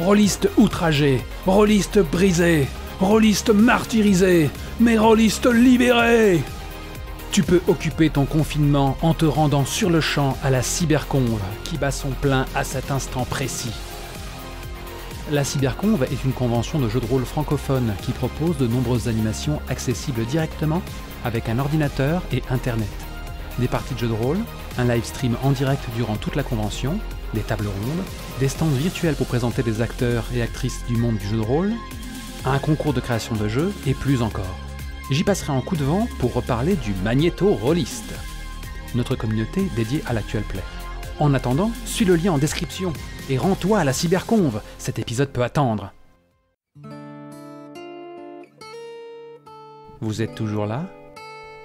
Rôliste outragé, rôliste brisé, rôliste martyrisé, mais rôliste libéré. Tu peux occuper ton confinement en te rendant sur le champ à la Cyberconve qui bat son plein à cet instant précis. La Cyberconve est une convention de jeux de rôle francophone qui propose de nombreuses animations accessibles directement avec un ordinateur et Internet. Des parties de jeux de rôle, un live stream en direct durant toute la convention, des tables rondes, des stands virtuels pour présenter des acteurs et actrices du monde du jeu de rôle, un concours de création de jeux et plus encore. J'y passerai en coup de vent pour reparler du Magnéto Rolliste, notre communauté dédiée à l'actuel play. En attendant, suis le lien en description et rends-toi à la Cyberconve, cet épisode peut attendre. Vous êtes toujours là ?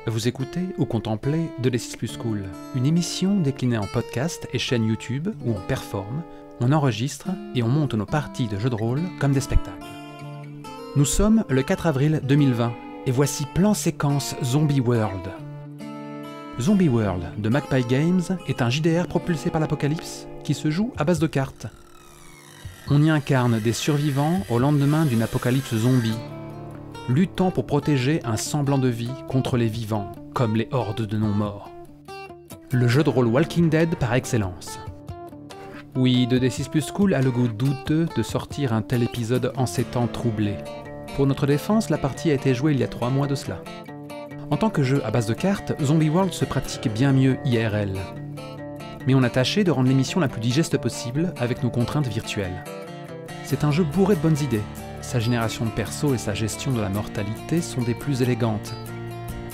Vous écoutez ou contemplez De l'E6 Plus Cool, une émission déclinée en podcast et chaîne YouTube où on performe, on enregistre et on monte nos parties de jeux de rôle comme des spectacles. Nous sommes le 4 avril 2020 et voici plan séquence Zombie World. Zombie World de Magpie Games est un JDR propulsé par l'apocalypse qui se joue à base de cartes. On y incarne des survivants au lendemain d'une apocalypse zombie, luttant pour protéger un semblant de vie contre les vivants, comme les hordes de non-morts. Le jeu de rôle Walking Dead par excellence. Oui, De l'E6 Plus Cool a le goût douteux de sortir un tel épisode en ces temps troublés. Pour notre défense, la partie a été jouée il y a 3 mois de cela. En tant que jeu à base de cartes, Zombie World se pratique bien mieux IRL. Mais on a tâché de rendre l'émission la plus digeste possible avec nos contraintes virtuelles. C'est un jeu bourré de bonnes idées. Sa génération de persos et sa gestion de la mortalité sont des plus élégantes.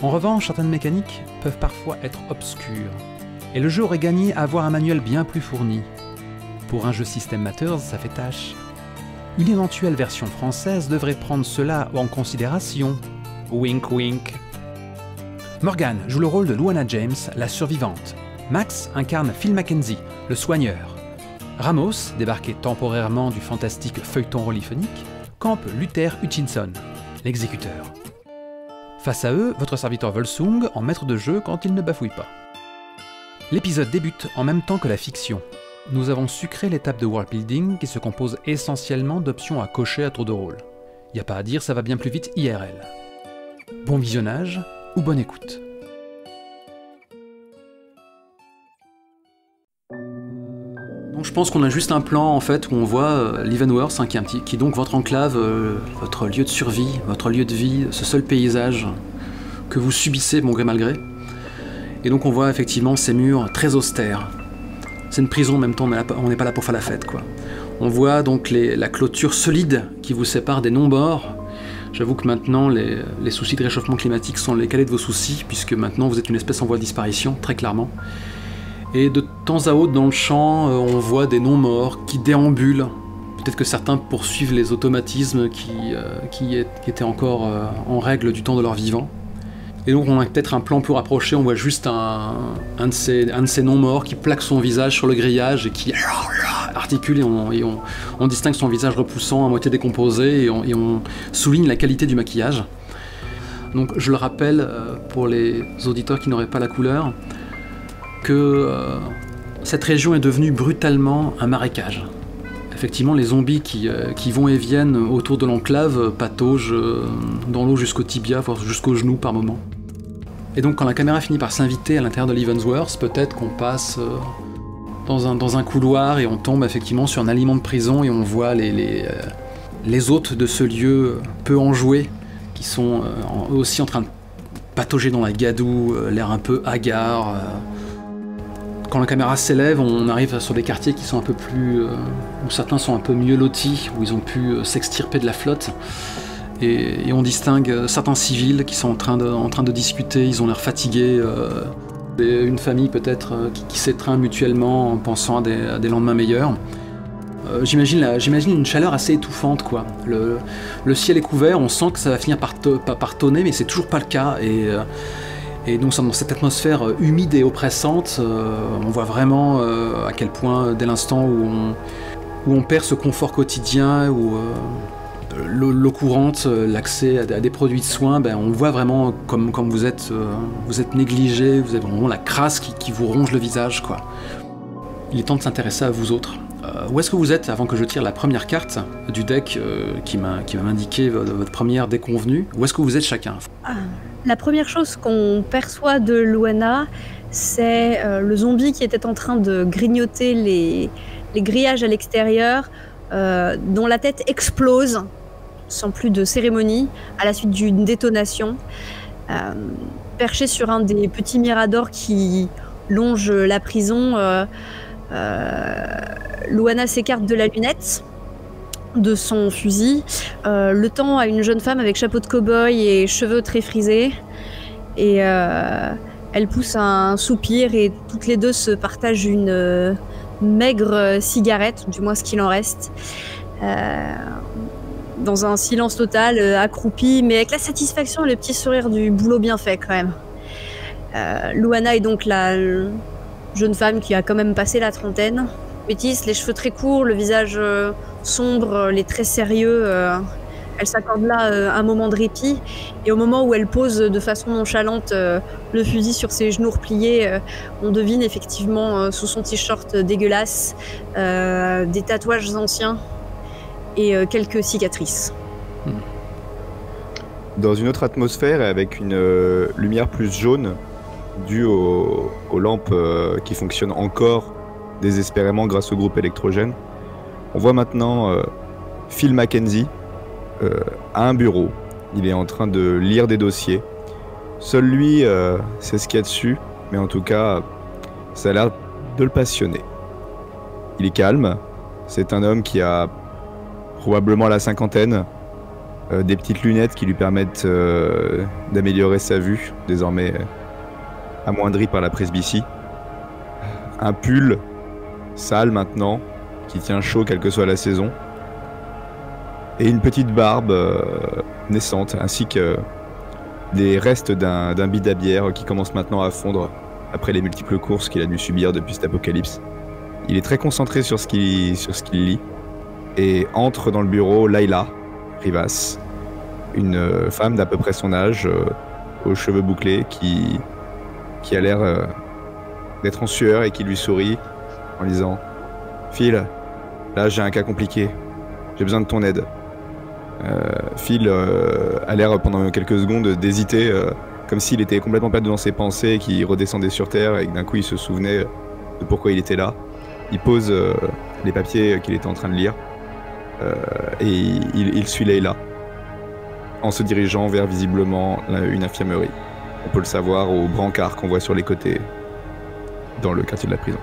En revanche, certaines mécaniques peuvent parfois être obscures. Et le jeu aurait gagné à avoir un manuel bien plus fourni. Pour un jeu System Matters, ça fait tâche. Une éventuelle version française devrait prendre cela en considération. Wink wink. Morgan joue le rôle de Luana James, la survivante. Max incarne Phil Mackenzie, le soigneur. Ramos, débarqué temporairement du fantastique feuilleton rôliphonique, campe Luther Hutchinson, l'exécuteur. Face à eux, votre serviteur Volsung en maître de jeu quand il ne bafouille pas. L'épisode débute en même temps que la fiction. Nous avons sucré l'étape de worldbuilding qui se compose essentiellement d'options à cocher à tour de rôle. Y a pas à dire, ça va bien plus vite IRL. Bon visionnage ou bonne écoute. Donc je pense qu'on a juste un plan en fait où on voit Leavenworth, qui est donc votre enclave, votre lieu de survie, votre lieu de vie, ce seul paysage que vous subissez bon gré mal gré. Et donc on voit effectivement ces murs très austères. C'est une prison en même temps, on n'est pas là pour faire la fête quoi. On voit donc la clôture solide qui vous sépare des non-morts. J'avoue que maintenant les soucis de réchauffement climatique sont les calés de vos soucis, puisque maintenant vous êtes une espèce en voie de disparition, très clairement. Et de temps à autre dans le champ, on voit des non-morts qui déambulent. Peut-être que certains poursuivent les automatismes qui étaient encore en règle du temps de leur vivant. Et donc on a peut-être un plan plus rapproché, on voit juste un de ces non-morts qui plaque son visage sur le grillage et qui articule et on distingue son visage repoussant, à moitié décomposé et on souligne la qualité du maquillage. Donc je le rappelle pour les auditeurs qui n'auraient pas la couleur, que cette région est devenue brutalement un marécage. Effectivement, les zombies qui vont et viennent autour de l'enclave pataugent dans l'eau jusqu'au tibia, voire jusqu'aux genoux par moment. Et donc quand la caméra finit par s'inviter à l'intérieur de Leavenworth, peut-être qu'on passe dans un couloir et on tombe effectivement sur un aliment de prison et on voit les hôtes de ce lieu peu enjoué qui sont eux aussi en train de patauger dans la gadoue, l'air un peu hagard. Quand la caméra s'élève, on arrive sur des quartiers qui sont un peu plus... où certains sont un peu mieux lotis, où ils ont pu s'extirper de la flotte. Et on distingue certains civils qui sont en train de discuter, ils ont l'air fatigués. Une famille peut-être qui s'étreint mutuellement en pensant à des lendemains meilleurs. J'imagine une chaleur assez étouffante, quoi. Le ciel est couvert, on sent que ça va finir par tonner, mais c'est toujours pas le cas. Et donc dans cette atmosphère humide et oppressante, on voit vraiment à quel point, dès l'instant où on perd ce confort quotidien, où l'eau courante, l'accès à des produits de soins, on voit vraiment comme vous êtes négligé, vous avez vraiment la crasse qui vous ronge le visage, quoi. Il est temps de s'intéresser à vous autres. Où est-ce que vous êtes avant que je tire la première carte du deck qui va m'indiquer votre première déconvenue? Où est-ce que vous êtes chacun? La première chose qu'on perçoit de Luana, c'est le zombie qui était en train de grignoter les grillages à l'extérieur, dont la tête explose, sans plus de cérémonie, à la suite d'une détonation. Perché sur un des petits miradors qui longe la prison, Luana s'écarte de la lunette de son fusil, le tend à une jeune femme avec chapeau de cow-boy et cheveux très frisés, et elle pousse un soupir et toutes les deux se partagent une maigre cigarette, du moins ce qu'il en reste, dans un silence total, accroupi, mais avec la satisfaction et le petit sourire du boulot bien fait quand même. Luana est donc la jeune femme qui a quand même passé la trentaine, métisse, les cheveux très courts, le visage sombre, les traits sérieux. Elle s'accorde là un moment de répit, et au moment où elle pose de façon nonchalante le fusil sur ses genoux repliés, on devine effectivement sous son t-shirt dégueulasse des tatouages anciens et quelques cicatrices. Dans une autre atmosphère et avec une lumière plus jaune due aux lampes qui fonctionnent encore désespérément grâce au groupe électrogène, on voit maintenant Phil Mackenzie à un bureau. Il est en train de lire des dossiers. Seul lui sait ce qu'il y a dessus, mais en tout cas, ça a l'air de le passionner. Il est calme. C'est un homme qui a probablement la cinquantaine, des petites lunettes qui lui permettent d'améliorer sa vue, désormais amoindrie par la presbytie. Un pull sale maintenant, qui tient chaud quelle que soit la saison. Et une petite barbe naissante, ainsi que des restes d'un bid à bière qui commence maintenant à fondre après les multiples courses qu'il a dû subir depuis cet apocalypse. Il est très concentré sur ce qu'il lit, et entre dans le bureau Layla Rivas, une femme d'à peu près son âge, aux cheveux bouclés, qui a l'air d'être en sueur et qui lui sourit en disant « Phil, là j'ai un cas compliqué, j'ai besoin de ton aide. » Phil a l'air pendant quelques secondes d'hésiter, comme s'il était complètement perdu dans ses pensées, qu'il redescendait sur Terre et que d'un coup il se souvenait de pourquoi il était là. Il pose les papiers qu'il était en train de lire et il suit Layla en se dirigeant vers visiblement une infirmerie. On peut le savoir aux brancards qu'on voit sur les côtés dans le quartier de la prison.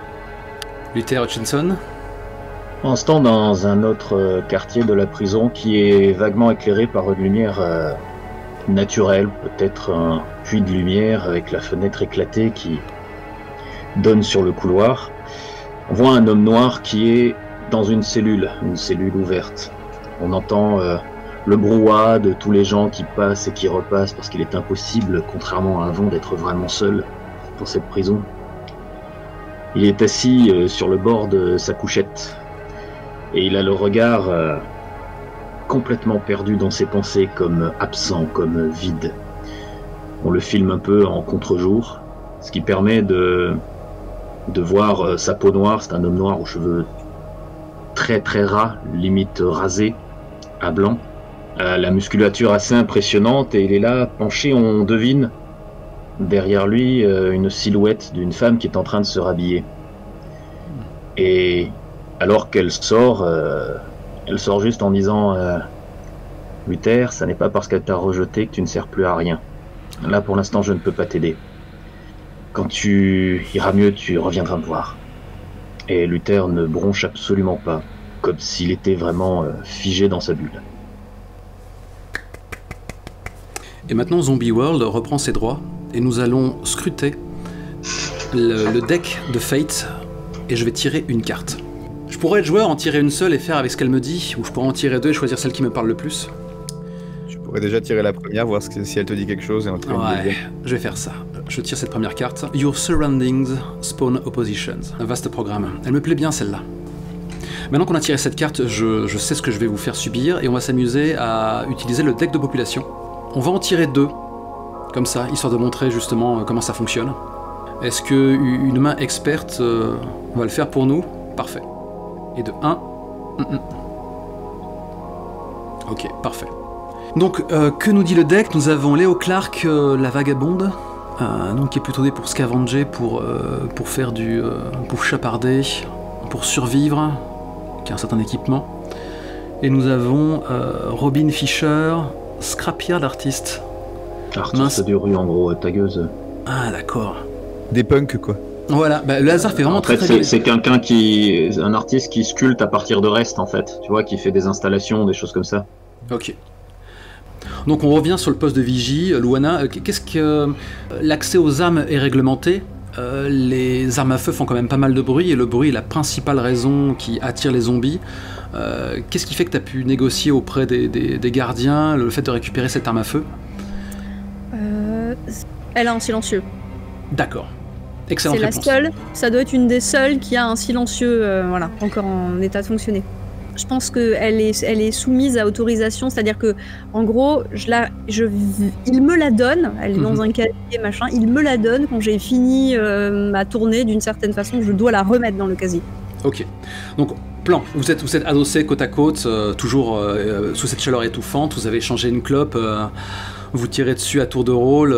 Luther Hutchinson. En ce temps, dans un autre quartier de la prison qui est vaguement éclairé par une lumière naturelle, peut-être un puits de lumière avec la fenêtre éclatée qui donne sur le couloir, on voit un homme noir qui est dans une cellule ouverte. On entend le brouhaha de tous les gens qui passent et qui repassent, parce qu'il est impossible, contrairement à avant, d'être vraiment seul dans cette prison. Il est assis sur le bord de sa couchette, et il a le regard complètement perdu dans ses pensées, comme absent, comme vide. On le filme un peu en contre-jour, ce qui permet de voir sa peau noire. C'est un homme noir aux cheveux très très ras, limite rasés à blanc. La musculature assez impressionnante, et il est là penché, on devine derrière lui une silhouette d'une femme qui est en train de se rhabiller. Et alors qu'elle sort, elle sort juste en disant Luther, ça n'est pas parce qu'elle t'a rejeté que tu ne sers plus à rien. Là pour l'instant je ne peux pas t'aider. Quand tu iras mieux, tu reviendras me voir. Et Luther ne bronche absolument pas, comme s'il était vraiment figé dans sa bulle. Et maintenant, Zombie World reprend ses droits, et nous allons scruter le deck de Fate, et je vais tirer une carte. Je pourrais être joueur, en tirer une seule et faire avec ce qu'elle me dit, ou je pourrais en tirer deux et choisir celle qui me parle le plus. Tu pourrais déjà tirer la première, voir si elle te dit quelque chose, et en tirer une deuxième. Je vais faire ça. Je tire cette première carte. Your surroundings spawn oppositions. Un vaste programme. Elle me plaît bien celle-là. Maintenant qu'on a tiré cette carte, je sais ce que je vais vous faire subir, et on va s'amuser à utiliser le deck de population. On va en tirer deux, comme ça, histoire de montrer justement comment ça fonctionne. Est-ce qu'une main experte va le faire pour nous? Parfait. Et de 1. Ok, parfait. Donc, que nous dit le deck? Nous avons Léo Clark, la vagabonde, donc qui est plutôt dé pour scavenger, pour faire pour chaparder, pour survivre, qui a un certain équipement. Et nous avons Robin Fisher, Scrapyard, l'artiste. Artiste de rue, en gros, tagueuse. Ah, d'accord. Des punks, quoi. Voilà, bah, le hasard fait vraiment très bien. C'est quelqu'un un artiste qui sculpte à partir de restes, en fait. Tu vois, qui fait des installations, des choses comme ça. Ok. Donc on revient sur le poste de vigie. Luana, qu'est-ce que... L'accès aux armes est réglementé. Les armes à feu font quand même pas mal de bruit, et le bruit est la principale raison qui attire les zombies. Qu'est-ce qui fait que tu as pu négocier auprès des gardiens le fait de récupérer cette arme à feu? Elle a un silencieux. D'accord. Excellente réponse. C'est la seule, ça doit être une des seules qui a un silencieux, voilà, encore en état de fonctionner. Je pense qu'elle est soumise à autorisation, c'est-à-dire que, en gros, il me la donne, elle est dans un casier, machin, il me la donne quand j'ai fini ma tournée, d'une certaine façon, je dois la remettre dans le casier. Ok. Donc, plan, vous êtes adossés côte à côte, toujours sous cette chaleur étouffante, vous avez échangé une clope, vous tirez dessus à tour de rôle.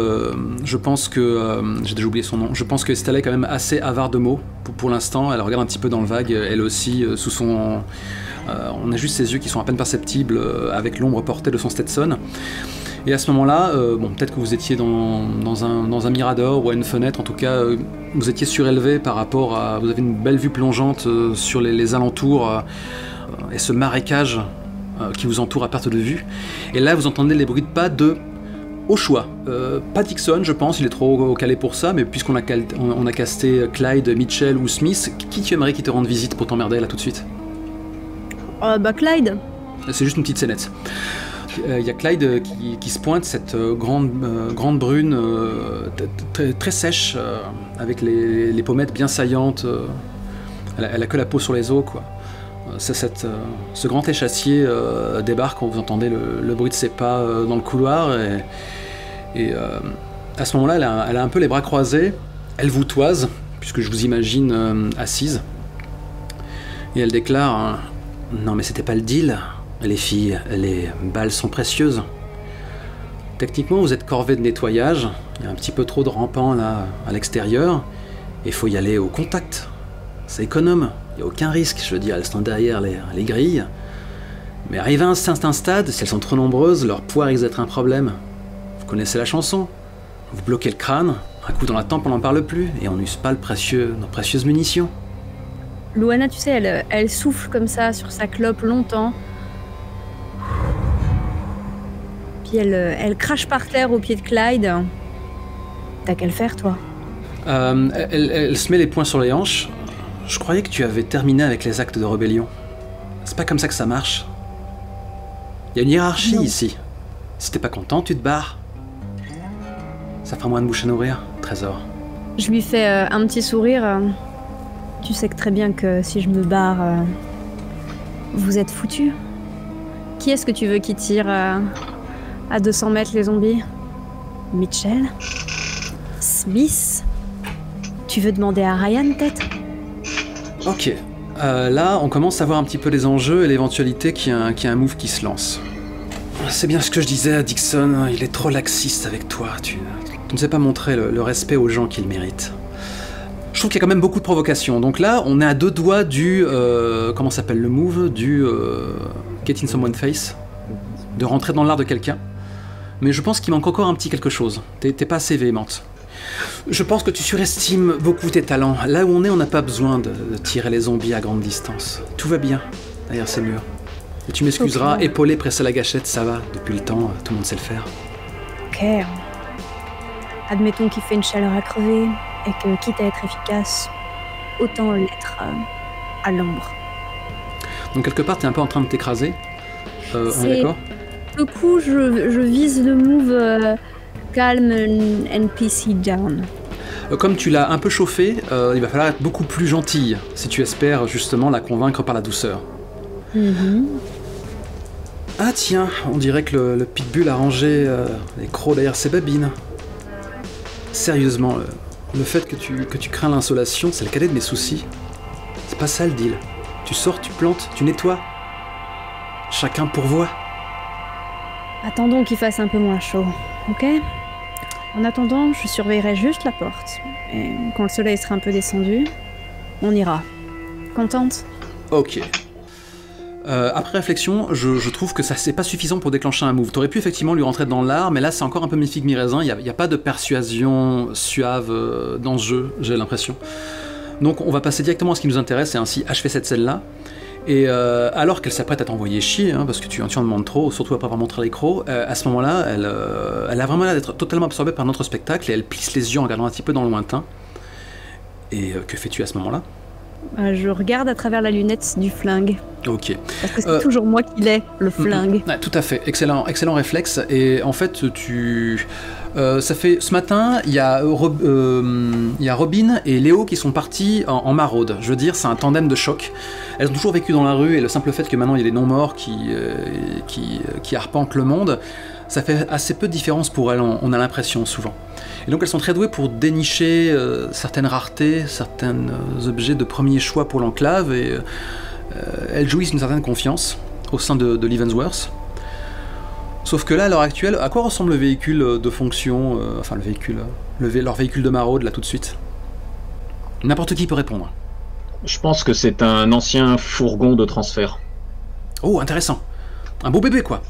Je pense que... j'ai déjà oublié son nom. Je pense que Stella est quand même assez avare de mots pour l'instant. Elle regarde un petit peu dans le vague, elle aussi, sous son... on a juste ses yeux qui sont à peine perceptibles avec l'ombre portée de son Stetson. Et à ce moment-là, peut-être que vous étiez dans un mirador ou à une fenêtre, en tout cas, vous étiez surélevé par rapport à... Vous avez une belle vue plongeante sur les alentours et ce marécage qui vous entoure à perte de vue. Et là, vous entendez les bruits de pas au choix. Pas Dixon, je pense, il est trop calé pour ça, mais puisqu'on a casté Clyde, Mitchell ou Smith, qui tu aimerais qui te rende visite pour t'emmerder là tout de suite? Clyde. C'est juste une petite scénette. Il y a Clyde qui se pointe, cette grande brune, très sèche, avec les pommettes bien saillantes. Elle a que la peau sur les os, quoi. Ce grand échassier débarque quand vous entendez le bruit de ses pas dans le couloir, et à ce moment-là, elle a un peu les bras croisés, elle vous toise, puisque je vous imagine assise, et elle déclare non mais c'était pas le deal, les filles, les balles sont précieuses. Techniquement vous êtes corvée de nettoyage, il y a un petit peu trop de rampants là à l'extérieur, et il faut y aller au contact, c'est économe. Il n'y a aucun risque, je veux dire, elles sont derrière les grilles. Mais arrivé à un certain stade, si elles sont trop nombreuses, leur poids risque d'être un problème. Vous connaissez la chanson? Vous bloquez le crâne, un coup dans la tempe, on n'en parle plus, et on n'use pas nos précieuses munitions. Luana, tu sais, elle souffle comme ça sur sa clope longtemps. Puis elle crache par terre au pied de Clyde. T'as qu'à le faire, toi. Elle se met les poings sur les hanches. Je croyais que tu avais terminé avec les actes de rébellion. C'est pas comme ça que ça marche. Il y a une hiérarchie ici. Si t'es pas content, tu te barres. Ça fera moins de bouche à nourrir, trésor. Je lui fais un petit sourire. Tu sais que très bien que si je me barre, vous êtes foutus. Qui est-ce que tu veux qui tire à 200 mètres les zombies? Mitchell? Smith? Tu veux demander à Ryan, peut-être? Ok, là on commence à voir un petit peu les enjeux et l'éventualité qu'il y a un move qui se lance. C'est bien ce que je disais à Dixon, il est trop laxiste avec toi, tu ne sais pas montrer le respect aux gens qu'il mérite. Je trouve qu'il y a quand même beaucoup de provocations, donc là on est à 2 doigts du... comment s'appelle le move? Du... Get in someone's face, de rentrer dans l'art de quelqu'un. Mais je pense qu'il manque encore un petit quelque chose, t'es pas assez véhémente. Je pense que tu surestimes beaucoup tes talents. Là où on est, on n'a pas besoin de tirer les zombies à grande distance. Tout va bien derrière ces murs. Et tu m'excuseras, okay. Épaulé, pressé à la gâchette, ça va. Depuis le temps, tout le monde sait le faire. Ok. Admettons qu'il fait une chaleur à crever et que, quitte à être efficace, autant l'être à l'ombre. Donc quelque part, t'es un peu en train de t'écraser. On est d'accord? Du coup, je vise le move... Calm NPC down. Comme tu l'as un peu chauffé, il va falloir être beaucoup plus gentille si tu espères justement la convaincre par la douceur. Ah tiens, on dirait que le pitbull a rangé les crocs derrière ses babines. Sérieusement, le fait que tu crains l'insolation, c'est le cadet de mes soucis. C'est pas ça le deal. Tu sors, tu plantes, tu nettoies. Chacun pourvoit. Attendons qu'il fasse un peu moins chaud, ok? En attendant, je surveillerai juste la porte. Et quand le soleil sera un peu descendu, on ira. Contente? Ok. Après réflexion, je trouve que ça c'est pas suffisant pour déclencher un move. T'aurais pu effectivement lui rentrer dans l'art, mais là c'est encore un peu mi-figue mi-raisin. Il n'y a pas de persuasion suave dans ce jeu, j'ai l'impression. Donc on va passer directement à ce qui nous intéresse et ainsi achever cette scène-là. Et alors qu'elle s'apprête à t'envoyer chier, hein, parce que tu en demandes trop, surtout après avoir montré l'écran, à ce moment-là, elle a vraiment l'air d'être totalement absorbée par notre spectacle et elle plisse les yeux en regardant un petit peu dans le lointain. Et que fais-tu à ce moment-là? Je regarde à travers la lunette du flingue. Ok. Parce que c'est toujours moi qui l'ai, le flingue. Ouais, tout à fait, excellent réflexe. Et en fait, ça fait ce matin, il y a Robin et Léo qui sont partis en maraude. Je veux dire, c'est un tandem de choc. Elles ont toujours vécu dans la rue et le simple fait que maintenant il y a des non-morts qui arpentent le monde, ça fait assez peu de différence pour elles, on a l'impression souvent. Et donc elles sont très douées pour dénicher certaines raretés, certains objets de premier choix pour l'enclave, et elles jouissent d'une certaine confiance au sein de Leavenworth. Sauf que là, à l'heure actuelle, à quoi ressemble le véhicule de fonction, leur véhicule de maraude, là tout de suite? N'importe qui peut répondre. Je pense que c'est un ancien fourgon de transfert. Oh, intéressant. Un beau bébé, quoi.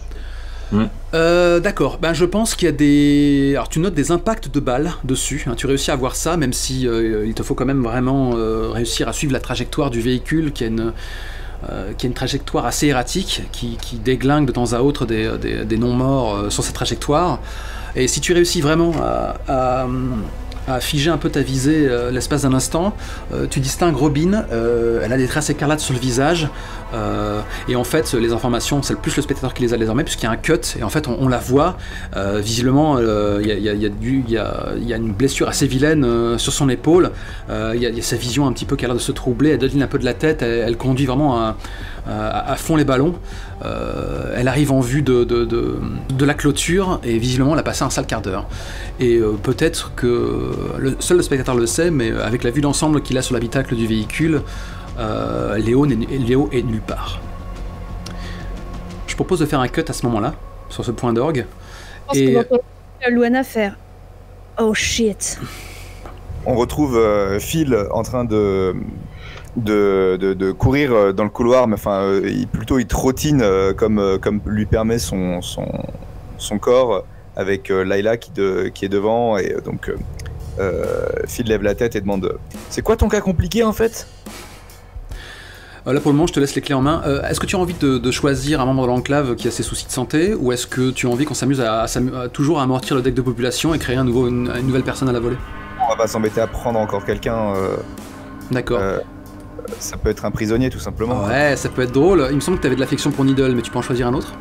D'accord, je pense qu'il y a des... Alors tu notes des impacts de balles dessus, hein. Tu réussis à voir ça, même si il te faut quand même vraiment réussir à suivre la trajectoire du véhicule, qui a une trajectoire assez erratique, qui déglingue de temps à autre des non-morts sur cette trajectoire. Et si tu réussis vraiment à figer un peu ta visée l'espace d'un instant, tu distingues Robin, elle a des traces écarlates sur le visage, et en fait les informations, c'est plus le spectateur qui les a désormais, puisqu'il y a un cut, et en fait on la voit, visiblement il y a une blessure assez vilaine sur son épaule, il y a sa vision un petit peu qui a l'air de se troubler, elle donne un peu de la tête, elle conduit vraiment à fond les ballons, elle arrive en vue de la clôture, et visiblement elle a passé un sale quart d'heure. Et peut-être que seul le spectateur le sait, mais avec la vue d'ensemble qu'il a sur l'habitacle du véhicule, Léo est nulle part. Je propose de faire un cut à ce moment-là, sur ce point d'orgue. Je pense qu'on va Luana faire « Oh shit !» On retrouve Phil en train de courir dans le couloir, mais enfin, il trottine comme lui permet son corps, avec Layla qui est devant, et donc Phil lève la tête et demande c'est quoi ton cas compliqué en fait? Là pour le moment je te laisse les clés en main. Est-ce que tu as envie de choisir un membre de l'enclave qui a ses soucis de santé, ou est-ce que tu as envie qu'on s'amuse à toujours amortir le deck de population et créer une nouvelle personne à la volée? On va pas s'embêter à prendre encore quelqu'un. D'accord. Ça peut être un prisonnier tout simplement. Ouais, ça peut être drôle. Il me semble que tu avais de l'affection pour Needle, mais tu peux en choisir un autre?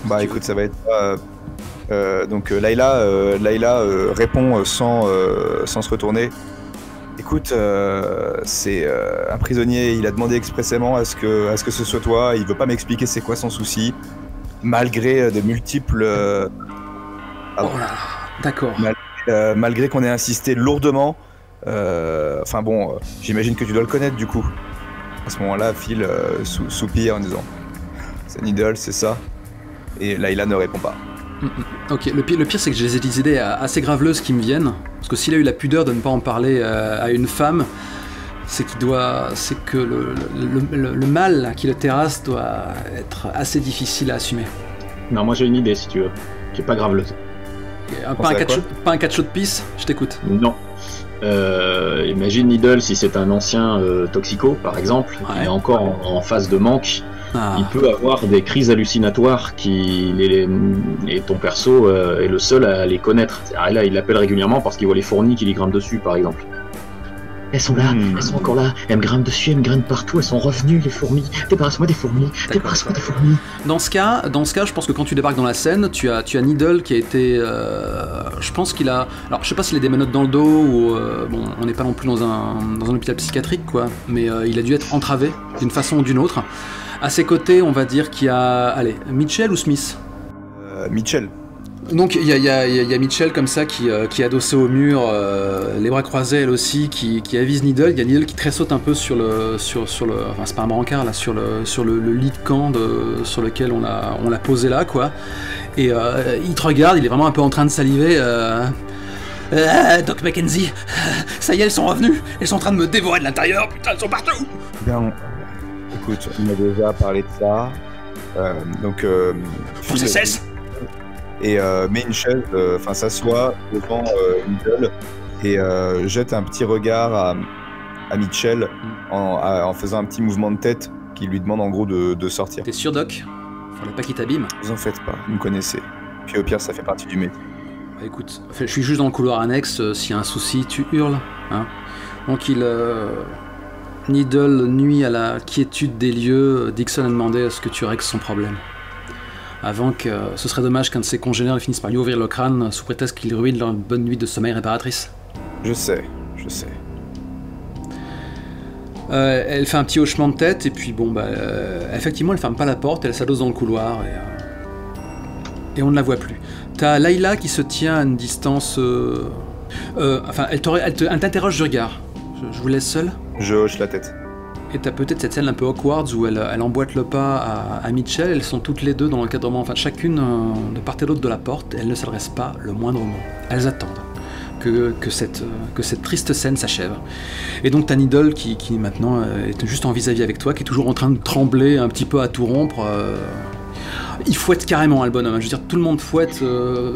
Bah écoute, ça va être... donc Layla répond sans se retourner. Écoute, c'est un prisonnier, il a demandé expressément à ce que ce soit toi, il veut pas m'expliquer c'est quoi son souci, malgré de multiples... Oh là, d'accord. Malgré qu'on ait insisté lourdement, enfin bon, j'imagine que tu dois le connaître du coup. À ce moment-là, Phil soupire en disant c'est Needle, c'est ça. Et Layla ne répond pas. Ok, le pire c'est que j'ai des idées assez graveleuses qui me viennent, parce que s'il a eu la pudeur de ne pas en parler à une femme, c'est que le mal qui le terrasse doit être assez difficile à assumer. Non, moi j'ai une idée si tu veux, qui est pas graveleuse. Pas un catch de pisse, je t'écoute. Non. Imagine Needle, si c'est un ancien toxico par exemple, ouais. Il est encore en phase de manque. Il peut avoir des crises hallucinatoires et ton perso est le seul à les connaître. Là, il l'appelle régulièrement parce qu'il voit les fourmis qui lui grimpent dessus, par exemple. Elles sont là, elles sont encore là, elles me grimpent dessus, elles me grimpent partout, elles sont revenues, les fourmis. Débarrasse-moi des fourmis, débarrasse-moi des fourmis. Dans ce cas, je pense que quand tu débarques dans la scène, tu as Needle qui a été... je pense qu'il a... Alors, je sais pas s'il a des menottes dans le dos ou... bon, on n'est pas non plus dans un hôpital psychiatrique, quoi. Mais il a dû être entravé d'une façon ou d'une autre. À ses côtés, on va dire qu'il y a... Allez, Mitchell ou Smith? Mitchell. Donc il y a Mitchell comme ça qui est adossée au mur, les bras croisés elle aussi, qui avise Needle. Il y a Needle qui tressaute un peu sur le, enfin c'est pas un brancard là, sur le lit de camp sur lequel on l'a posé là quoi. Et il te regarde, il est vraiment un peu en train de saliver. Doc Mackenzie, ça y est, elles sont revenues, elles sont en train de me dévorer de l'intérieur, putain, elles sont partout. Bien, écoute, on a déjà parlé de ça. Faut que ça cesse. Et met une chaise, s'assoit devant Needle et jette un petit regard à Mitchell en faisant un petit mouvement de tête qui lui demande en gros de sortir. T'es sûr, Doc? Faudrait pas qu'il t'abîme. Vous en faites pas, vous me connaissez. Puis au pire, ça fait partie du métier. Bah, écoute, je suis juste dans le couloir annexe, s'il y a un souci, tu hurles. Hein. Donc Needle nuit à la quiétude des lieux, Dixon a demandé à ce que tu règles son problème. Avant que ce serait dommage qu'un de ses congénères finisse par lui ouvrir le crâne sous prétexte qu'il ruine leur bonne nuit de sommeil réparatrice. Je sais. Elle fait un petit hochement de tête et puis effectivement elle ferme pas la porte, elle s'adosse dans le couloir et on ne la voit plus. T'as Layla qui se tient à une distance... elle t'interroge du regard. Je vous laisse seul. Je hoche la tête. Et t'as peut-être cette scène un peu awkward où elle emboîte le pas à Mitchell, elles sont toutes les deux dans l'encadrement, chacune de part et d'autre de la porte, elles ne s'adressent pas le moindre mot. Elles attendent que cette triste scène s'achève. Et donc t'as Needle qui maintenant est juste en vis-à-vis avec toi, qui est toujours en train de trembler un petit peu à tout rompre. Il fouette carrément le bonhomme, je veux dire tout le monde fouette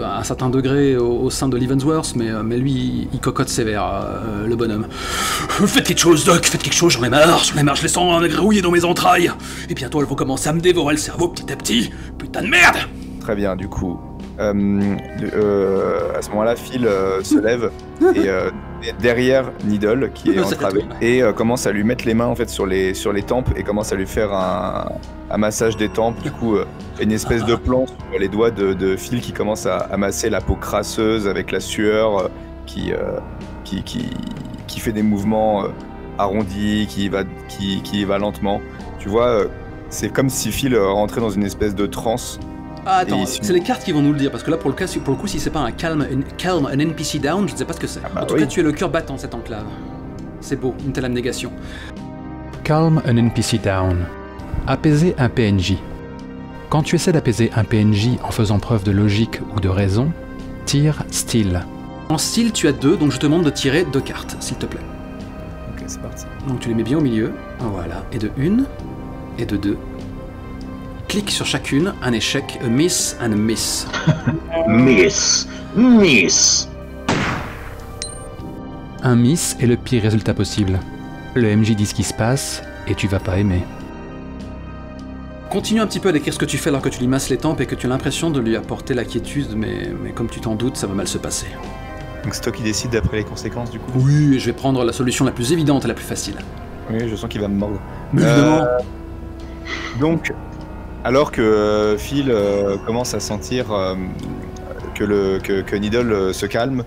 à un certain degré au sein de Leavenworth, mais lui il cocotte sévère, le bonhomme. Faites quelque chose Doc, faites quelque chose, j'en ai marre, je les sens grouiller dans mes entrailles, et bientôt elles vont commencer à me dévorer le cerveau petit à petit, putain de merde. Très bien, du coup, à ce moment-là Phil se lève et derrière Needle qui est entravé et commence à lui mettre les mains en fait sur les tempes et commence à lui faire un massage des tempes. Du coup une espèce de plan sur les doigts de Phil qui commence à masser la peau crasseuse avec la sueur qui fait des mouvements arrondis, qui va lentement. Tu vois, c'est comme si Phil rentrait dans une espèce de transe. Ah attends, c'est les cartes qui vont nous le dire, parce que là pour le coup si c'est pas un calm an NPC down, je ne sais pas ce que c'est. En tout cas tu es le cœur battant de cette enclave. C'est beau, une telle abnégation. Calm an NPC down. Apaiser un PNJ. Quand tu essaies d'apaiser un PNJ en faisant preuve de logique ou de raison, tire style. En style tu as 2, donc je te demande de tirer 2 cartes, s'il te plaît. Ok, c'est parti. Donc tu les mets bien au milieu, voilà, et de 1, et de 2. Clique sur chacune, un échec, a miss and a miss. Miss. Un miss est le pire résultat possible. Le MJ dit ce qui se passe, et tu vas pas aimer. Continue un petit peu à décrire ce que tu fais alors que tu lui masses les tempes et que tu as l'impression de lui apporter la quiétude, mais comme tu t'en doutes, ça va mal se passer. Donc c'est toi qui décides d'après les conséquences du coup. Oui, je vais prendre la solution la plus évidente et la plus facile. Oui, je sens qu'il va me mordre. Mais évidemment. Donc, alors que Phil commence à sentir que Needle se calme,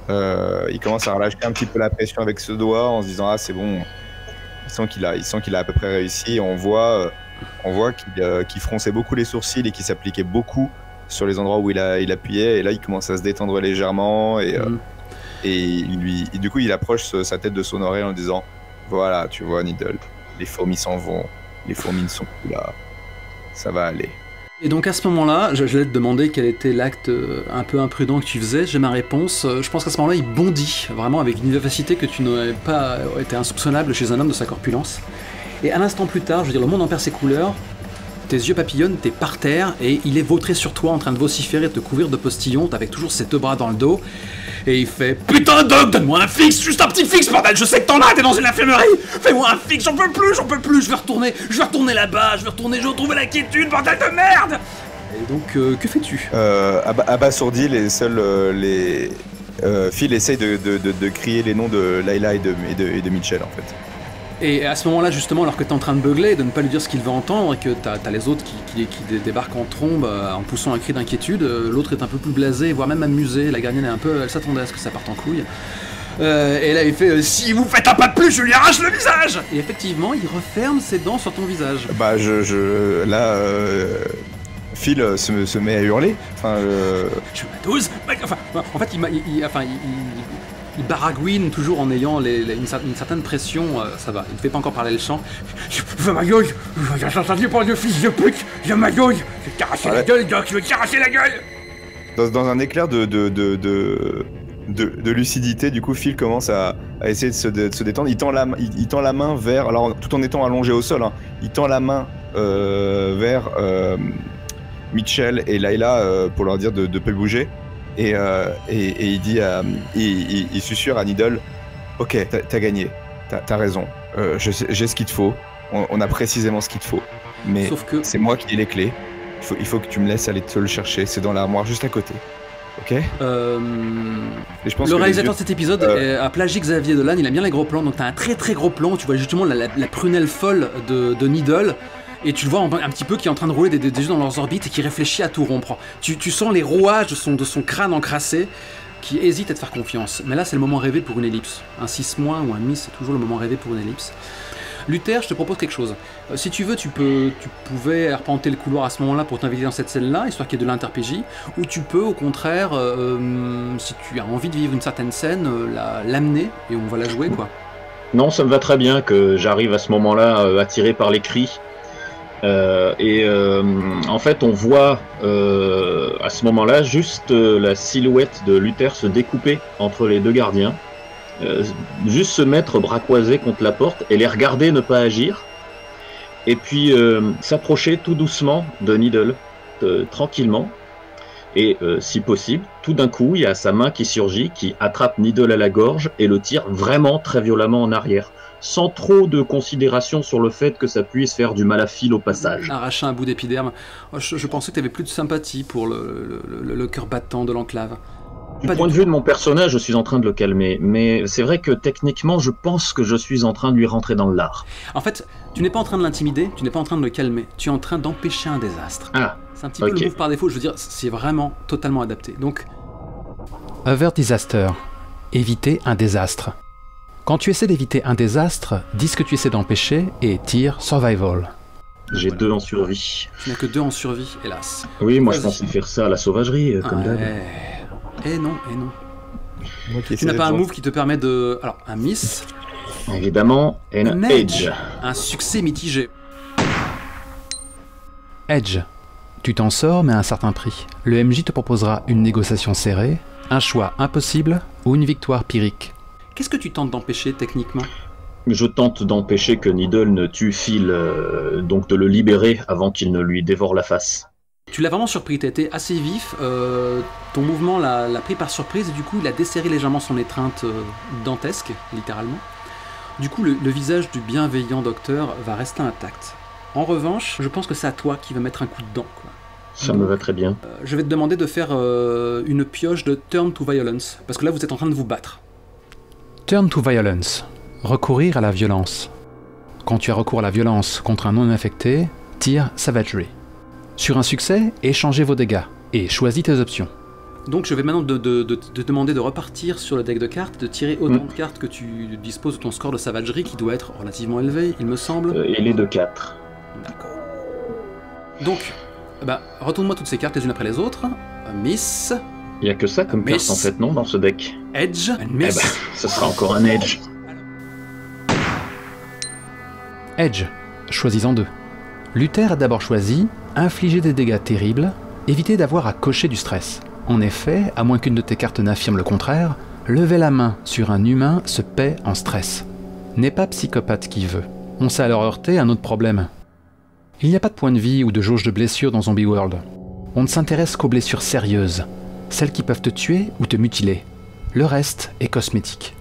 il commence à relâcher un petit peu la pression avec ce doigt en se disant ah c'est bon, il sent qu'il a à peu près réussi. On voit qu'il fronçait beaucoup les sourcils et qu'il s'appliquait beaucoup sur les endroits où il appuyait, et là il commence à se détendre légèrement et du coup il approche sa tête de son oreille en disant voilà, tu vois Needle, les fourmis s'en vont, les fourmis ne sont plus là, ça va aller. Et donc à ce moment-là, je vais te demander quel était l'acte un peu imprudent que tu faisais. J'ai ma réponse. Je pense qu'à ce moment-là, il bondit, vraiment avec une vivacité que tu n'aurais pas été insoupçonnable chez un homme de sa corpulence. Et un instant plus tard, je veux dire, le monde en perd ses couleurs, tes yeux papillonnent, t'es par terre, et il est vautré sur toi en train de vociférer, de te couvrir de postillons, avec toujours ses 2 bras dans le dos. Et il fait « Putain Doc, donne-moi un fixe, juste un petit fixe, bordel, je sais que t'en as, t'es dans une infirmerie. Fais-moi un fixe, j'en peux plus, je vais retourner là-bas, je vais retrouver la quiétude, bordel de merde !» Et donc, que fais-tu? Abasourdi, Phil essaye de crier les noms de Layla et de Mitchell en fait. Et à ce moment-là, justement, alors que t'es en train de beugler, de ne pas lui dire ce qu'il veut entendre, et que t'as les autres qui débarquent en trombe en poussant un cri d'inquiétude, l'autre est un peu plus blasé, voire même amusé, la gardienne elle s'attendait à ce que ça parte en couille. Et là il fait si vous faites un pas de plus, je lui arrache le visage. Et effectivement, il referme ses dents sur ton visage. Phil se met à hurler. Enfin, Je m'adose. Enfin, en fait, il baragouine toujours en ayant une certaine pression. Ça va, il ne fait pas encore parler le chant. Je veux ma gueule. J'ai entendu pour le fils de pute. Je ma gueule. Je vais t'arracher la gueule, Doc. Je vais t'arracher la gueule. dans un éclair de lucidité, du coup, Phil commence à essayer de se détendre. Il tend la main vers, alors tout en étant allongé au sol, hein, il tend la main vers Mitchell et Layla pour leur dire de ne pas bouger. Et il dit, il susurre à Needle, ok, t'as gagné, t'as raison, j'ai ce qu'il te faut, on a précisément ce qu'il te faut, mais c'est moi qui ai les clés, il faut que tu me laisses aller te le chercher, c'est dans l'armoire juste à côté. Ok. Et je pense le réalisateur de cet épisode a plagié Xavier Dolan, il a bien les gros plans, donc t'as un très très gros plan, tu vois justement la prunelle folle de Needle, et tu le vois un petit peu qui est en train de rouler des yeux dans leurs orbites et qui réfléchit à tout rompre. Tu sens les rouages de son crâne encrassé, qui hésite à te faire confiance. Mais là c'est le moment rêvé pour une ellipse. Un 6- ou un miss, c'est toujours le moment rêvé pour une ellipse. Luther, je te propose quelque chose. Si tu veux, tu pouvais arpenter le couloir à ce moment-là pour t'inviter dans cette scène-là, histoire qu'il y ait de l'inter-PJ, ou tu peux, au contraire, si tu as envie de vivre une certaine scène, l'amener et on va la jouer, quoi. Non, ça me va très bien que j'arrive à ce moment-là attiré par les cris. En fait, on voit à ce moment-là juste la silhouette de Luther se découper entre les deux gardiens. Juste se mettre bras croisés contre la porte et les regarder ne pas agir, et puis s'approcher tout doucement de Needle, tranquillement, et si possible, tout d'un coup il y a sa main qui surgit, qui attrape Needle à la gorge et le tire vraiment très violemment en arrière, sans trop de considération sur le fait que ça puisse faire du mal à Phil au passage. Arracher un bout d'épiderme. Je pensais que tu avais plus de sympathie pour le cœur battant de l'enclave. Du point de vue de mon personnage, je suis en train de le calmer, mais c'est vrai que techniquement, je pense que je suis en train de lui rentrer dans le lard. En fait, tu n'es pas en train de l'intimider, tu n'es pas en train de le calmer, tu es en train d'empêcher un désastre. Ah, c'est un petit peu le move par défaut, je veux dire, c'est vraiment totalement adapté. Donc, Avert disaster. Éviter un désastre. Quand tu essaies d'éviter un désastre, dis ce que tu essaies d'empêcher et tire survival. J'ai 2 en survie. Tu n'as que 2 en survie, hélas. Oui, moi je pensais faire ça à la sauvagerie, comme d'hab. Eh non. Tu n'as pas un move qui te permet de... Alors, un miss. Évidemment, et un edge. Un succès mitigé. Edge. Tu t'en sors, mais à un certain prix. Le MJ te proposera une négociation serrée, un choix impossible ou une victoire pyrrhique. Qu'est-ce que tu tentes d'empêcher techniquement ? Je tente d'empêcher que Needle ne tue Phil, donc de le libérer avant qu'il ne lui dévore la face. Tu l'as vraiment surpris, t'as été assez vif, ton mouvement l'a pris par surprise et du coup il a desserré légèrement son étreinte dantesque, littéralement. Du coup le visage du bienveillant docteur va rester intact. En revanche, je pense que c'est à toi qui va mettre un coup de dent, quoi. Ça me va très bien. Je vais te demander de faire une pioche de Turn to Violence, parce que là vous êtes en train de vous battre. Turn to Violence. Recourir à la violence. Quand tu as recours à la violence contre un non-infecté, tire Savagery. Sur un succès, échangez vos dégâts et choisis tes options. Donc je vais maintenant te demander de repartir sur le deck de cartes, de tirer autant de cartes que tu disposes de ton score de savagerie qui doit être relativement élevé, il me semble. Il est de 4. D'accord. Donc, retourne-moi toutes ces cartes les unes après les autres. Miss. Il n'y a que ça comme carte en fait, non, dans ce deck. Edge. Miss. Ce sera encore un edge. Edge. Choisis-en 2. Luther a d'abord choisi infliger des dégâts terribles, éviter d'avoir à cocher du stress. En effet, à moins qu'une de tes cartes n'affirme le contraire, lever la main sur un humain se paie en stress. N'est pas psychopathe qui veut. On s'est alors heurté à un autre problème. Il n'y a pas de point de vie ou de jauge de blessures dans Zombie World. On ne s'intéresse qu'aux blessures sérieuses, celles qui peuvent te tuer ou te mutiler. Le reste est cosmétique.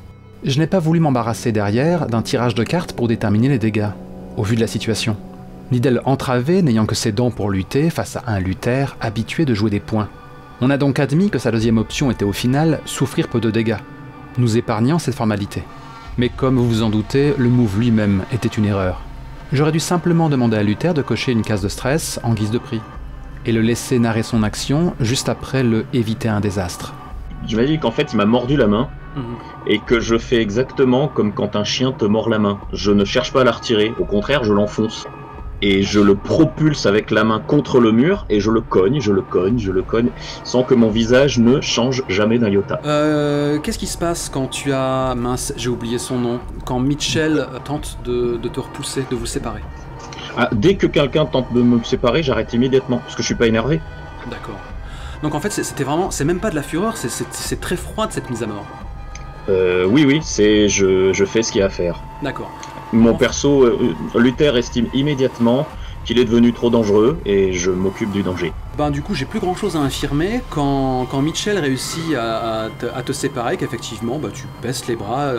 Je n'ai pas voulu m'embarrasser derrière d'un tirage de cartes pour déterminer les dégâts, au vu de la situation. Needle entravé, n'ayant que ses dents pour lutter face à un Luther habitué de jouer des points. On a donc admis que sa deuxième option était au final souffrir peu de dégâts, nous épargnant cette formalité. Mais comme vous vous en doutez, le move lui-même était une erreur. J'aurais dû simplement demander à Luther de cocher une case de stress en guise de prix, et le laisser narrer son action juste après le éviter un désastre. J'imagine qu'en fait il m'a mordu la main, et que je fais exactement comme quand un chien te mord la main. Je ne cherche pas à la retirer, au contraire je l'enfonce. et je le propulse avec la main contre le mur et je le cogne, sans que mon visage ne change jamais d'un iota. Qu'est-ce qui se passe quand tu as... Mince, j'ai oublié son nom. Quand Mitchell tente de te repousser, de vous séparer. Ah, dès que quelqu'un tente de me séparer, j'arrête immédiatement, parce que je suis pas énervé. D'accord. Donc en fait, c'était vraiment... C'est même pas de la fureur, c'est très froid de cette mise à mort. Oui, je fais ce qu'il y a à faire. D'accord. Mon perso, Luther estime immédiatement qu'il est devenu trop dangereux et je m'occupe du danger. Ben du coup, j'ai plus grand chose à infirmer quand Mitchell réussit à te séparer, qu'effectivement, tu baisses les bras,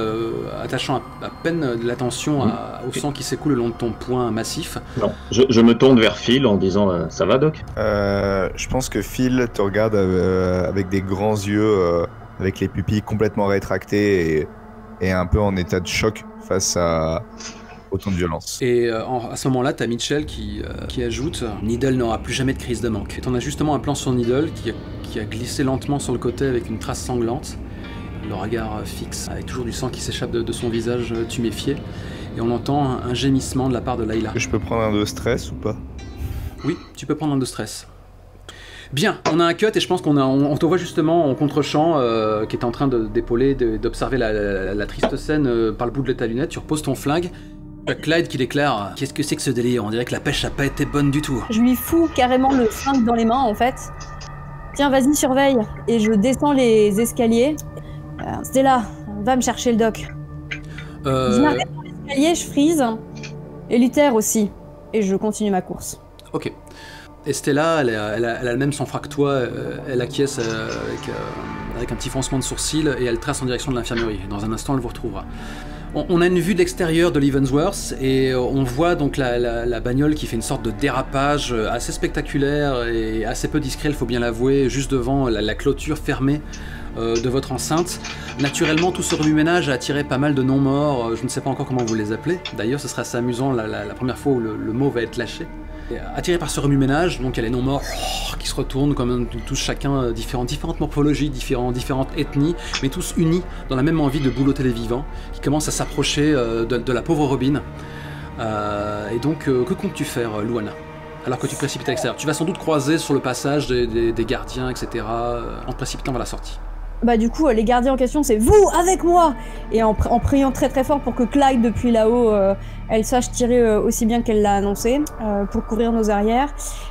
attachant à peine de l'attention au sang qui s'écoule le long de ton poing massif. Non, je me tourne vers Phil en disant ça va, Doc? Je pense que Phil te regarde avec des grands yeux, avec les pupilles complètement rétractées et un peu en état de choc face à autant de violence. Et à ce moment-là, t'as Mitchell qui ajoute « Needle n'aura plus jamais de crise de manque ». Et t'en as justement un plan sur Needle qui a glissé lentement sur le côté avec une trace sanglante, le regard fixe, avec toujours du sang qui s'échappe de son visage tuméfié. Et on entend un gémissement de la part de Layla. Je peux prendre un de stress ou pas? Oui, tu peux prendre un de stress. Bien, on a un cut et je pense on te voit justement en contre-champ qui est en train d'épauler, d'observer la triste scène par le bout de ta lunette. Tu reposes ton flingue. Clyde qui déclare « Qu'est-ce que c'est que ce délire? On dirait que la pêche a pas été bonne du tout. » Je lui fous carrément le flingue dans les mains en fait. Tiens, vas-y, surveille. Et je descends les escaliers. Stella, va me chercher le doc. Je m'arrête dans l'escalier, je freeze. Et Luther aussi. Et je continue ma course. Ok. Et Stella, elle a le même sang-froid que toi, elle acquiesce avec un petit froncement de sourcils et elle trace en direction de l'infirmerie. Dans un instant, elle vous retrouvera. On a une vue de l'extérieur de Leavenworth et on voit donc la bagnole qui fait une sorte de dérapage assez spectaculaire et assez peu discret, il faut bien l'avouer, juste devant la clôture fermée de votre enceinte. Naturellement, tout ce remue-ménage a attiré pas mal de non-morts, je ne sais pas encore comment vous les appelez. D'ailleurs, ce sera assez amusant la première fois où le mot va être lâché. Attiré par ce remue-ménage, donc il y a les non-morts qui se retournent comme tous chacun différentes morphologies, différentes ethnies, mais tous unis dans la même envie de boulotter les vivants, qui commencent à s'approcher de la pauvre Robin. Et donc, que comptes-tu faire, Luana, alors que tu te précipites à l'extérieur? Tu vas sans doute croiser sur le passage des gardiens, etc., en te précipitant vers la sortie. Bah du coup, les gardiens en question, c'est vous avec moi. Et en priant très très fort pour que Clyde depuis là-haut, elle sache tirer aussi bien qu'elle l'a annoncé, pour couvrir nos arrières.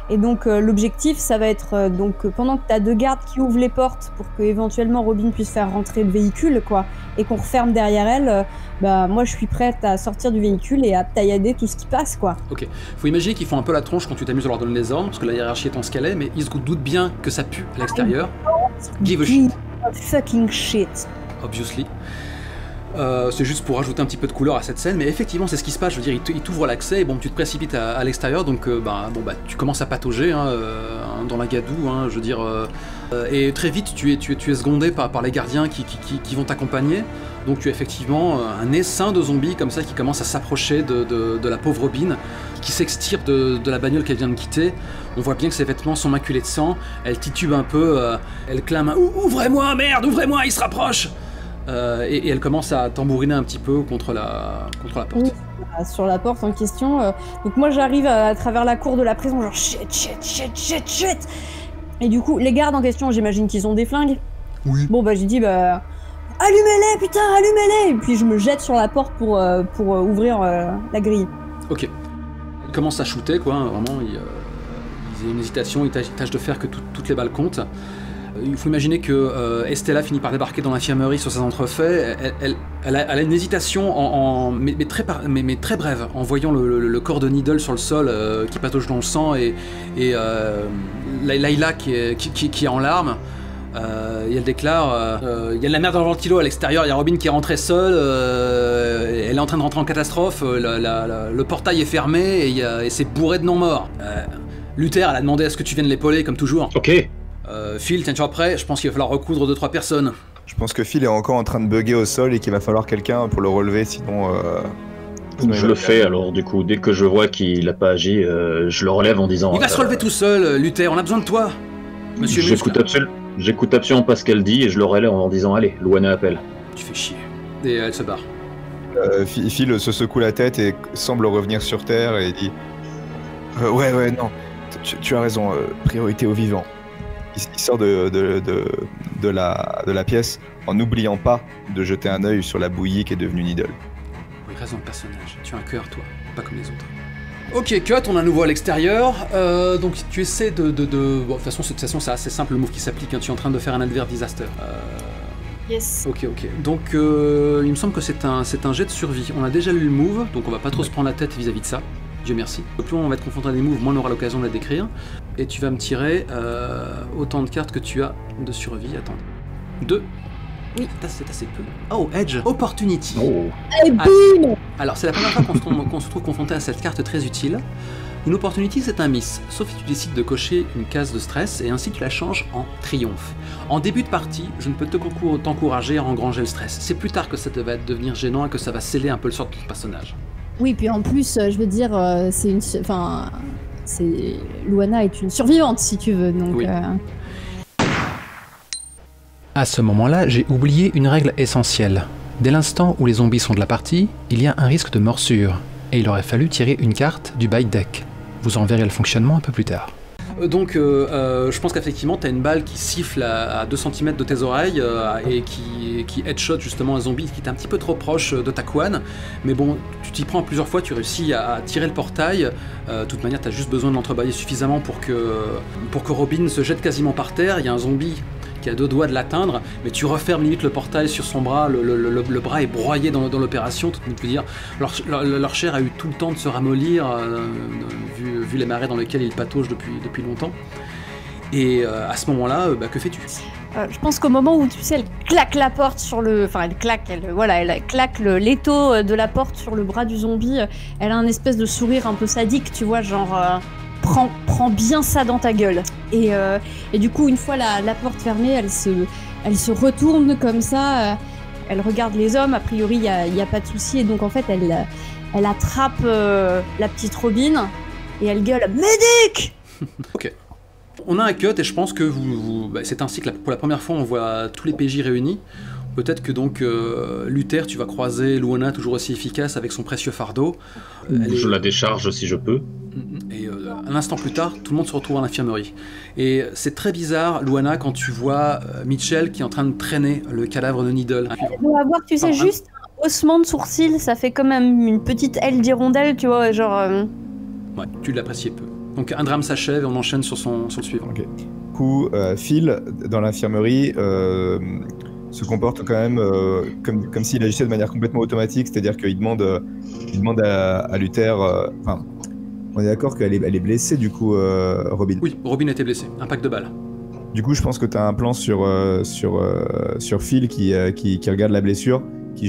Et donc l'objectif, ça va être donc pendant que t'as deux gardes qui ouvrent les portes pour que éventuellement Robin puisse faire rentrer le véhicule, quoi, et qu'on referme derrière elle. Bah moi je suis prête à sortir du véhicule et à taillader tout ce qui passe, quoi. Ok. Faut imaginer qu'ils font un peu la tronche quand tu t'amuses à leur donner les ordres, parce que la hiérarchie étant ce qu'elle est, mais ils se doutent bien que ça pue à l'extérieur. Give a shit. Fucking shit. Obviously. C'est juste pour rajouter un petit peu de couleur à cette scène, mais effectivement c'est ce qui se passe. Je veux dire, il t'ouvre l'accès et bon, tu te précipites à l'extérieur, donc tu commences à patauger dans la gadoue, je veux dire, et très vite tu es secondé par les gardiens qui vont t'accompagner. Donc tu as effectivement un essaim de zombies comme ça qui commence à s'approcher de la pauvre Robin, qui s'extirpe de la bagnole qu'elle vient de quitter. On voit bien que ses vêtements sont maculés de sang, elle titube un peu, elle clame « Ouvrez-moi, merde, ouvrez-moi, il se rapproche !» et elle commence à tambouriner un petit peu contre la porte. Oui, sur la porte en question. Donc moi j'arrive à travers la cour de la prison, genre shit. Et du coup, les gardes en question, j'imagine qu'ils ont des flingues. Oui. Bon j'ai dit allumez-les, putain, allumez-les! Et puis je me jette sur la porte pour ouvrir la grille. Ok. Il commence à shooter, quoi, vraiment, il y a une hésitation, il tâche de faire que toutes les balles comptent. Il faut imaginer que Estella finit par débarquer dans l'infirmerie sur ses entrefaits. Elle a une hésitation, mais très brève, en voyant le corps de Needle sur le sol qui patauge dans le sang et Layla qui est en larmes. Et elle déclare il y a de la merde dans le ventilo à l'extérieur, il y a Robin qui est rentrée seule, elle est en train de rentrer en catastrophe, le portail est fermé et c'est bourré de non-morts. Luther, elle a demandé à ce que tu viennes l'épauler comme toujours. Ok. Phil, tiens-tu prêt? Je pense qu'il va falloir recoudre 2-3 personnes. Je pense que Phil est encore en train de bugger au sol et qu'il va falloir quelqu'un pour le relever, sinon je le fais alors, du coup, dès que je vois qu'il n'a pas agi, je le relève en disant... Il va se relever tout seul, Luther, on a besoin de toi, monsieur Muscle. J'écoute absolument pas ce qu'elle dit et je le relève en disant allez, Luana appelle. Tu fais chier. Et elle se barre. Phil se secoue la tête et semble revenir sur terre et dit Ouais, non. Tu as raison, priorité aux vivants. Il sort de la pièce en n'oubliant pas de jeter un œil sur la bouillie qui est devenue Needle. Oui, raison de personnage. Tu as un cœur, toi, pas comme les autres. Ok, cut, on a un nouveau à l'extérieur. Donc tu essaies Bon, de toute façon, c'est assez simple le move qui s'applique. Hein. Tu es en train de faire un adverse disaster. Yes. Ok. Donc il me semble que c'est un jet de survie. On a déjà lu le move, donc on va pas trop se prendre la tête vis-à-vis de ça. Dieu merci. Plus on va être confronté à des moves, moins on aura l'occasion de la décrire. Et tu vas me tirer autant de cartes que tu as de survie. Attends. 2. Oui, c'est assez peu. Oh, Edge, Opportunity. Oh. Et boum. Alors, c'est la première fois qu'on se trouve confronté à cette carte très utile. Une Opportunity, c'est un miss, sauf si tu décides de cocher une case de stress, et ainsi tu la changes en triomphe. En début de partie, je ne peux t'encourager à engranger le stress. C'est plus tard que ça va devenir gênant et que ça va sceller un peu le sort de ton personnage. Oui, puis en plus, je veux dire, Luana est une survivante, si tu veux, donc... Oui. À ce moment-là, j'ai oublié une règle essentielle. Dès l'instant où les zombies sont de la partie, il y a un risque de morsure, et il aurait fallu tirer une carte du bite deck. Vous en verrez le fonctionnement un peu plus tard. Donc, je pense qu'effectivement, tu as une balle qui siffle à 2 cm de tes oreilles et qui headshot justement un zombie qui est un petit peu trop proche de ta couane. Mais bon, tu t'y prends plusieurs fois, tu réussis à tirer le portail. De toute manière, tu as juste besoin de l'entrebâiller suffisamment pour que Robin se jette quasiment par terre. Il y a un zombie qui a 2 doigts de l'atteindre, mais tu refermes limite le portail sur son bras, le bras est broyé dans l'opération, tout veux dire, leur chair a eu tout le temps de se ramollir, vu les marais dans lesquels ils pataugent depuis longtemps. Et à ce moment-là, que fais-tu ? Je pense qu'au moment où, tu sais, elle claque la porte sur le... Enfin, elle claque l'étau de la porte sur le bras du zombie, elle a un espèce de sourire un peu sadique, tu vois, genre... Prends bien ça dans ta gueule. Et du coup, une fois la porte fermée, elle se retourne comme ça, elle regarde les hommes, a priori, il n'y a pas de souci, et donc en fait, elle attrape la petite Robin, et elle gueule « Médic !» Ok. On a un cut, et je pense que c'est ainsi que pour la première fois, on voit tous les PJ réunis. Peut-être que donc, Luther, tu vas croiser Luana, toujours aussi efficace, avec son précieux fardeau. Je la décharge si je peux. Et un instant plus tard, tout le monde se retrouve à l'infirmerie. Et c'est très bizarre, Luana, quand tu vois Mitchell qui est en train de traîner le cadavre de Needle. Elle doit avoir, tu sais, juste un haussement de sourcil, ça fait quand même une petite aile d'hirondelle, tu vois, genre... Ouais, tu l'appréciais peu. Donc un drame s'achève et on enchaîne sur le suivant. Ok. Du coup, Phil, dans l'infirmerie... se comporte quand même comme s'il agissait de manière complètement automatique, c'est-à-dire qu'il demande à Luther... on est d'accord qu'elle est blessée du coup, Robin. Oui, Robin était blessée, impact de balle. Du coup, je pense que tu as un plan sur Phil qui regarde la blessure, qui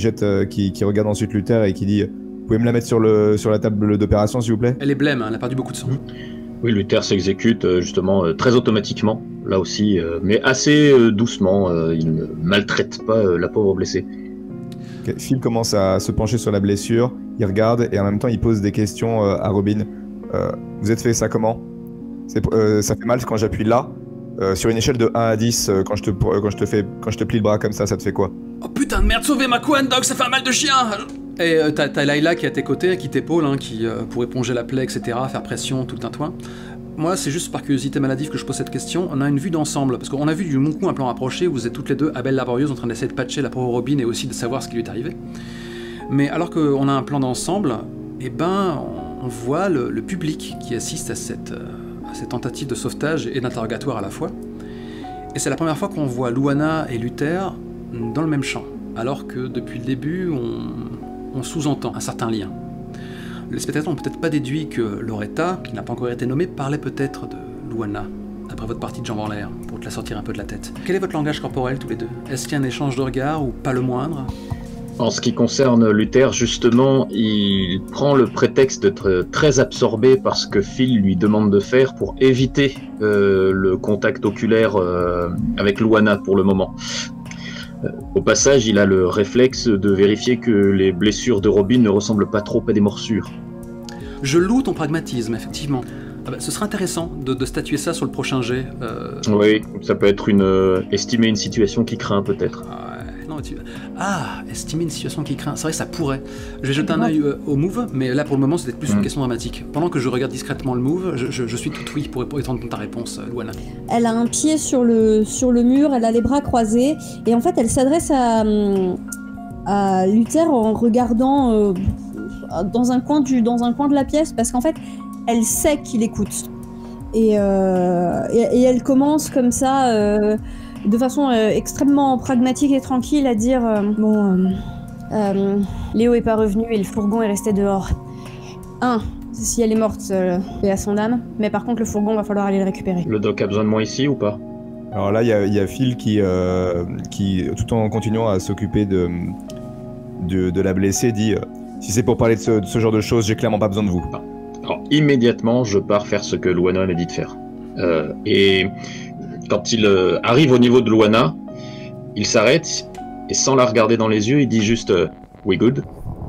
regarde ensuite Luther et qui dit « Vous pouvez me la mettre sur la table d'opération, s'il vous plaît ?» Elle est blême, elle a perdu beaucoup de sang. Oui, Luther s'exécute justement très automatiquement, là aussi, mais assez doucement. Il ne maltraite pas la pauvre blessée. Okay. Phil commence à se pencher sur la blessure, il regarde et en même temps il pose des questions à Robin. Vous êtes fait ça comment ? Ça fait mal quand j'appuie là. Sur une échelle de 1 à 10, quand je te plie le bras comme ça te fait quoi ? Oh putain de merde, sauvez ma couenne, Doc, ça fait un mal de chien. Et t'as Layla qui est à tes côtés, qui t'épaule, pour éponger la plaie, etc., faire pression, tout le tintouin. Moi, c'est juste par curiosité maladive que je pose cette question. On a une vue d'ensemble, parce qu'on a vu du bon coup un plan rapproché où vous êtes toutes les deux à belle laborieuse en train d'essayer de patcher la pauvre Robin et aussi de savoir ce qui lui est arrivé. Mais alors qu'on a un plan d'ensemble, on voit le public qui assiste à cette tentative de sauvetage et d'interrogatoire à la fois. Et c'est la première fois qu'on voit Luana et Luther dans le même champ, alors que depuis le début, on sous-entend un certain lien. Les spectateurs n'ont peut-être pas déduit que Loretta, qui n'a pas encore été nommée, parlait peut-être de Luana, après votre partie de jambes en l'air, pour te la sortir un peu de la tête. Quel est votre langage corporel tous les deux ? Est-ce qu'il y a un échange de regards, ou pas le moindre ? En ce qui concerne Luther, justement, il prend le prétexte d'être très absorbé par ce que Phil lui demande de faire pour éviter le contact oculaire avec Luana pour le moment. Au passage, il a le réflexe de vérifier que les blessures de Robin ne ressemblent pas trop à des morsures. Je loue ton pragmatisme, effectivement. Ce serait intéressant de statuer ça sur le prochain jet. Oui, ça peut être estimer une situation qui craint peut-être. Non, Ah, estimer une situation qui craint. C'est vrai, ça pourrait. Je vais jeter un œil au move, mais là pour le moment c'est peut-être plus une question dramatique. Pendant que je regarde discrètement le move, je suis tout oui pour étendre ta réponse, Luana. Elle a un pied sur le mur, elle a les bras croisés, et en fait elle s'adresse à Luther en regardant dans un coin de la pièce, parce qu'en fait elle sait qu'il écoute. Et elle commence comme ça, de façon extrêmement pragmatique et tranquille, à dire Léo est pas revenu et le fourgon est resté dehors. Si elle est morte, paix à son âme, mais par contre le fourgon va falloir aller le récupérer. Le doc a besoin de moi ici ou pas? Alors là, il y a Phil qui, tout en continuant à s'occuper de la blessée, dit si c'est pour parler de ce genre de choses, j'ai clairement pas besoin de vous. Alors, immédiatement, je pars faire ce que Luana m'a dit de faire. Et quand il arrive au niveau de Luana, il s'arrête et sans la regarder dans les yeux, il dit juste We good?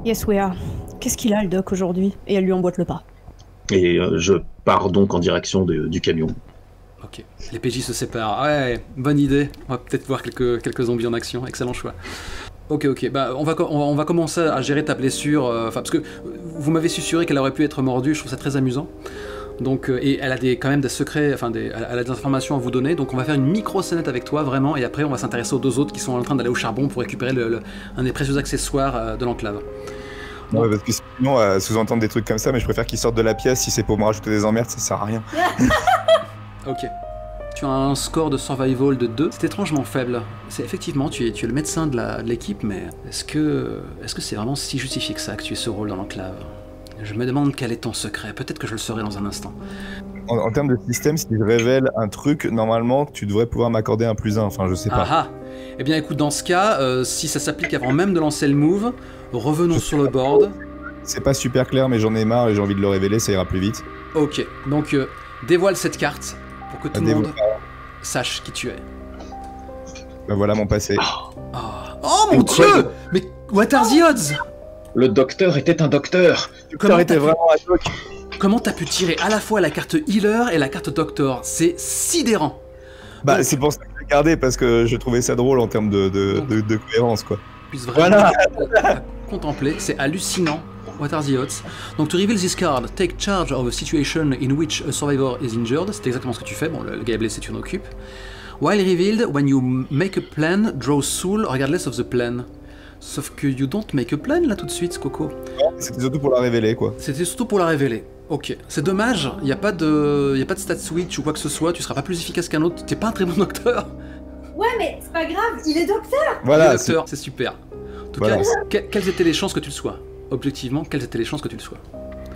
Yes, we are. Qu'est-ce qu'il a le doc aujourd'hui? Et elle lui emboîte le pas. Et je pars donc en direction du camion. Ok, les PJ se séparent. Ouais, bonne idée. On va peut-être voir quelques zombies en action. Excellent choix. Ok, bah on va commencer à gérer ta blessure, parce que vous m'avez susurré qu'elle aurait pu être mordue, je trouve ça très amusant. Donc, et elle a quand même des secrets, elle a des informations à vous donner, donc on va faire une micro-scénette avec toi, vraiment, et après on va s'intéresser aux deux autres qui sont en train d'aller au charbon pour récupérer un des précieux accessoires de l'enclave. Ouais, parce que sinon, sous-entendre des trucs comme ça, mais je préfère qu'ils sortent de la pièce, si c'est pour me rajouter des emmerdes, ça sert à rien. Ok. Tu as un score de survival de 2, c'est étrangement faible. C'est effectivement, tu es le médecin de l'équipe, mais est-ce que c'est vraiment si justifié que ça que tu aies ce rôle dans l'enclave? Je me demande quel est ton secret, peut-être que je le saurai dans un instant. En termes de système, si je révèle un truc, normalement, tu devrais pouvoir m'accorder un +1, enfin je sais pas. Ah. Eh bien écoute, dans ce cas, si ça s'applique avant même de lancer le move, revenons sur le board. C'est pas super clair, mais j'en ai marre et j'ai envie de le révéler, ça ira plus vite. Ok, donc dévoile cette carte pour que tout le monde sache qui tu es. Ben voilà mon passé. Oh mon dieu! Mais what are the odds? Le docteur était un docteur. Comment t'as pu tirer à la fois la carte healer et la carte doctor? C'est sidérant. Bah donc, c'est pour ça que j'ai gardé, parce que je trouvais ça drôle en termes de cohérence, quoi. Puisse vraiment contempler, c'est hallucinant. What are the odds? Donc to reveal this card, take charge of a situation in which a survivor is injured. C'est exactement ce que tu fais. Bon, le gars est blessé, tu t'en occupes. While revealed, when you make a plan, draw soul regardless of the plan. Sauf que you don't make a plan là tout de suite, Coco. C'était surtout pour la révéler, quoi. C'était surtout pour la révéler. Ok, c'est dommage, il n'y a pas de stat switch ou quoi que ce soit, tu seras pas plus efficace qu'un autre, t'es pas un très bon docteur. Ouais, mais c'est pas grave, il est docteur. Voilà, il est docteur, c'est super. En tout cas, quelles étaient les chances que tu le sois? Objectivement, quelles étaient les chances que tu le sois?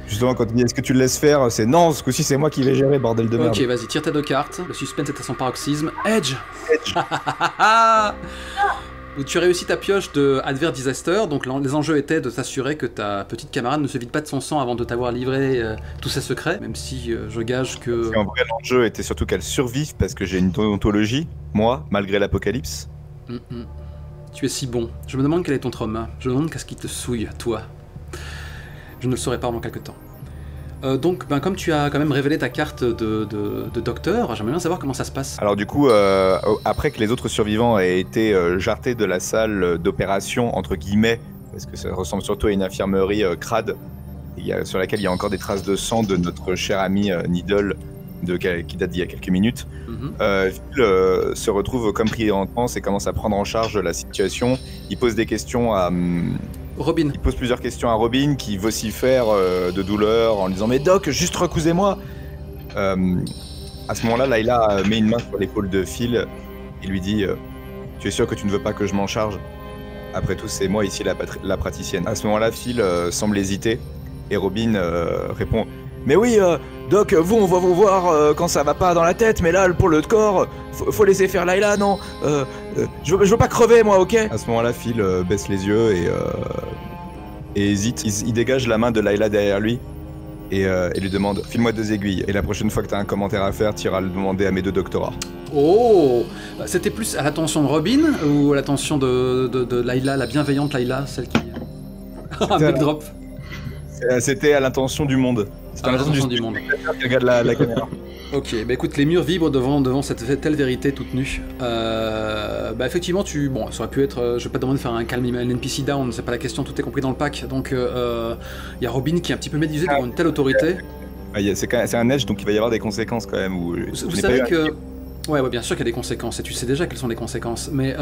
Justement, quand il dit est-ce que tu le laisses faire, c'est non, ce coup-ci c'est moi qui vais gérer, bordel de merde. Ok, vas-y, tire tes deux cartes, le suspense est à son paroxysme. Edge. Tu as réussi ta pioche de Adverse Disaster, donc les enjeux étaient de s'assurer que ta petite camarade ne se vide pas de son sang avant de t'avoir livré tous ses secrets, même si je gage que... En vrai, l'enjeu était surtout qu'elle survive, parce que j'ai une ontologie, moi, malgré l'apocalypse. Tu es si bon. Je me demande quel est ton trauma. Je me demande qu'est-ce qui te souille, toi. Je ne le saurai pas avant quelques temps. Donc, comme tu as quand même révélé ta carte de docteur, j'aimerais bien savoir comment ça se passe. Alors du coup, après que les autres survivants aient été jartés de la salle d'opération, entre guillemets, parce que ça ressemble surtout à une infirmerie crade, sur laquelle il y a encore des traces de sang de notre cher ami Needle, qui date d'il y a quelques minutes, Phil se retrouve comme pris en transe et commence à prendre en charge la situation. Il pose des questions à... Robin. Il pose plusieurs questions à Robin qui vocifère de douleur en lui disant « Mais Doc, juste recousez-moi !» À ce moment-là, Layla met une main sur l'épaule de Phil et lui dit « Tu es sûr que tu ne veux pas que je m'en charge ? Après tout, c'est moi ici la praticienne. » À ce moment-là, Phil semble hésiter et Robin répond « Mais oui, Doc, on va vous voir quand ça va pas dans la tête, mais là, pour le corps, faut laisser faire Layla, non je veux pas crever, moi, ok ?» À ce moment-là, Phil baisse les yeux et hésite. Il dégage la main de Layla derrière lui et lui demande « File-moi 2 aiguilles, et la prochaine fois que t'as un commentaire à faire, t'iras le demander à mes 2 doctorats. » Oh, c'était plus à l'attention de Robin ou à l'attention de Layla, la bienveillante Layla, celle qui... Un big drop. C'était à l'intention du monde. C'était à l'intention du monde. Qui regarde la caméra. Ok, bah écoute, les murs vibrent devant cette telle vérité toute nue. Bah effectivement, bon, ça aurait pu être, je vais pas te demander de faire un calme un NPC down, c'est pas la question, tout est compris dans le pack. Donc il y a Robin qui est un petit peu médusé devant une telle autorité. C'est un edge, donc il va y avoir des conséquences quand même. Vous savez que... Ouais, bien sûr qu'il y a des conséquences, et tu sais déjà quelles sont les conséquences. Mais,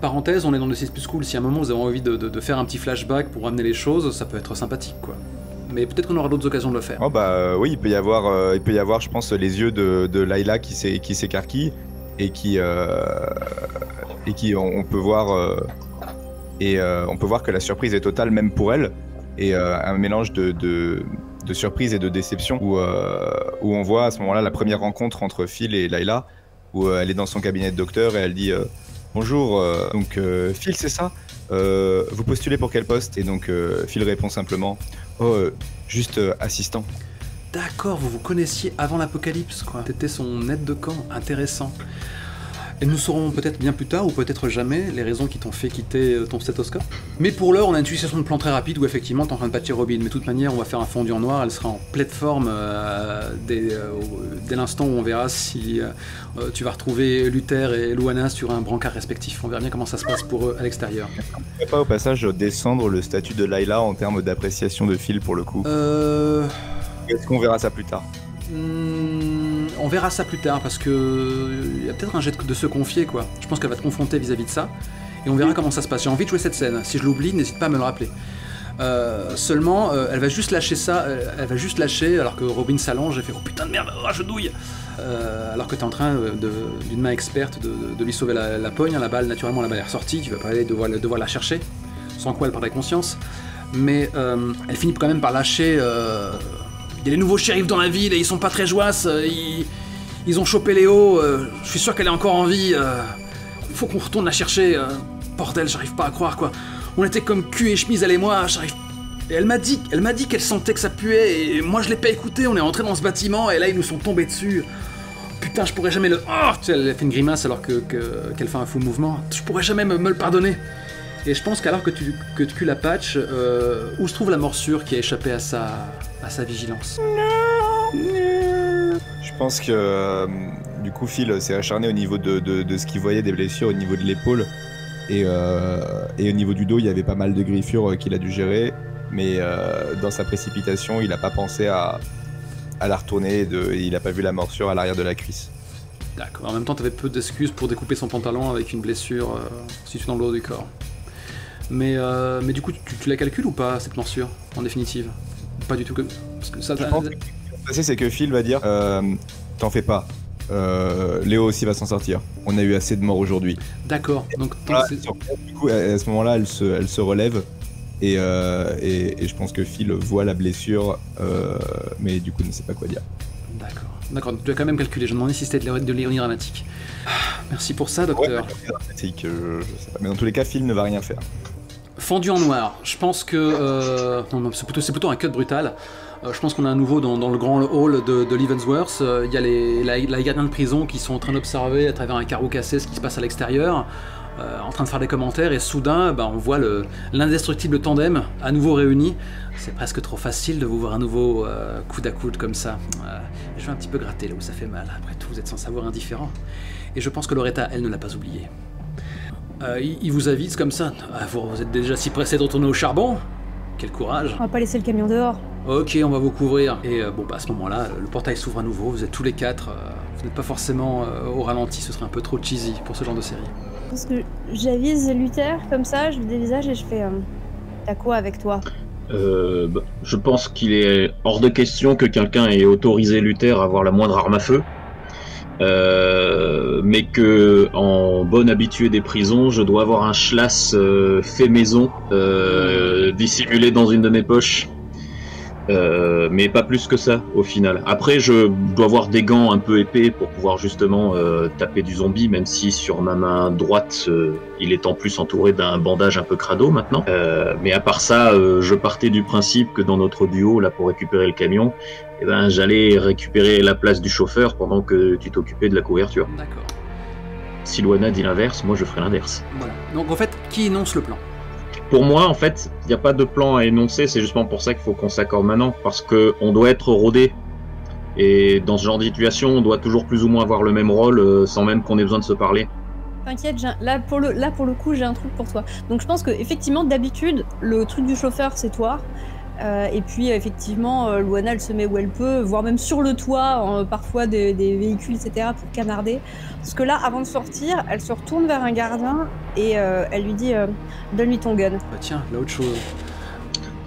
parenthèse, on est dans le 6 plus cool, si à un moment vous avez envie de faire un petit flashback pour ramener les choses, ça peut être sympathique, quoi. Mais peut-être qu'on aura d'autres occasions de le faire. Oh bah oui, il peut y avoir, je pense, les yeux de Layla qui s'écarquillent et qui on peut voir on peut voir que la surprise est totale même pour elle, et un mélange de surprise et de déception où on voit à ce moment-là la première rencontre entre Phil et Layla, où elle est dans son cabinet de docteur et elle dit bonjour, donc Phil, c'est ça, vous postulez pour quel poste? Et donc Phil répond simplement juste assistant. D'accord, vous vous connaissiez avant l'apocalypse, quoi. T'étais son aide de camp, intéressant. Et nous saurons peut-être bien plus tard, ou peut-être jamais, les raisons qui t'ont fait quitter ton stéthoscope. Mais pour l'heure, on a une succession de plans très rapides où effectivement t'es en train de bâtir Robin. Mais de toute manière, on va faire un fondu en noir, elle sera en pleine forme dès l'instant où on verra si tu vas retrouver Luther et Luana sur un brancard respectif. On verra bien comment ça se passe pour eux à l'extérieur. On ne peut pas au passage descendre le statut de Layla en termes d'appréciation de Phil pour le coup. Est-ce qu'on verra ça plus tard? On verra ça plus tard parce que il y a peut-être un jet de se confier, quoi. Je pense qu'elle va te confronter vis-à-vis de ça et on verra comment ça se passe. J'ai envie de jouer cette scène. Si je l'oublie, n'hésite pas à me le rappeler. Seulement, elle va juste lâcher ça. Elle va juste lâcher alors que Robin s'allonge et fait oh putain de merde, oh, je douille. Alors que t'es en train d'une main experte de lui sauver la pogne. La balle, naturellement, la balle est ressortie. Tu vas pas aller devoir la chercher. Sans quoi elle perdrait conscience. Mais elle finit quand même par lâcher. Il y a les nouveaux shérifs dans la ville et ils sont pas très joasses, ils ont chopé Léo, je suis sûr qu'elle est encore en vie, faut qu'on retourne la chercher, bordel, j'arrive pas à croire, quoi. On était comme cul et chemise, elle et moi, j'arrive... Et elle m'a dit qu'elle sentait que ça puait, et moi je l'ai pas écouté, on est rentré dans ce bâtiment et là ils nous sont tombés dessus. Putain, je pourrais jamais le... Oh, tu sais, elle fait une grimace alors qu'elle fait un fou mouvement, je pourrais jamais me le pardonner. Et je pense qu'alors que tu cules la patch, où se trouve la morsure qui a échappé à sa vigilance? Je pense que du coup Phil s'est acharné au niveau de ce qu'il voyait des blessures au niveau de l'épaule et au niveau du dos il y avait pas mal de griffures qu'il a dû gérer, mais dans sa précipitation il a pas pensé à la retourner et il a pas vu la morsure à l'arrière de la cuisse. D'accord, en même temps t'avais peu d'excuses pour découper son pantalon avec une blessure située dans le haut du corps. Mais du coup, tu la calcules ou pas, cette morsure, en définitive? Pas du tout, parce que ça... Je pense que ce qui va se passer, c'est que Phil va dire t'en fais pas, Léo aussi va s'en sortir. On a eu assez de morts aujourd'hui. D'accord, donc... Voilà, du coup, à ce moment-là, elle se relève, et je pense que Phil voit la blessure, mais du coup ne sait pas quoi dire. D'accord, tu as quand même calculé, je me demandais si c'était de l'ironie dramatique. Merci pour ça, docteur. Ouais, je sais pas, mais dans tous les cas, Phil ne va rien faire. Fendu en noir, je pense que... non, c'est plutôt un cut brutal. Je pense qu'on a un nouveau dans le grand hall de Leavenworth. Il y a les gardiens de prison qui sont en train d'observer à travers un carreau cassé ce qui se passe à l'extérieur, en train de faire des commentaires, et soudain, on voit l'indestructible tandem à nouveau réuni. C'est presque trop facile de vous voir à nouveau coude à coude comme ça. Je vais un petit peu gratter là où ça fait mal. Après tout, vous êtes sans savoir indifférent. Et je pense que Loretta, elle, ne l'a pas oublié. Il vous avise comme ça. Vous êtes déjà si pressé de retourner au charbon? Quel courage. On va pas laisser le camion dehors. Ok, on va vous couvrir. Et à ce moment-là, le portail s'ouvre à nouveau. Vous êtes tous les quatre. Vous n'êtes pas forcément au ralenti. Ce serait un peu trop cheesy pour ce genre de série. Parce que j'avise Luther comme ça, je le dévisage et je fais t'as quoi avec toi? Je pense qu'il est hors de question que quelqu'un ait autorisé Luther à avoir la moindre arme à feu. Mais que, en bon habitué des prisons, je dois avoir un schlass fait maison, dissimulé dans une de mes poches. Mais pas plus que ça au final. Après, je dois avoir des gants un peu épais pour pouvoir justement taper du zombie, même si sur ma main droite il est en plus entouré d'un bandage un peu crado maintenant. Mais à part ça, je partais du principe que dans notre duo là pour récupérer le camion, j'allais récupérer la place du chauffeur pendant que tu t'occupais de la couverture. D'accord. Si Luana dit l'inverse, moi je ferai l'inverse. Voilà. Donc en fait, qui énonce le plan? Pour moi, en fait, il n'y a pas de plan à énoncer, c'est justement pour ça qu'il faut qu'on s'accorde maintenant, parce qu'on doit être rodé Et dans ce genre de situation, on doit toujours plus ou moins avoir le même rôle sans même qu'on ait besoin de se parler. T'inquiète, là pour le coup, j'ai un truc pour toi. Donc je pense que effectivement, d'habitude, le truc du chauffeur, c'est toi. Et puis effectivement, Luana, elle se met où elle peut, voire même sur le toit, parfois des véhicules, etc., pour canarder. Parce que là, avant de sortir, elle se retourne vers un gardien et elle lui dit donne-lui ton gun. Bah tiens, là autre chose.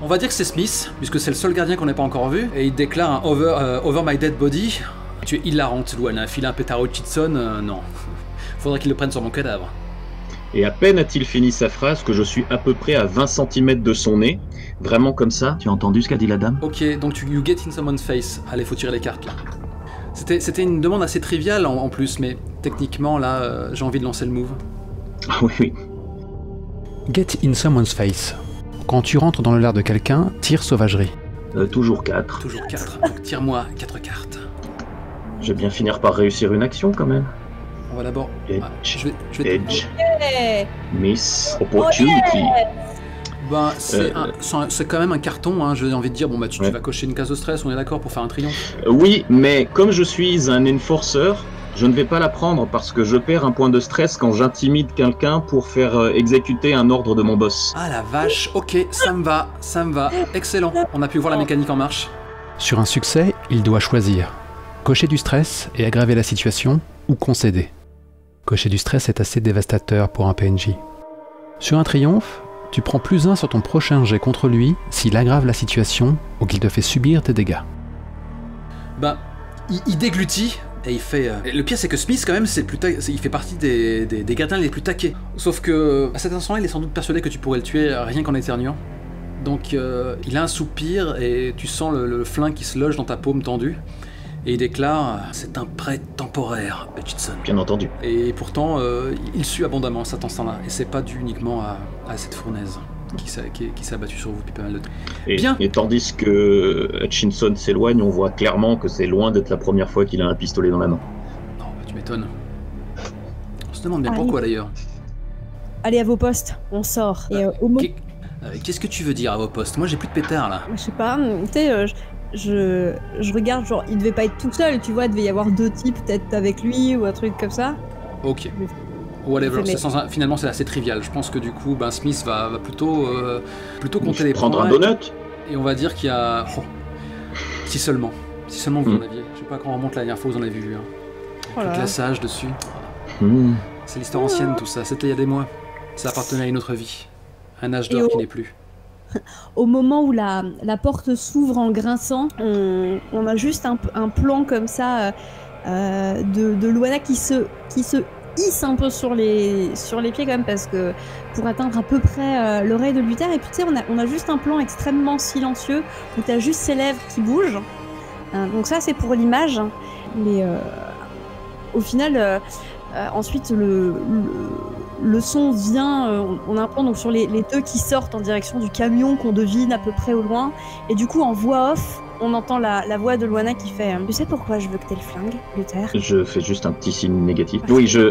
On va dire que c'est Smith, puisque c'est le seul gardien qu'on n'a pas encore vu, et il déclare un over my dead body. Tu es hilarante, Luana. Filer un pétard au Hutchinson, non. Faudrait qu'il le prenne sur mon cadavre. Et à peine a-t-il fini sa phrase que je suis à peu près à 20 cm de son nez. Vraiment comme ça. Tu as entendu ce qu'a dit la dame? Ok, donc you get in someone's face. Allez, faut tirer les cartes là. C'était une demande assez triviale en plus, mais techniquement là, j'ai envie de lancer le move. Ah oui. Get in someone's face. Quand tu rentres dans le lard de quelqu'un, tire sauvagerie. Toujours 4. Toujours 4. Donc tire-moi 4 cartes. Je vais bien finir par réussir une action quand même. On va d'abord. Edge. Je vais Edge. Hey Miss Opportunity. Ben, c'est quand même un carton, hein. J'ai envie de dire, bon bah tu vas cocher une case de stress, on est d'accord pour faire un triomphe. Oui, mais comme je suis un enforcer, je ne vais pas la prendre parce que je perds un point de stress quand j'intimide quelqu'un pour faire exécuter un ordre de mon boss. Ah la vache, ok, ça me va, excellent. On a pu voir la mécanique en marche. Sur un succès, il doit choisir. Cocher du stress et aggraver la situation, ou concéder. Cocher du stress est assez dévastateur pour un PNJ. Sur un triomphe, tu prends +1 sur ton prochain jet contre lui s'il aggrave la situation ou qu'il te fait subir tes dégâts. Ben, il déglutit et il fait... Le pire c'est que Smith quand même, il fait partie des gardiens les plus taqués. Sauf que à cet instant-là, il est sans doute persuadé que tu pourrais le tuer rien qu'en éternuant. Donc il a un soupir et tu sens le flingue qui se loge dans ta paume tendue. Et il déclare « C'est un prêt temporaire, Hutchinson. » Bien entendu. Et pourtant, il sue abondamment cet instant-là. Et c'est pas dû uniquement à cette fournaise qui s'est abattue sur vous depuis pas mal de temps. Bien. Et tandis que Hutchinson s'éloigne, on voit clairement que c'est loin d'être la première fois qu'il a un pistolet dans la main. Non, bah, tu m'étonnes. On se demande bien pourquoi d'ailleurs. Allez à vos postes, on sort. Et Qu'est-ce que tu veux dire à vos postes? Moi j'ai plus de pétard là. Je sais pas, tu sais... Je regarde, genre, il devait pas être tout seul, tu vois, il devait y avoir 2 types peut-être avec lui ou un truc comme ça. Ok. Whatever, finalement c'est assez trivial. Je pense que du coup, Smith va plutôt compter les points. Prendre un donut. Et on va dire qu'il y a... Oh, si seulement vous en aviez. Je sais pas quand on remonte la dernière fois, vous en avez vu. Hein. Le glaçage dessus. C'est l'histoire ancienne tout ça, c'était il y a des mois. Ça appartenait à une autre vie. Un âge d'or qui n'est plus. Au moment où la porte s'ouvre en grinçant, on a juste un plan comme ça de Luana qui se hisse un peu sur les pieds quand même, parce que pour atteindre à peu près l'oreille de Luther. Et puis tu sais, on a juste un plan extrêmement silencieux où tu as juste ses lèvres qui bougent. Donc ça c'est pour l'image. Mais au final, ensuite le son vient, on a un plan donc sur les deux qui sortent en direction du camion qu'on devine à peu près au loin. Et du coup, en voix off, on entend la voix de Luana qui fait « Tu sais pourquoi je veux que t'aies le flingue, Luther ?» Je fais juste un petit signe négatif. Oui, je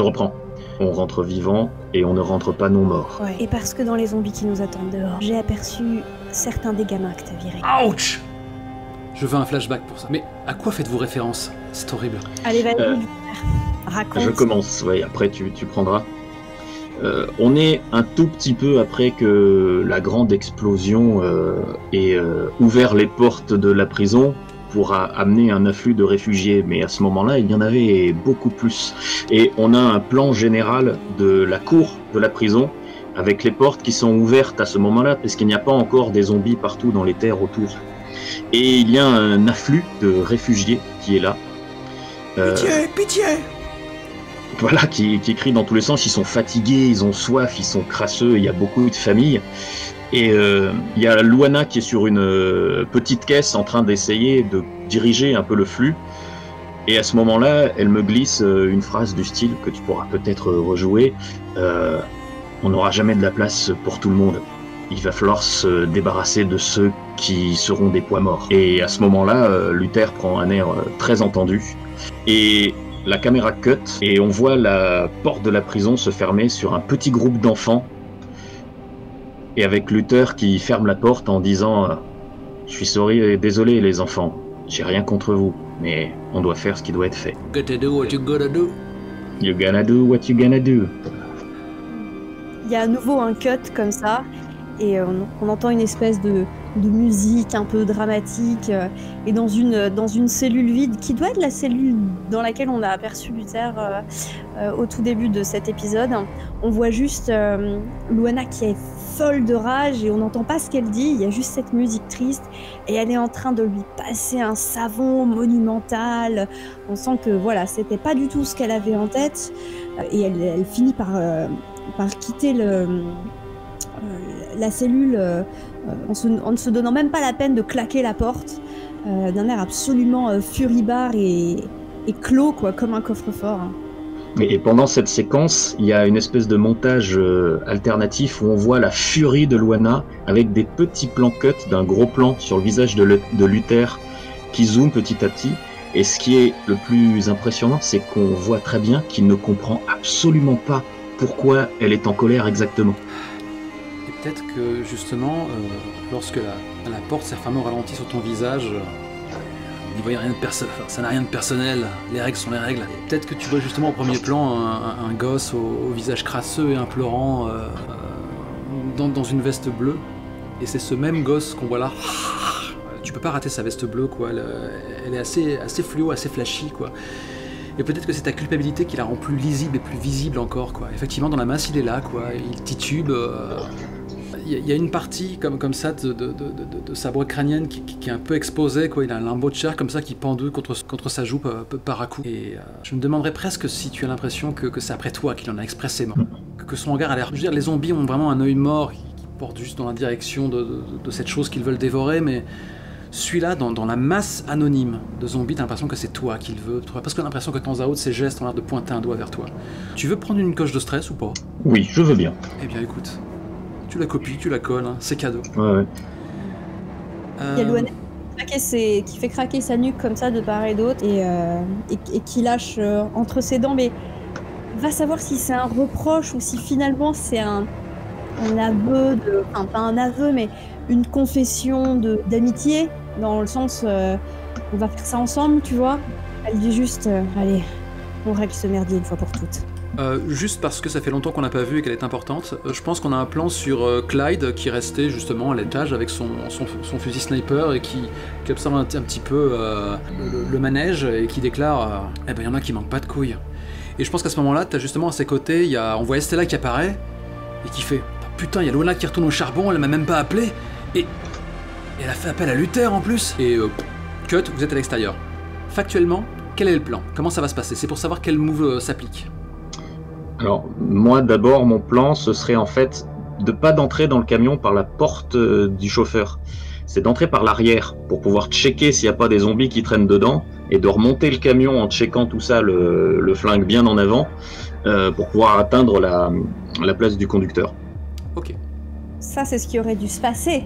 reprends. On rentre vivant et on ne rentre pas non mort. Ouais. Et parce que dans les zombies qui nous attendent dehors, j'ai aperçu certains des gamins que t'as virés. Ouch! Je veux un flashback pour ça. Mais à quoi faites-vous référence? C'est horrible. Allez, vas-y, raconte. Je commence, ouais, après tu prendras. On est un tout petit peu après que la grande explosion ait ouvert les portes de la prison pour amener un afflux de réfugiés. Mais à ce moment-là, il y en avait beaucoup plus. Et on a un plan général de la cour de la prison avec les portes qui sont ouvertes à ce moment-là parce qu'il n'y a pas encore des zombies partout dans les terres autour. Et il y a un afflux de réfugiés qui est là. Pitié! Voilà, qui crient dans tous les sens. Ils sont fatigués, ils ont soif, ils sont crasseux. Il y a beaucoup de familles. Et il y a Luana qui est sur une petite caisse en train d'essayer de diriger un peu le flux. Et à ce moment-là, elle me glisse une phrase du style que tu pourras peut-être rejouer. On n'aura jamais de la place pour tout le monde. Il va falloir se débarrasser de ceux qui seront des poids morts. Et à ce moment-là, Luther prend un air très entendu. Et la caméra cut, et on voit la porte de la prison se fermer sur un petit groupe d'enfants. Et avec Luther qui ferme la porte en disant « Je suis désolé les enfants, j'ai rien contre vous, mais on doit faire ce qui doit être fait. Gotta do what you gotta do. You gonna do what you gonna do. Il y a à nouveau un cut comme ça, et on entend une espèce de musique un peu dramatique, et dans une cellule vide, qui doit être la cellule dans laquelle on a aperçu Luther au tout début de cet épisode, on voit juste Luana qui est folle de rage, et on n'entend pas ce qu'elle dit, il y a juste cette musique triste, et elle est en train de lui passer un savon monumental. On sent que voilà, c'était pas du tout ce qu'elle avait en tête, et elle finit par quitter la cellule en ne se donnant même pas la peine de claquer la porte, d'un air absolument furibard et clos, quoi, comme un coffre-fort. Et pendant cette séquence, il y a une espèce de montage alternatif où on voit la furie de Luana avec des petits plans cut d'un gros plan sur le visage de Luther qui zoome petit à petit. Et ce qui est le plus impressionnant, c'est qu'on voit très bien qu'il ne comprend absolument pas pourquoi elle est en colère exactement. Et peut-être que justement, lorsque la porte s'est fermée au ralenti sur ton visage, il n'y voyait rien de personnel, ça n'a rien de personnel, les règles sont les règles. Et peut-être que tu vois justement au premier plan un gosse au visage crasseux et implorant dans une veste bleue, et c'est ce même gosse qu'on voit là. Tu peux pas rater sa veste bleue, quoi. Elle est assez fluo, assez flashy, quoi. Et peut-être que c'est ta culpabilité qui la rend plus lisible et plus visible encore, quoi. Effectivement, dans la masse, il est là, quoi. Il titube. Il y a une partie comme ça de sa boîte crânienne qui est un peu exposée, quoi. Il a un limbeau de chair comme ça qui pendouille contre sa joue par à coup. Et je me demanderais presque si tu as l'impression que c'est après toi qu'il en a expressément. Que son regard a l'air... Je veux dire, les zombies ont vraiment un œil mort qui porte juste dans la direction de cette chose qu'ils veulent dévorer, mais... Celui-là, dans la masse anonyme de zombies, t'as l'impression que c'est toi qu'il veut. Parce que t'as l'impression que de temps à autre, ses gestes ont l'air de pointer un doigt vers toi. Tu veux prendre une coche de stress ou pas? Oui, je veux bien. Eh bien écoute, tu la copies, tu la colles, hein, c'est cadeau. Ouais. Il y a Luana qui fait craquer sa nuque comme ça de part et d'autre, et qui lâche entre ses dents, mais va savoir si c'est un reproche ou si finalement c'est un aveu, enfin pas un aveu, mais une confession d'amitié, dans le sens on va faire ça ensemble, tu vois. Elle dit juste allez, on règle ce merdier une fois pour toutes. Juste parce que ça fait longtemps qu'on l'a pas vue et qu'elle est importante, je pense qu'on a un plan sur Clyde qui restait justement à l'étage avec son fusil sniper et qui observe un petit peu le manège et qui déclare eh ben il y en a qui manquent pas de couilles. Et je pense qu'à ce moment-là, t'as justement à ses côtés, on voit Estella qui apparaît et qui fait putain, il y a Luana qui retourne au charbon, elle m'a même pas appelé. Et elle a fait appel à Luther en plus. Et cut, vous êtes à l'extérieur. Factuellement, quel est le plan? Comment ça va se passer? C'est pour savoir quel move s'applique. Alors, moi d'abord, mon plan, ce serait en fait de pas d'entrer dans le camion par la porte du chauffeur. C'est d'entrer par l'arrière pour pouvoir checker s'il n'y a pas des zombies qui traînent dedans et de remonter le camion en checkant tout ça, le flingue bien en avant, pour pouvoir atteindre la place du conducteur. Ok. Ça, c'est ce qui aurait dû se passer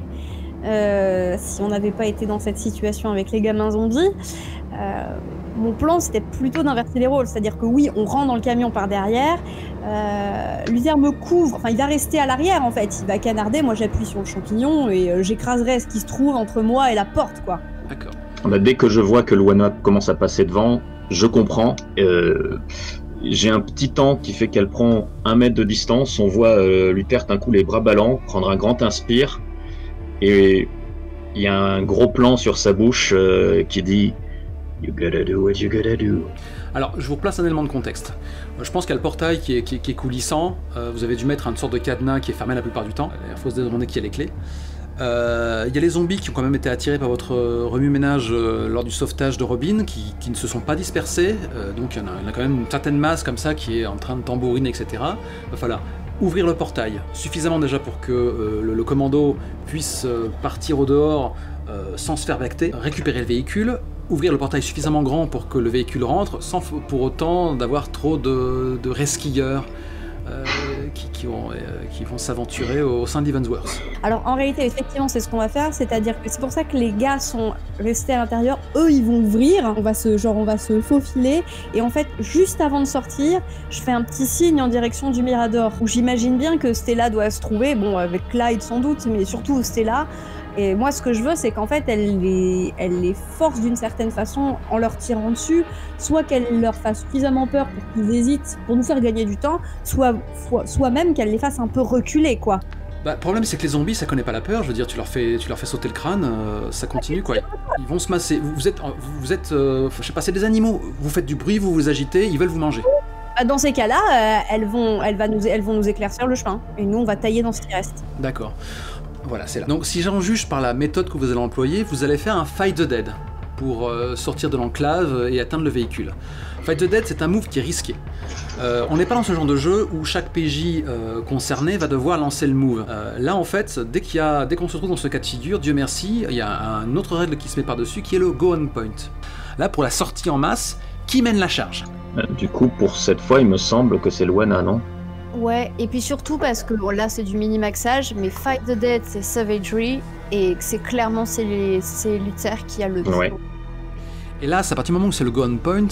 si on n'avait pas été dans cette situation avec les gamins zombies. Mon plan, c'était plutôt d'inverser les rôles. C'est-à-dire que oui, on rentre dans le camion par derrière. Luther me couvre. Enfin, il va rester à l'arrière, en fait. Il va canarder. Moi, j'appuie sur le champignon et j'écraserai ce qui se trouve entre moi et la porte, quoi. D'accord. Dès que je vois que Luana commence à passer devant, je comprends. J'ai un petit temps qui fait qu'elle prend 1 mètre de distance. On voit Luther d'un coup les bras ballants, prendre un grand inspire. Et il y a un gros plan sur sa bouche qui dit « You gotta do what you gotta do ». Alors, je vous replace un élément de contexte. Je pense qu'il y a le portail qui est coulissant. Vous avez dû mettre une sorte de cadenas qui est fermé la plupart du temps. Il faut se demander qui a les clés. Il y a les zombies qui ont quand même été attirés par votre remue-ménage lors du sauvetage de Robin, qui ne se sont pas dispersés. Donc il y en a quand même une certaine masse comme ça qui est en train de tambouriner, etc. Il va falloir ouvrir le portail suffisamment déjà pour que le commando puisse partir au dehors sans se faire becter, récupérer le véhicule, ouvrir le portail suffisamment grand pour que le véhicule rentre, sans pour autant d'avoir trop de resquilleurs qui vont s'aventurer au sein d'Evansworth. Alors en réalité, effectivement, c'est ce qu'on va faire, c'est-à-dire que c'est pour ça que les gars sont restés à l'intérieur. Eux, ils vont ouvrir, on va se faufiler, et en fait, juste avant de sortir, je fais un petit signe en direction du Mirador, où j'imagine bien que Stella doit se trouver, bon, avec Clyde sans doute, mais surtout Stella. Et moi, ce que je veux, c'est qu'en fait, elle les force d'une certaine façon en leur tirant dessus, soit qu'elle leur fasse suffisamment peur pour qu'ils hésitent, pour nous faire gagner du temps, soit même qu'elle les fasse un peu reculer, quoi. Bah, le problème, c'est que les zombies, ça connaît pas la peur. Je veux dire, tu leur fais sauter le crâne, ça continue, quoi. Ils vont se masser. Vous êtes, je sais pas, c'est des animaux. Vous faites du bruit, vous vous agitez, ils veulent vous manger. Dans ces cas-là, elles vont nous éclaircir le chemin, et nous, on va tailler dans ce qui reste. D'accord. Voilà, c'est là. Donc, si j'en juge par la méthode que vous allez employer, vous allez faire un Fight the Dead pour sortir de l'enclave et atteindre le véhicule. Fight the Dead, c'est un move qui est risqué. On n'est pas dans ce genre de jeu où chaque PJ concerné va devoir lancer le move. Là, en fait, dès qu'on se retrouve dans ce cas de figure, Dieu merci, il y a une autre règle qui se met par-dessus, qui est le Go on Point. Là, pour la sortie en masse, qui mène la charge? Du coup, pour cette fois, il me semble que c'est Luana, non? Ouais, et puis surtout parce que bon, là c'est du mini-maxage, mais Fight the Dead c'est Savagery, et c'est clairement c'est Luther qui a le plus. Ouais. Et là, c'est à partir du moment où c'est le Go on Point,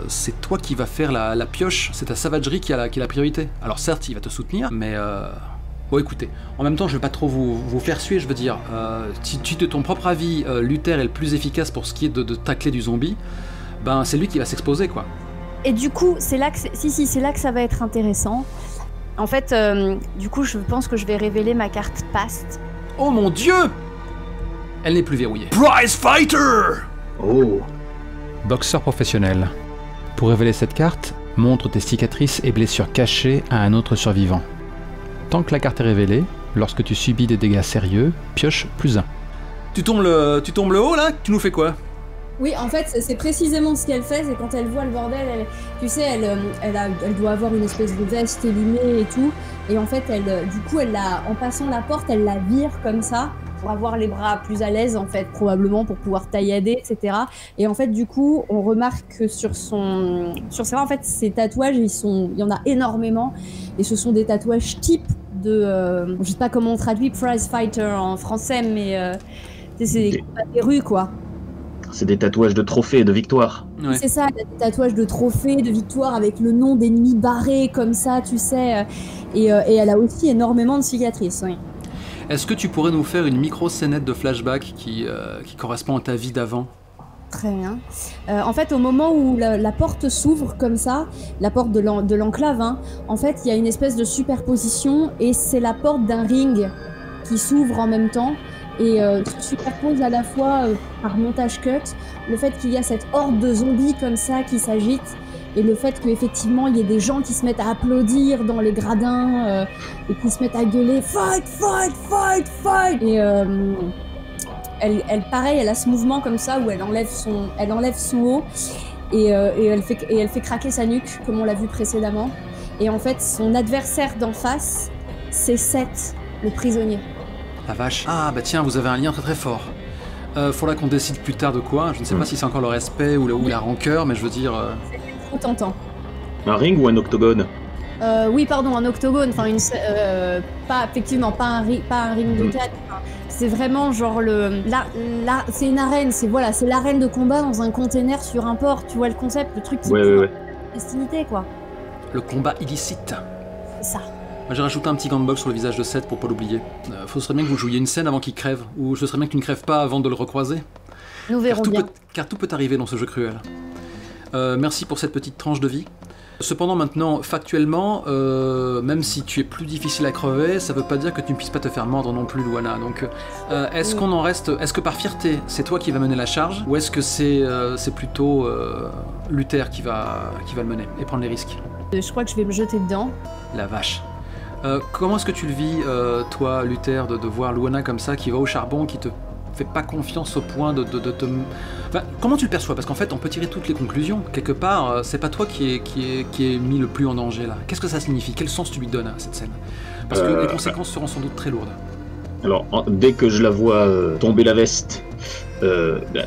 c'est toi qui vas faire la pioche, c'est ta Savagery qui a la priorité. Alors certes, il va te soutenir, mais... Bon écoutez, en même temps je vais pas trop vous faire suer, je veux dire, si tu de ton propre avis, Luther est le plus efficace pour ce qui est de tacler du zombie, ben c'est lui qui va s'exposer, quoi. Et du coup, c'est là que c'est là que ça va être intéressant. En fait, du coup, je pense que je vais révéler ma carte Past. Oh mon Dieu! Elle n'est plus verrouillée. Prize Fighter! Oh! Boxeur professionnel. Pour révéler cette carte, montre tes cicatrices et blessures cachées à un autre survivant. Tant que la carte est révélée, lorsque tu subis des dégâts sérieux, pioche +1. Tu tombes le haut là? Tu nous fais quoi? Oui, en fait, c'est précisément ce qu'elle fait, c'est quand elle voit le bordel, tu sais, elle doit avoir une espèce de veste élimée et tout, et en fait, en passant la porte, elle la vire comme ça, pour avoir les bras plus à l'aise, en fait, probablement, pour pouvoir taillader, etc. Et en fait, du coup, on remarque que sur ses bras, en fait, ces tatouages, il y en a énormément, et ce sont des tatouages type de, je sais pas comment on traduit Prize Fighter en français, mais c'est des rues, quoi. C'est des tatouages de trophées et de victoires. Ouais. C'est ça, il y a des tatouages de trophées, de victoires avec le nom d'ennemis barrés comme ça, tu sais. Et elle a aussi énormément de cicatrices, oui. Est-ce que tu pourrais nous faire une micro-scénette de flashback qui correspond à ta vie d'avant? Très bien. En fait, au moment où la porte s'ouvre comme ça, la porte de l'enclave, hein, en fait, il y a une espèce de superposition et c'est la porte d'un ring qui s'ouvre en même temps. Et se superpose à la fois par montage cut le fait qu'il y a cette horde de zombies comme ça qui s'agite et le fait qu'effectivement il y ait des gens qui se mettent à applaudir dans les gradins et qui se mettent à gueuler fight, fight, fight, fight. Et pareil, elle a ce mouvement comme ça où elle enlève son haut et elle fait craquer sa nuque comme on l'a vu précédemment. Et en fait son adversaire d'en face c'est Seth, le prisonnier. La vache. Ah bah tiens, vous avez un lien très très fort. Faudra qu'on décide plus tard de quoi. Je ne sais pas si c'est encore le respect ou la rancœur, mais je veux dire... C'est trop tentant. Un ring ou un octogone? Oui, pardon, un octogone. Enfin, effectivement, pas un ring de 4. C'est vraiment genre c'est une arène. C'est l'arène de combat dans un container sur un port. Tu vois le concept, le truc qui ouais. Destinité, quoi. Le combat illicite. C'est ça. Moi j'ai rajouté un petit gantbox sur le visage de Seth pour pas l'oublier. Ce serait bien que vous jouiez une scène avant qu'il crève, ou ce serait bien que tu ne crèves pas avant de le recroiser. Nous verrons bien. Car tout peut arriver dans ce jeu cruel. Merci pour cette petite tranche de vie. Cependant maintenant, factuellement, même si tu es plus difficile à crever, ça veut pas dire que tu ne puisses pas te faire mordre non plus, Luana. Donc est-ce qu'on en reste... Est-ce que par fierté, c'est toi qui vas mener la charge, ou est-ce que c'est plutôt Luther qui va le mener et prendre les risques? Je crois que je vais me jeter dedans. La vache. Comment est-ce que tu le vis, toi, Luther, de voir Luana comme ça, qui va au charbon, qui te fait pas confiance au point de te... Enfin, comment tu le perçois? Parce qu'en fait, on peut tirer toutes les conclusions. Quelque part, c'est pas toi qui est mis le plus en danger, là. Qu'est-ce que ça signifie? Quel sens tu lui donnes à cette scène? Parce que les conséquences seront sans doute très lourdes. Alors, dès que je la vois tomber la veste,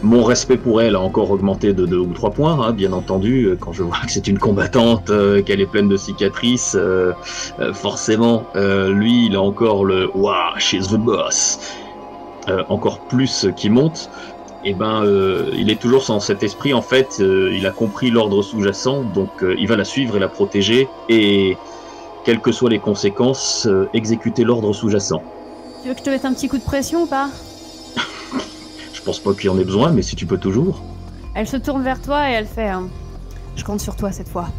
mon respect pour elle a encore augmenté de 2 ou 3 points, hein, bien entendu. Quand je vois que c'est une combattante, qu'elle est pleine de cicatrices, forcément, lui, il a encore le « Wow, she's the boss !» encore plus qui monte. Et il est toujours dans cet esprit, en fait, il a compris l'ordre sous-jacent, donc il va la suivre et la protéger, et quelles que soient les conséquences, exécuter l'ordre sous-jacent. Tu veux que je te mette un petit coup de pression ou pas? pense pas qu'il y en ait besoin, mais si tu peux toujours. Elle se tourne vers toi et elle fait je compte sur toi cette fois.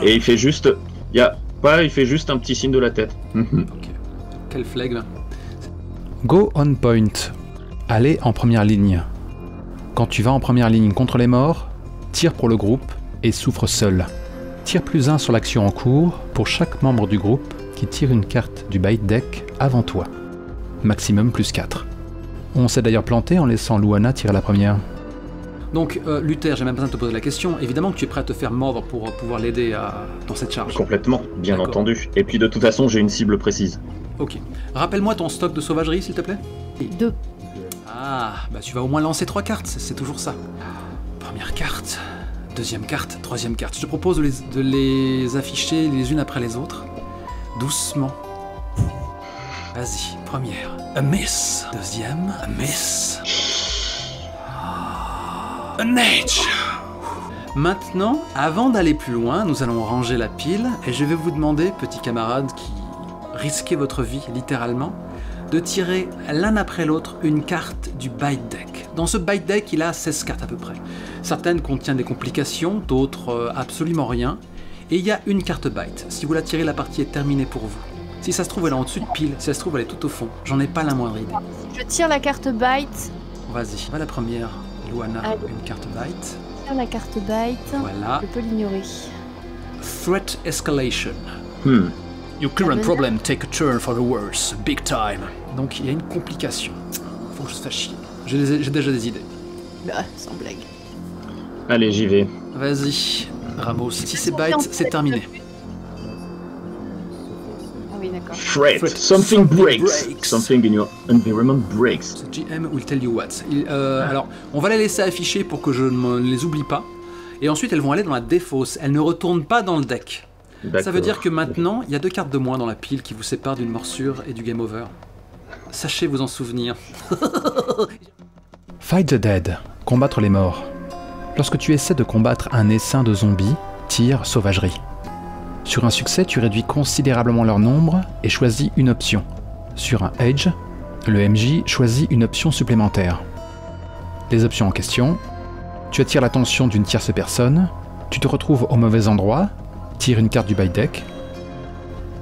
Et il fait juste... il fait juste un petit signe de la tête. Ok. Quel flegme. Go on point. Allez en première ligne. Quand tu vas en première ligne contre les morts, tire pour le groupe et souffre seul. Tire +1 sur l'action en cours pour chaque membre du groupe qui tire une carte du bait deck avant toi. Maximum +4. On s'est d'ailleurs planté en laissant Luana tirer la première. Donc, Luther, j'ai même besoin de te poser la question. Évidemment que tu es prêt à te faire mordre pour pouvoir l'aider dans cette charge. Complètement, bien D'accord. entendu. Et puis de toute façon, j'ai une cible précise. Ok. Rappelle-moi ton stock de sauvagerie, s'il te plaît. 2. Ah, bah tu vas au moins lancer 3 cartes, c'est toujours ça. Première carte, deuxième carte, troisième carte. Je te propose de les afficher les unes après les autres. Doucement. Vas-y, première. A miss. Deuxième, a miss. A nage. Maintenant, avant d'aller plus loin, nous allons ranger la pile et je vais vous demander, petits camarades qui risquez votre vie littéralement, de tirer l'un après l'autre une carte du bite deck. Dans ce bite deck, il a 16 cartes à peu près. Certaines contiennent des complications, d'autres absolument rien. Et il y a une carte bite. Si vous la tirez, la partie est terminée pour vous. Si ça se trouve, elle est en dessus de pile. Si ça se trouve, elle est tout au fond. J'en ai pas la moindre idée. Je tire la carte bite. Vas-y, va la première. Luana, Allez. une carte bite. Je tire la carte bite. Voilà. Je peux l'ignorer. Threat escalation. Your La current menace. problem take a turn for the worse. Big time. Donc il y a une complication. Faut que je se fasse chier. J'ai déjà des idées. Bah, sans blague. Allez, j'y vais. Vas-y, Ramos. Si c'est bite, c'est terminé. Ah oui, d'accord. Threat. Threat. Something breaks. breaks. Something in your environment breaks. The GM will tell you what. Alors, on va les laisser afficher pour que je ne les oublie pas. Et ensuite, elles vont aller dans la défausse. Elles ne retournent pas dans le deck. Ça veut D'accord. dire que maintenant, il y a 2 cartes de moins dans la pile qui vous séparent d'une morsure et du game over. Sachez vous en souvenir. Fight the dead. Combattre les morts. Lorsque tu essaies de combattre un essaim de zombies, tire sauvagerie. Sur un succès, tu réduis considérablement leur nombre et choisis une option. Sur un edge, le MJ choisit une option supplémentaire. Les options en question: tu attires l'attention d'une tierce personne, tu te retrouves au mauvais endroit, tire une carte du bite deck,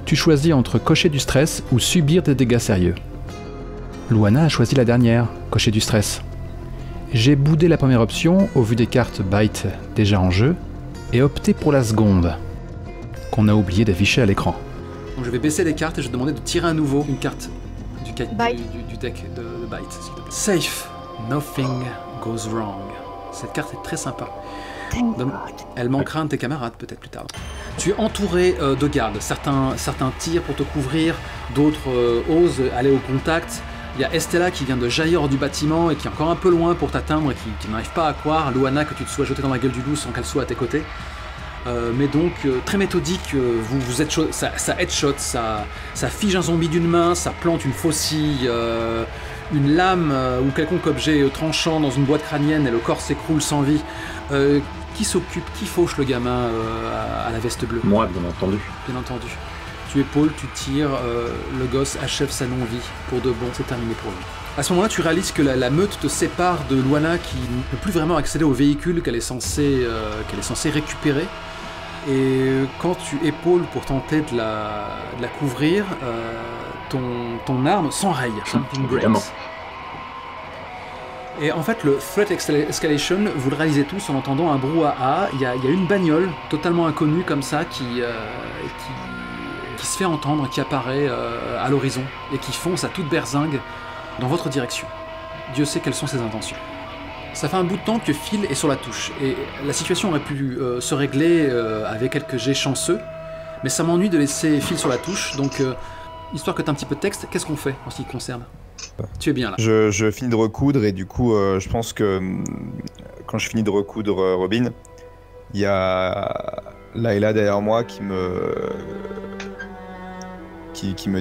tu choisis entre cocher du stress ou subir des dégâts sérieux. Luana a choisi la dernière, cocher du stress. J'ai boudé la première option au vu des cartes bite déjà en jeu et opté pour la seconde, qu'on a oublié d'afficher à l'écran. Donc je vais baisser les cartes et je vais demander de tirer à nouveau une carte du deck de bite, s'il te plaît. Safe. Nothing goes wrong. Cette carte est très sympa. Donc, elle manquera un de tes camarades peut-être plus tard. Tu es entouré de gardes. Certains tirent pour te couvrir, d'autres osent aller au contact. Il y a Estella qui vient de jaillir hors du bâtiment et qui est encore un peu loin pour t'atteindre et qui n'arrive pas à croire. Luana, que tu te sois jeté dans la gueule du loup sans qu'elle soit à tes côtés. Mais donc, très méthodique, vous êtes ça headshot, ça fige un zombie d'une main, ça plante une faucille, une lame ou quelconque objet tranchant dans une boîte crânienne et le corps s'écroule sans vie. Qui s'occupe, qui fauche le gamin à la veste bleue? Moi, bien entendu. Bien entendu. Tu épaules, tu tires, le gosse achève sa non-vie pour de bon, c'est terminé pour lui. À ce moment-là, tu réalises que la meute te sépare de Luana qui ne peut plus vraiment accéder au véhicule qu'elle est censée récupérer. Et quand tu épaules pour tenter de la couvrir, ton arme s'enraye. Something breaks. Évidemment. Et en fait, le Threat Escalation, vous le réalisez tous en entendant un brouhaha. Il y a une bagnole totalement inconnue comme ça qui se fait entendre, qui apparaît à l'horizon et qui fonce à toute berzingue dans votre direction. Dieu sait quelles sont ses intentions. Ça fait un bout de temps que Phil est sur la touche et la situation aurait pu se régler avec quelques jets chanceux, mais ça m'ennuie de laisser Phil sur la touche, donc histoire que tu aies un petit peu de texte, qu'est-ce qu'on fait en ce qui te concerne? Tu es bien là. Je finis de recoudre et du coup, je pense que quand je finis de recoudre Robin, il y a Layla derrière moi qui me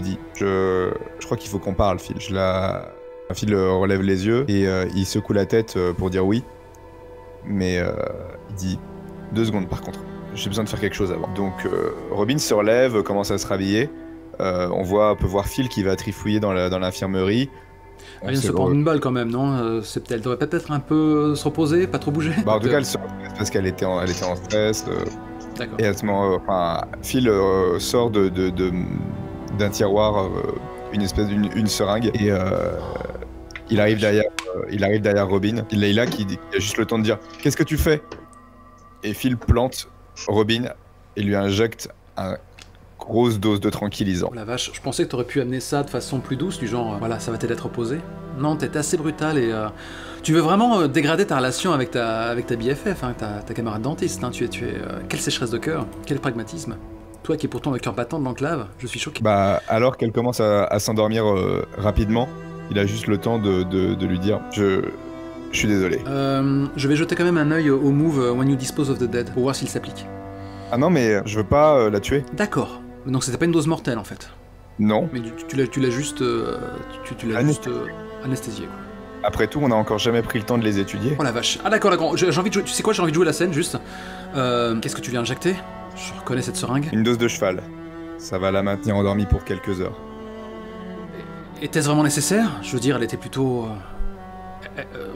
dit je crois qu'il faut qu'on parle, Phil. Phil relève les yeux et il secoue la tête pour dire oui, mais il dit 2 secondes par contre. J'ai besoin de faire quelque chose avant. Donc Robin se relève, commence à se rhabiller. On peut voir Phil qui va trifouiller dans l'infirmerie. Elle vient de se prendre une balle quand même, non? Elle devrait peut-être un peu se reposer, pas trop bouger. Bah, en tout cas, elle se repose parce qu'elle était en stress. D'accord. Et à ce moment, Phil sort d'un tiroir une seringue et il arrive derrière Robin. Layla qui a juste le temps de dire qu'est-ce que tu fais? Et Phil plante Robin et lui injecte une grosse dose de tranquillisant. Oh la vache, je pensais que t'aurais pu amener ça de façon plus douce, du genre voilà, ça va t'aider à te reposer. Non, t'es assez brutal et tu veux vraiment dégrader ta relation avec ta BFF, hein, ta camarade dentiste. Hein, tu es quelle sécheresse de cœur, quel pragmatisme. Toi qui es pourtant le cœur battant de l'enclave, je suis choqué. Bah, alors qu'elle commence à s'endormir rapidement, il a juste le temps de lui dire je suis désolé. Je vais jeter quand même un œil au move When You Dispose of the Dead pour voir s'il s'applique. Ah non, mais je veux pas la tuer. D'accord. Donc c'était pas une dose mortelle en fait. Non. Mais tu l'as juste, anesthésié quoi. Après tout, on n'a encore jamais pris le temps de les étudier. Oh la vache. Ah d'accord. J'ai envie de jouer. Tu sais quoi? J'ai envie de jouer la scène juste. Qu'est-ce que tu viens injecter? Je reconnais cette seringue. Une dose de cheval. Ça va la maintenir endormie pour quelques heures. Était-ce vraiment nécessaire? Je veux dire, elle était plutôt.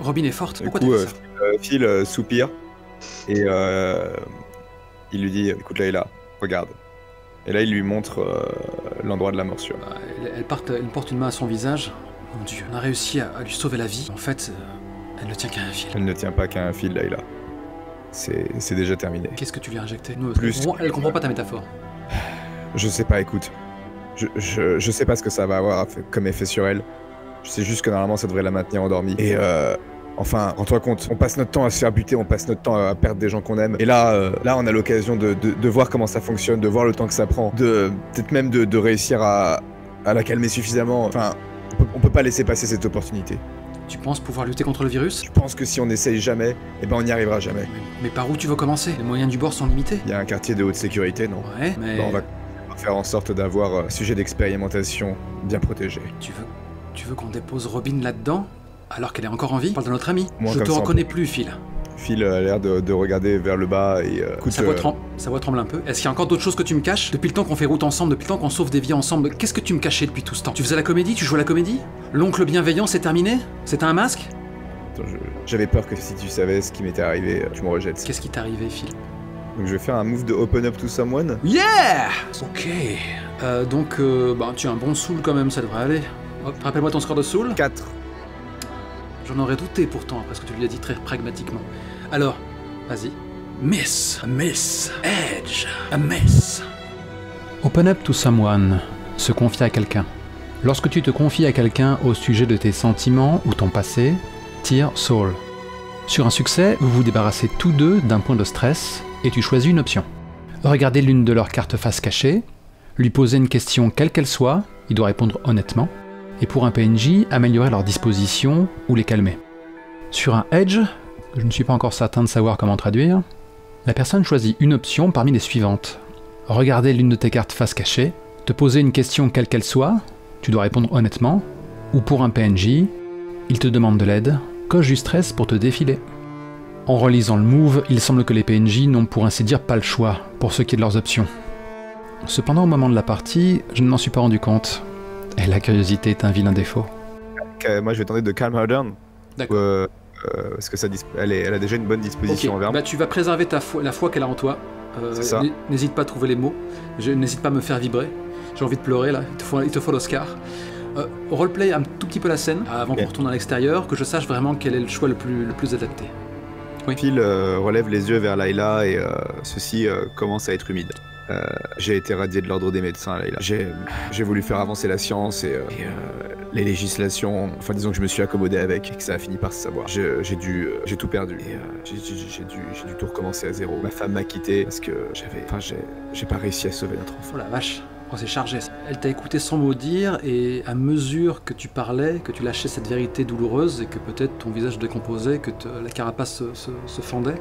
Robin est forte. Pourquoi du coup, t'as fait ça? Phil soupire et il lui dit écoute Layla, regarde. Et là, il lui montre l'endroit de la morsure. Elle porte une main à son visage. Mon Dieu, on a réussi à lui sauver la vie. En fait, elle ne tient qu'à un fil. Elle ne tient pas qu'à un fil, Layla. C'est déjà terminé. Qu'est-ce que tu lui as injecté? Elle comprend pas ta métaphore. Je sais pas, écoute. Je sais pas ce que ça va avoir comme effet sur elle. Je sais juste que normalement, ça devrait la maintenir endormie. Et enfin, rends-toi compte, on passe notre temps à se faire buter, on passe notre temps à perdre des gens qu'on aime. Et là, on a l'occasion de voir comment ça fonctionne, de voir le temps que ça prend, peut-être même de réussir à la calmer suffisamment. Enfin, on peut pas laisser passer cette opportunité. Tu penses pouvoir lutter contre le virus? Je pense que si on n'essaye jamais, eh ben on n'y arrivera jamais. Mais par où tu veux commencer? Les moyens du bord sont limités. Il y a un quartier de haute sécurité, non? Ouais, mais... Ben, on va faire en sorte d'avoir un sujet d'expérimentation bien protégé. Tu veux qu'on dépose Robin là-dedans? Alors qu'elle est encore en vie? Parle de notre ami. Moi, je te reconnais plus, Phil. Phil a l'air de regarder vers le bas et... Sa voix tremble un peu. Est-ce qu'il y a encore d'autres choses que tu me caches? Depuis le temps qu'on fait route ensemble, depuis le temps qu'on sauve des vies ensemble, qu'est-ce que tu me cachais depuis tout ce temps? Tu faisais la comédie? Tu jouais la comédie? L'oncle bienveillant, c'est terminé? C'était un masque? Attends, j'avais peur que si tu savais ce qui m'était arrivé, tu me rejettes. Qu'est-ce qui t'est arrivé, Phil? Donc je vais faire un move de open up to someone. Yeah! Ok. Donc, tu as un bon soul quand même, ça devrait aller. Hop, rappelle-moi ton score de soul. 4. J'en aurais douté pourtant, après ce que tu lui as dit très pragmatiquement. Alors, vas-y. Miss, Edge, a miss. Open up to someone, se confier à quelqu'un. Lorsque tu te confies à quelqu'un au sujet de tes sentiments ou ton passé, tire Soul. Sur un succès, vous vous débarrassez tous deux d'un point de stress et tu choisis une option. Regardez l'une de leurs cartes face cachée, lui poser une question quelle qu'elle soit, il doit répondre honnêtement, et pour un PNJ, améliorer leur disposition ou les calmer. Sur un Edge, que je ne suis pas encore certain de savoir comment traduire, la personne choisit une option parmi les suivantes. Regarder l'une de tes cartes face cachée, te poser une question quelle qu'elle soit, tu dois répondre honnêtement, ou pour un PNJ, il te demande de l'aide, coche du stress pour te défiler. En relisant le move, il semble que les PNJ n'ont pour ainsi dire pas le choix pour ce qui est de leurs options. Cependant, au moment de la partie, je ne m'en suis pas rendu compte. Et la curiosité est un vilain défaut. Moi, je vais tenter de calm her down. D'accord. Parce que elle a déjà une bonne disposition envers moi. Tu vas préserver la foi qu'elle a en toi. C'est ça. N'hésite pas à trouver les mots. N'hésite pas à me faire vibrer. J'ai envie de pleurer là. Il te faut l'Oscar. Roleplay un tout petit peu la scène avant qu'on retourne à l'extérieur, que je sache vraiment quel est le choix le plus adapté. Oui. Phil relève les yeux vers Layla et ceci commence à être humide. J'ai été radié de l'ordre des médecins, Layla. J'ai voulu faire avancer la science et les législations. Enfin, disons que je me suis accommodé avec et que ça a fini par se savoir. J'ai tout perdu. Et j'ai dû tout recommencer à zéro. Ma femme m'a quitté parce que j'ai pas réussi à sauver notre enfant. Oh la vache. Oh, c'est chargé. Elle t'a écouté sans mot dire et à mesure que tu parlais, que tu lâchais cette vérité douloureuse et que peut-être ton visage décomposait, que la carapace se fendait,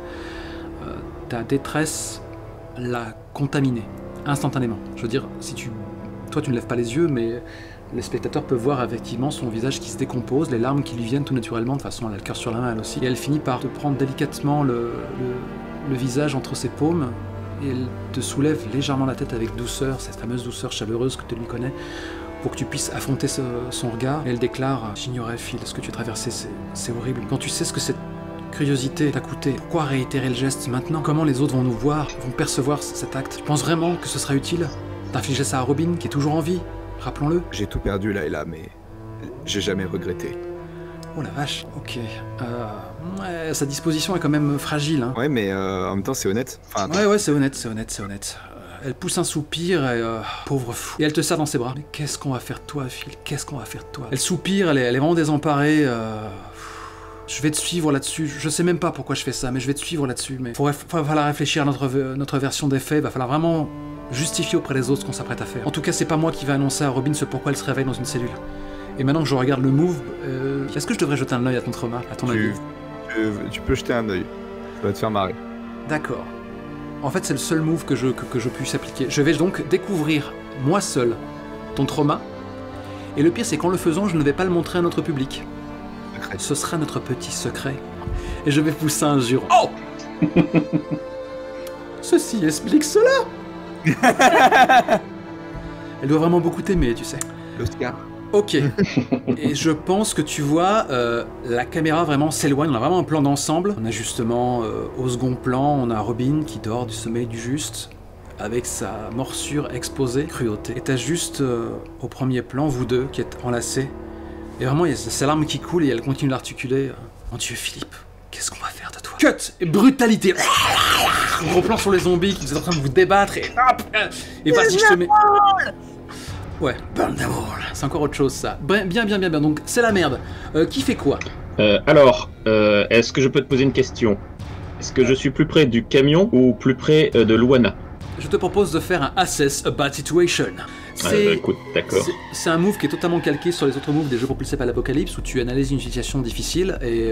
ta détresse l'a contaminé instantanément. Je veux dire, toi tu ne lèves pas les yeux, mais les spectateurs peuvent voir effectivement son visage qui se décompose, les larmes qui lui viennent tout naturellement, de façon elle a le cœur sur la main elle aussi, et elle finit par te prendre délicatement le visage entre ses paumes, et elle te soulève légèrement la tête avec douceur, cette fameuse douceur chaleureuse que tu lui connais, pour que tu puisses affronter son regard. Et elle déclare: j'ignorais, Phil, ce que tu as traversé, c'est horrible. Quand tu sais ce que cette curiosité t'a coûté, pourquoi réitérer le geste maintenant? Comment les autres vont nous voir, vont percevoir cet acte? Tu penses vraiment que ce sera utile d'infliger ça à Robin, qui est toujours en vie? Rappelons-le. J'ai tout perdu là et là, mais j'ai jamais regretté. Oh la vache, ok. Ouais, sa disposition est quand même fragile, hein. Ouais, mais en même temps, c'est honnête. Enfin, Ouais, c'est honnête. Elle pousse un soupir et... pauvre fou. Et elle te serre dans ses bras. Mais qu'est-ce qu'on va faire de toi, Phil? Qu'est-ce qu'on va faire de toi? Elle soupire, elle est vraiment désemparée. Je vais te suivre là-dessus. Je sais même pas pourquoi je fais ça, mais je vais te suivre là-dessus. Mais il va falloir réfléchir à notre version des faits. Il va falloir vraiment justifier auprès des autres ce qu'on s'apprête à faire. En tout cas, c'est pas moi qui vais annoncer à Robin ce pourquoi elle se réveille dans une cellule. Et maintenant que je regarde le move, est-ce que je devrais jeter un œil à ton trauma, à ton avis? Tu peux jeter un œil. Ça va te faire marrer. D'accord. En fait, c'est le seul move que je puisse appliquer. Je vais donc découvrir, moi seul, ton trauma. Et le pire, c'est qu'en le faisant, je ne vais pas le montrer à notre public. Secret. Ce sera notre petit secret. Et je vais pousser un jure. Oh Ceci explique cela. Elle doit vraiment beaucoup t'aimer, tu sais. L'Oscar. Ok. Et je pense que tu vois, la caméra vraiment s'éloigne. On a vraiment un plan d'ensemble. On a justement, au second plan, on a Robin qui dort du sommeil du juste, avec sa morsure exposée, cruauté. Et t'as juste, au premier plan, vous deux qui êtes enlacés. Et vraiment, il y a sa larme qui coule et elle continue d'articuler. Mon Dieu, Philippe, qu'est-ce qu'on va faire de toi? Cut et brutalité. Gros plan sur les zombies qui sont en train de vous débattre et hop. Et vas-y, je te mets. Ouais, burn them all. C'est encore autre chose, ça. Bien. Donc, c'est la merde. Qui fait quoi? Alors, est-ce que je peux te poser une question? Est-ce que je suis plus près du camion ou plus près de Luana? Je te propose de faire un Assess a Bad Situation. Écoute, d'accord. C'est un move qui est totalement calqué sur les autres moves des jeux propulsés par l'Apocalypse, où tu analyses une situation difficile et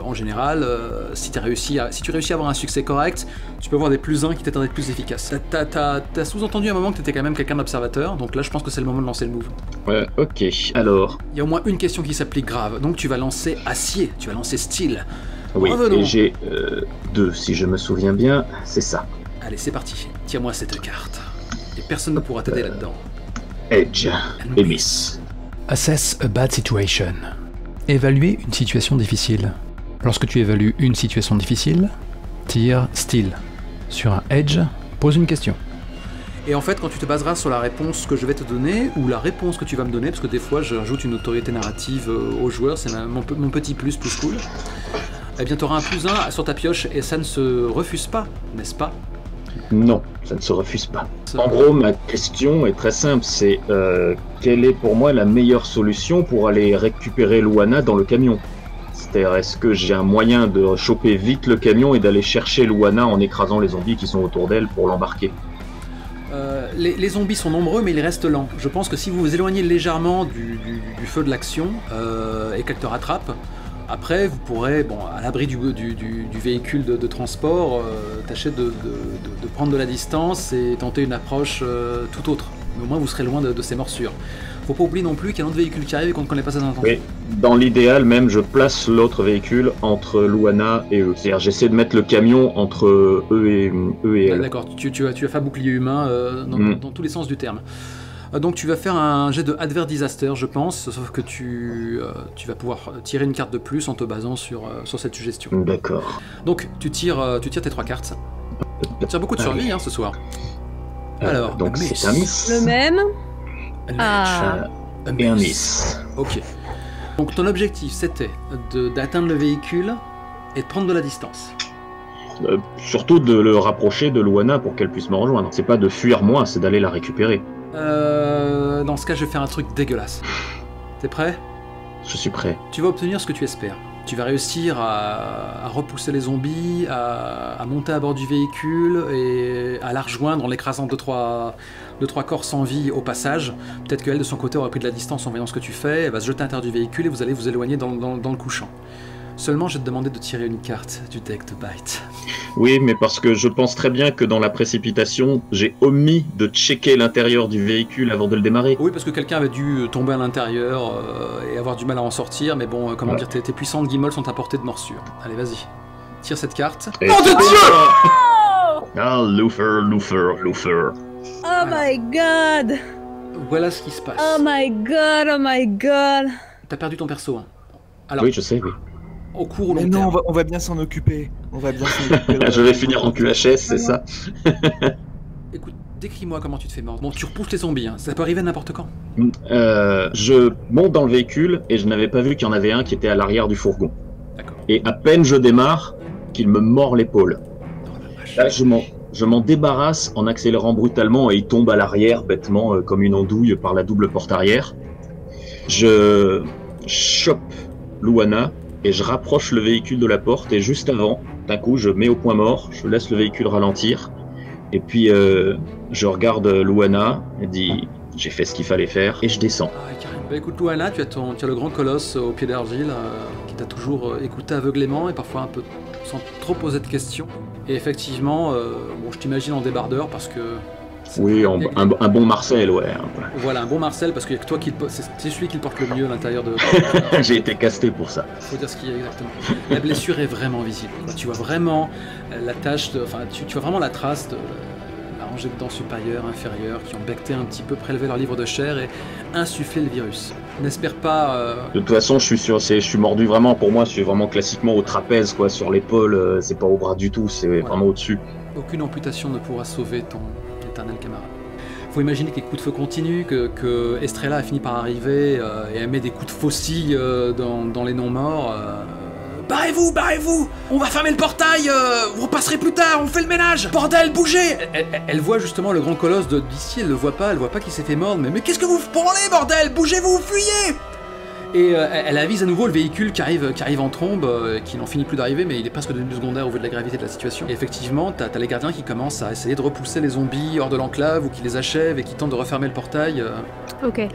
en général, si tu réussis à avoir un succès correct, tu peux avoir des +1 qui t'aident à être plus efficace. T'as sous-entendu à un moment que t'étais quand même quelqu'un d'observateur, donc là je pense que c'est le moment de lancer le move. Ouais, ok, alors... Il y a au moins une question qui s'applique grave, donc tu vas lancer acier, tu vas lancer style. Oui, Revenons. et j'ai 2, si je me souviens bien, c'est ça. Allez, c'est parti. Tire-moi cette carte. Et personne ne pourra t'aider là-dedans. Edge et Miss. Assess a bad situation. Évaluer une situation difficile. Lorsque tu évalues une situation difficile, tire style. Sur un edge, pose une question. Et en fait, quand tu te baseras sur la réponse que je vais te donner, ou la réponse que tu vas me donner, parce que des fois je rajoute une autorité narrative aux joueurs, c'est mon petit plus cool, eh bien tu auras un +1 sur ta pioche, et ça ne se refuse pas, n'est-ce pas? Non, ça ne se refuse pas. En gros, ma question est très simple, c'est quelle est pour moi la meilleure solution pour aller récupérer Luana dans le camion? C'est-à-dire, est-ce que j'ai un moyen de choper vite le camion et d'aller chercher Luana en écrasant les zombies qui sont autour d'elle pour l'embarquer? Les zombies sont nombreux, mais ils restent lents. Je pense que si vous vous éloignez légèrement du feu de l'action et qu'elle te rattrape, après vous pourrez, à l'abri du véhicule de transport, tâcher de prendre de la distance et tenter une approche tout autre. Mais au moins vous serez loin de ces morsures. Faut pas oublier non plus qu'il y a un autre véhicule qui arrive et qu'on ne connaît pas ses intentions. Oui, dans l'idéal même, je place l'autre véhicule entre Luana et eux. C'est-à-dire, j'essaie de mettre le camion entre eux et elle. D'accord, tu vas faire bouclier humain dans tous les sens du terme. Donc tu vas faire un jet de Adverse Disaster, je pense, sauf que tu vas pouvoir tirer une carte de plus en te basant sur cette suggestion. D'accord. Donc tu tires tes 3 cartes. Tu tires beaucoup de survie ce soir. Alors, donc miss. c'est un miss. Le même. Un Et un miss. Ok. Donc ton objectif c'était d'atteindre le véhicule et de prendre de la distance. Surtout de le rapprocher de Luana pour qu'elle puisse me rejoindre. C'est pas de fuir moi, c'est d'aller la récupérer. Dans ce cas, je vais faire un truc dégueulasse. T'es prêt? Je suis prêt. Tu vas obtenir ce que tu espères. Tu vas réussir à repousser les zombies, à monter à bord du véhicule et à la rejoindre en l'écrasant 2-3 corps sans vie au passage. Peut-être qu'elle, de son côté, aura pris de la distance en voyant ce que tu fais. Elle va se jeter à l'intérieur du véhicule et vous allez vous éloigner dans le couchant. Seulement, je vais te demander de tirer une carte du deck de Bite. Oui, mais parce que je pense très bien que dans la précipitation, j'ai omis de checker l'intérieur du véhicule avant de le démarrer. Oui, parce que quelqu'un avait dû tomber à l'intérieur et avoir du mal à en sortir, mais bon, comment dire, tes puissantes guimauves sont à portée de morsure. Allez, vas-y. Tire cette carte. Et Nom de Dieu! Ah, Luther. Oh my god! voilà ce qui se passe. Oh my god. T'as perdu ton perso. Hein. Alors, Oui, je sais, oui. au court ou long Mais terme. non, on va bien s'en occuper. On va bien s'en occuper. Je vais finir en QHS, c'est ça? Écoute, décris-moi comment tu te fais mordre. Bon, tu repousses les zombies, hein. Ça peut arriver n'importe quand. Je monte dans le véhicule et je n'avais pas vu qu'il y en avait un qui était à l'arrière du fourgon. D'accord. Et à peine je démarre, qu'il me mord l'épaule. Oh la vache. Là, je m'en débarrasse en accélérant brutalement et il tombe à l'arrière bêtement comme une andouille par la double porte arrière. Je chope Luana et je rapproche le véhicule de la porte et juste avant, d'un coup, je mets au point mort, je laisse le véhicule ralentir et puis je regarde Luana et dis j'ai fait ce qu'il fallait faire et je descends. Ah, carrément. Bah écoute, Luana, tu as le grand colosse au pied d'argile qui t'a toujours écouté aveuglément et parfois un peu sans trop poser de questions. Et effectivement, bon, je t'imagine en débardeur parce que... Oui, un bon Marcel, ouais. Voilà, un bon Marcel parce qu'il n'y a que toi c'est celui qui le porte le mieux à l'intérieur de... J'ai été casté pour ça. Faut dire ce qu'il y a exactement. La blessure est vraiment visible. Tu vois vraiment la tache, tu vois vraiment la trace de la rangée de dents supérieures, inférieures, qui ont becté un petit peu, prélevé leur livre de chair et insufflé le virus. N'espère pas... De toute façon, je suis mordu vraiment, pour moi, je suis vraiment classiquement au trapèze, quoi, sur l'épaule, c'est pas au bras du tout, c'est vraiment au-dessus. Aucune amputation ne pourra sauver ton éternel camarade. Faut imaginer que les coups de feu continuent, que Estrella a fini par arriver et elle met des coups de faucille dans les non-morts. Barrez-vous! On va fermer le portail! Vous repasserez plus tard, on fait le ménage! Bordel, bougez! Elle voit justement le grand colosse d'ici, elle voit pas qu'il s'est fait mordre, mais qu'est-ce que vous branlez, bordel? Bougez-vous, fuyez! Et elle avise à nouveau le véhicule qui arrive en trombe, qui n'en finit plus d'arriver, mais il est presque devenu secondaire au vu de la gravité de la situation. Et effectivement, t'as les gardiens qui commencent à essayer de repousser les zombies hors de l'enclave ou qui les achèvent et qui tentent de refermer le portail. Ok.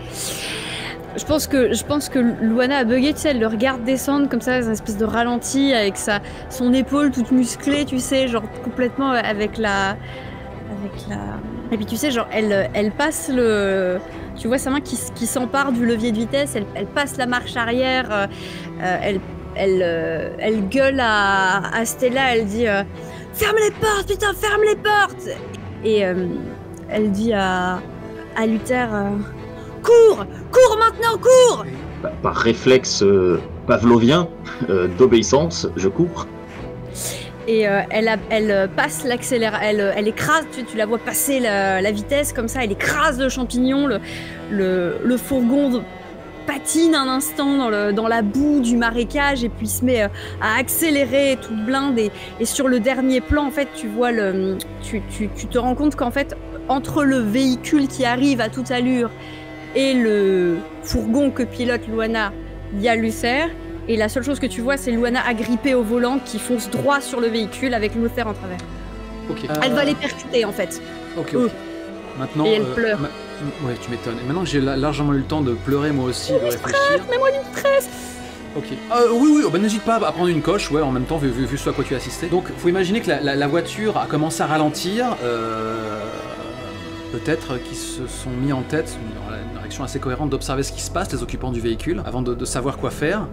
Je pense que Luana a bugué, tu sais, elle le regarde descendre comme ça, dans une espèce de ralenti avec son épaule toute musclée, tu sais, genre complètement avec la... Et puis tu sais, genre elle passe le... Tu vois sa main qui s'empare du levier de vitesse, elle passe la marche arrière, elle gueule à Stella, elle dit ferme les portes, putain, ferme les portes! Et elle dit à Luther cours maintenant, cours! Par réflexe pavlovien d'obéissance, je cours. Et elle passe l'accélérateur, elle écrase, tu la vois passer la vitesse comme ça, elle écrase le champignon, le fourgon patine un instant dans la boue du marécage et puis se met à accélérer toute blinde et sur le dernier plan en fait tu vois tu te rends compte qu'en fait entre le véhicule qui arrive à toute allure et le fourgon que pilote Luana, il y a Luther. Et la seule chose que tu vois, c'est Luana agrippée au volant qui fonce droit sur le véhicule avec Luther en travers. Ok. Elle va les percuter en fait. Ok. Maintenant, Et elle pleure. Ouais, tu m'étonnes. Et maintenant que j'ai largement eu le temps de pleurer moi aussi, de réfléchir. Mets-moi du stress. Ok. Oui, bah, n'hésite pas à prendre une coche, ouais, en même temps, vu ce à quoi tu as assisté. Donc, faut imaginer que la voiture a commencé à ralentir. Peut-être qu'ils se sont mis en tête, une réaction assez cohérente d'observer ce qui se passe, les occupants du véhicule, avant de savoir quoi faire,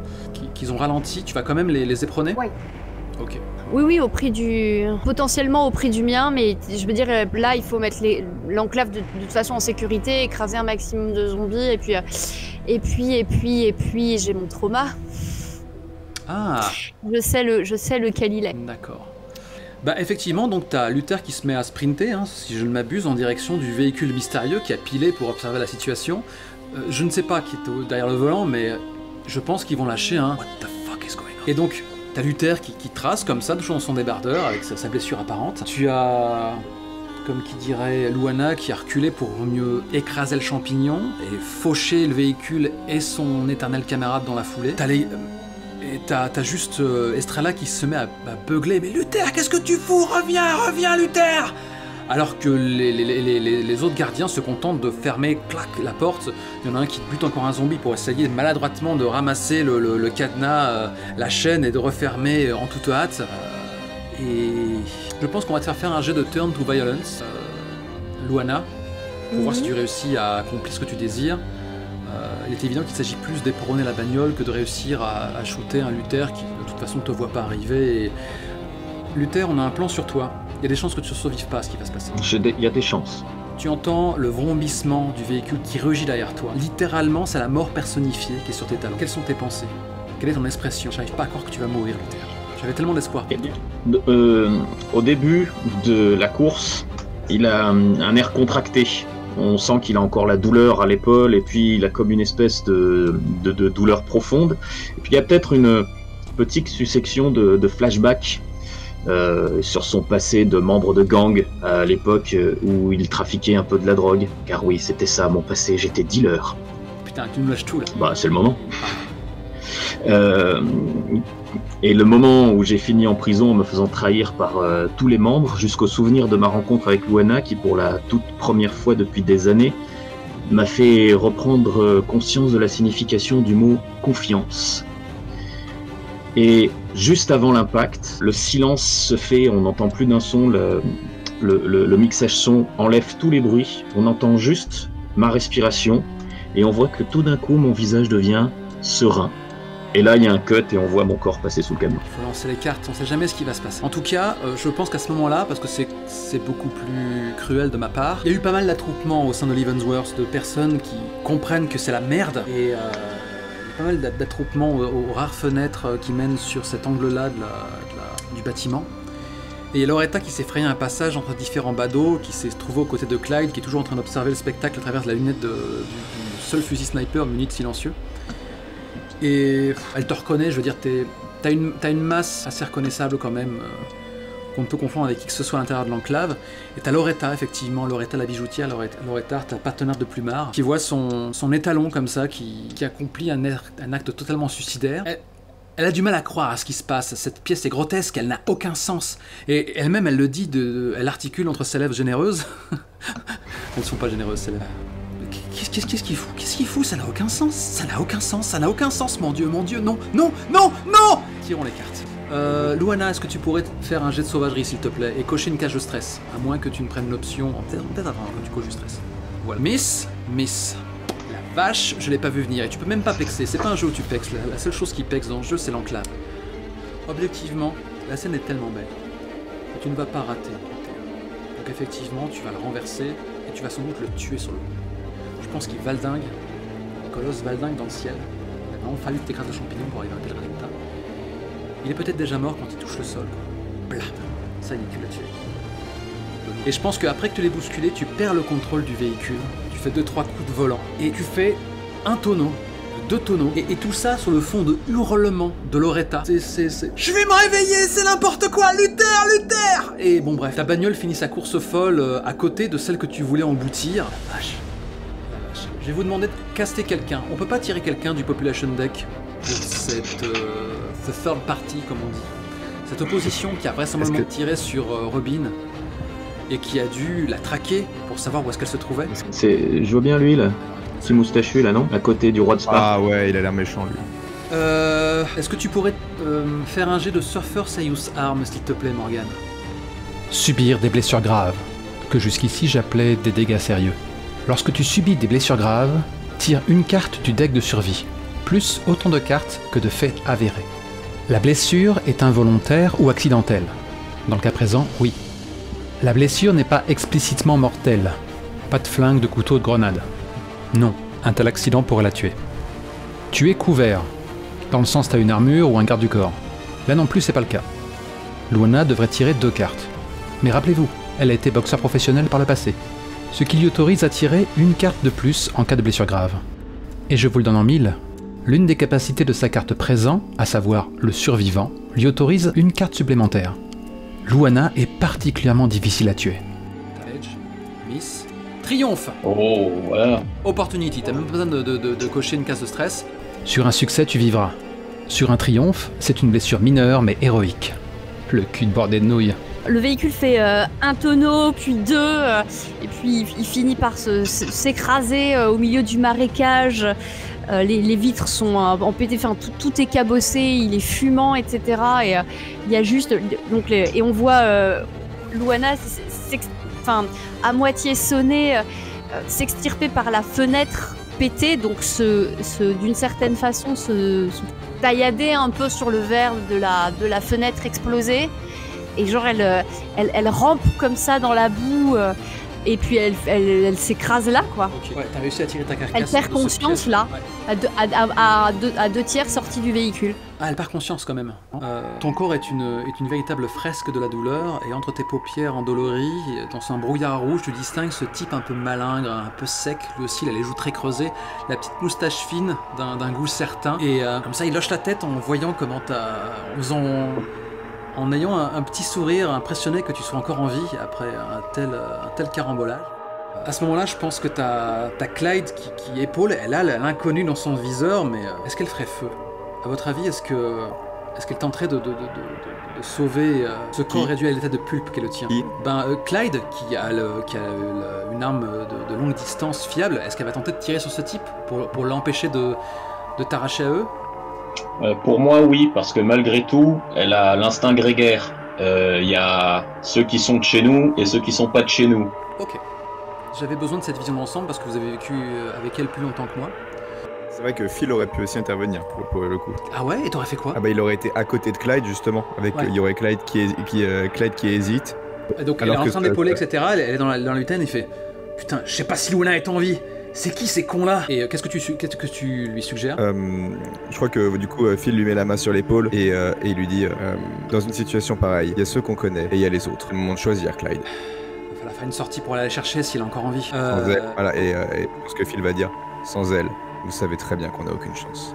qu'ils ont ralenti. Tu vas quand même les éperonner ? Oui. Ok. Oui, potentiellement au prix du mien, mais je veux dire, là, il faut mettre l'enclave de toute façon en sécurité, écraser un maximum de zombies, et puis, j'ai mon trauma. Ah. Je sais lequel il est. D'accord. Bah effectivement, donc t'as Luther qui se met à sprinter, hein, si je ne m'abuse, en direction du véhicule mystérieux qui a pilé pour observer la situation. Je ne sais pas qui est derrière le volant, mais je pense qu'ils vont lâcher un What the fuck is going on? Et donc, t'as Luther qui trace comme ça, toujours dans son débardeur, avec sa blessure apparente. Tu as, comme qui dirait, Luana qui a reculé pour mieux écraser le champignon et faucher le véhicule et son éternel camarade dans la foulée. Et t'as juste Estrella qui se met à beugler. Mais Luther, qu'est-ce que tu fous? Reviens Luther! Alors que les autres gardiens se contentent de fermer, clac, la porte. Il y en a un qui bute encore un zombie pour essayer maladroitement de ramasser le cadenas, la chaîne et de refermer en toute hâte. Et je pense qu'on va te faire un jet de turn to violence, Luana, pour voir si tu réussis à accomplir ce que tu désires. Il est évident qu'il s'agit plus d'éperonner la bagnole que de réussir à shooter un Luther qui de toute façon ne te voit pas arriver. Et... Luther, on a un plan sur toi. Il y a des chances que tu ne survives pas à ce qui va se passer. Il y a des chances. Tu entends le vrombissement du véhicule qui rugit derrière toi. Littéralement, c'est la mort personnifiée qui est sur tes talons. Quelles sont tes pensées? Quelle est ton expression? J'arrive pas à croire que tu vas mourir, Luther. J'avais tellement d'espoir. Au début de la course, il a un air contracté. On sent qu'il a encore la douleur à l'épaule et puis il a comme une espèce de douleur profonde. Et puis il y a peut-être une petite succession de flashbacks sur son passé de membre de gang à l'époque où il trafiquait un peu de la drogue. Car oui, c'était ça mon passé, j'étais dealer. Putain, tu me lâches tout là. Bah, c'est le moment. Et le moment où j'ai fini en prison en me faisant trahir par tous les membres, jusqu'au souvenir de ma rencontre avec Luana, qui pour la toute première fois depuis des années m'a fait reprendre conscience de la signification du mot confiance. Et juste avant l'impact, le silence se fait, on n'entend plus d'un son, le mixage son enlève tous les bruits, on entend juste ma respiration et on voit que tout d'un coup mon visage devient serein. Et là, il y a un cut et on voit mon corps passer sous le camion. Il faut lancer les cartes, on sait jamais ce qui va se passer. En tout cas, je pense qu'à ce moment-là, parce que c'est beaucoup plus cruel de ma part, il y a eu pas mal d'attroupements au sein de Leavenworth, de personnes qui comprennent que c'est la merde. Et il y a pas mal d'attroupements aux rares fenêtres qui mènent sur cet angle-là du bâtiment. Et il y a Loretta qui s'est frayé un passage entre différents badauds, qui s'est trouvé aux côtés de Clyde, qui est toujours en train d'observer le spectacle à travers la lunette du seul fusil sniper muni de silencieux. Et elle te reconnaît, je veux dire, t'as une masse assez reconnaissable quand même, qu'on ne peut confondre avec qui que ce soit à l'intérieur de l'enclave. Et t'as Loretta, effectivement, Loretta la bijoutière, Loretta, ta partenaire de plumard, qui voit son étalon comme ça, qui accomplit un acte totalement suicidaire. Elle a du mal à croire à ce qui se passe, cette pièce est grotesque, elle n'a aucun sens. Et elle-même, elle le dit, elle articule entre ses lèvres généreuses. Elles ne sont pas généreuses, ces lèvres. Qu'est-ce qu'il fout? Qu'est-ce qu'il fout? Ça n'a aucun sens. Ça n'a aucun sens. Ça n'a aucun sens. Mon Dieu, non, non, non, non. Tirons les cartes. Luana, est-ce que tu pourrais faire un jet de sauvagerie, s'il te plaît, et cocher une cage de stress? À moins que tu ne prennes l'option... Peut-être avant que tu coches du stress. Voilà. Miss. La vache, je l'ai pas vu venir. Et tu peux même pas pexer. C'est pas un jeu où tu pexes. La seule chose qui pexe dans le jeu, c'est l'enclave. Objectivement, la scène est tellement belle que tu ne vas pas rater. Donc effectivement, tu vas le renverser et tu vas sans doute le tuer sur le coup. Je pense qu'il valdingue, le colosse valdingue dans le ciel. Il a vraiment fallu que t'écrases de champignons pour arriver à un tel résultat. Il est peut-être déjà mort quand il touche le sol. Blam! Ça y est, tu l'as tué. Et je pense qu'après que tu l'aies bousculé, tu perds le contrôle du véhicule. Tu fais 2-3 coups de volant. Et tu fais un tonneau, 2 tonneaux. Et tout ça sur le fond de hurlements de Loretta. Je vais me réveiller, c'est n'importe quoi! Luther! Et bon bref, ta bagnole finit sa course folle à côté de celle que tu voulais engloutir. La vache. Je vais vous demander de caster quelqu'un. On peut pas tirer quelqu'un du population deck pour cette third party, comme on dit. Cette opposition qui a vraisemblablement tiré sur Robin et qui a dû la traquer pour savoir où est-ce qu'elle se trouvait. Je vois bien lui là, petit moustachu là, non? À côté du roi de Spark. Ah ouais, il a l'air méchant lui. Est-ce que tu pourrais faire un jet de Surfer Sayus Arm, s'il te plaît, Morgan? Subir des blessures graves, que jusqu'ici j'appelais des dégâts sérieux. Lorsque tu subis des blessures graves, tire une carte du deck de survie, plus autant de cartes que de faits avérés. La blessure est involontaire ou accidentelle. Dans le cas présent, oui. La blessure n'est pas explicitement mortelle. Pas de flingue, de couteau, de grenade. Non, un tel accident pourrait la tuer. Tu es couvert, dans le sens t'as une armure ou un garde du corps. Là non plus c'est pas le cas. Luana devrait tirer 2 cartes. Mais rappelez-vous, elle a été boxeur professionnel par le passé, ce qui lui autorise à tirer une carte de plus en cas de blessure grave. Et je vous le donne en 1000, l'une des capacités de sa carte présent, à savoir le survivant, lui autorise une carte supplémentaire. Luana est particulièrement difficile à tuer. Edge, Miss, Triomphe. Oh, voilà. Opportunity, t'as même pas besoin de cocher une case de stress. Sur un succès, tu vivras. Sur un triomphe, c'est une blessure mineure mais héroïque. Le cul de bordé de nouilles. Le véhicule fait un tonneau, puis 2, et puis il finit par s'écraser au milieu du marécage. Les vitres sont en pété, enfin tout est cabossé, il est fumant, etc. Et il y a juste donc et on voit Luana à moitié sonnée, s'extirper par la fenêtre pétée, donc d'une certaine façon se taillader un peu sur le verre de la fenêtre explosée. Et genre elle rampe comme ça dans la boue et puis elle s'écrase là, quoi. Ok, ouais, t'as réussi à tirer ta carcasse. Elle perd de ce conscience piège. là, Ouais. à 2/3 sortie du véhicule. Ah, elle perd conscience quand même. Ton corps est une véritable fresque de la douleur, et entre tes paupières endolories, dans un brouillard rouge, tu distingues ce type un peu malingre, un peu sec, lui aussi il a les joues très creusées, la petite moustache fine d'un goût certain, et comme ça il hoche la tête en voyant comment en ayant un petit sourire impressionné que tu sois encore en vie après un tel carambolage. À ce moment-là, je pense que t'as Clyde qui épaule, elle a l'inconnu dans son viseur, mais est-ce qu'elle ferait feu? À votre avis, est-ce qu'elle tenterait de sauver ce corps réduit à l'état de pulpe qu'est le tien? Clyde, qui a une arme de longue distance fiable, est-ce qu'elle va tenter de tirer sur ce type pour l'empêcher de t'arracher à eux? Pour moi, oui, parce que malgré tout, elle a l'instinct grégaire. Il y a ceux qui sont de chez nous et ceux qui sont pas de chez nous. Ok. J'avais besoin de cette vision d'ensemble parce que vous avez vécu avec elle plus longtemps que moi. C'est vrai que Phil aurait pu aussi intervenir pour le coup. Ah ouais? Et t'aurais fait quoi? Ah bah il aurait été à côté de Clyde justement, avec Ouais. il y aurait Clyde qui hésite. Et donc elle est en train d'épauler, etc. Elle est dans la lutin et il fait putain, je sais pas si Luana est en vie. C'est qui ces cons-là? Et qu'est-ce que tu lui suggères? Je crois que du coup Phil lui met la main sur l'épaule et il lui dit dans une situation pareille, il y a ceux qu'on connaît et il y a les autres. C'est le moment de choisir Clyde. Il va falloir faire une sortie pour aller la chercher s'il est encore en vie. Sans elle, voilà, et ce que Phil va dire, sans elle, vous savez très bien qu'on n'a aucune chance.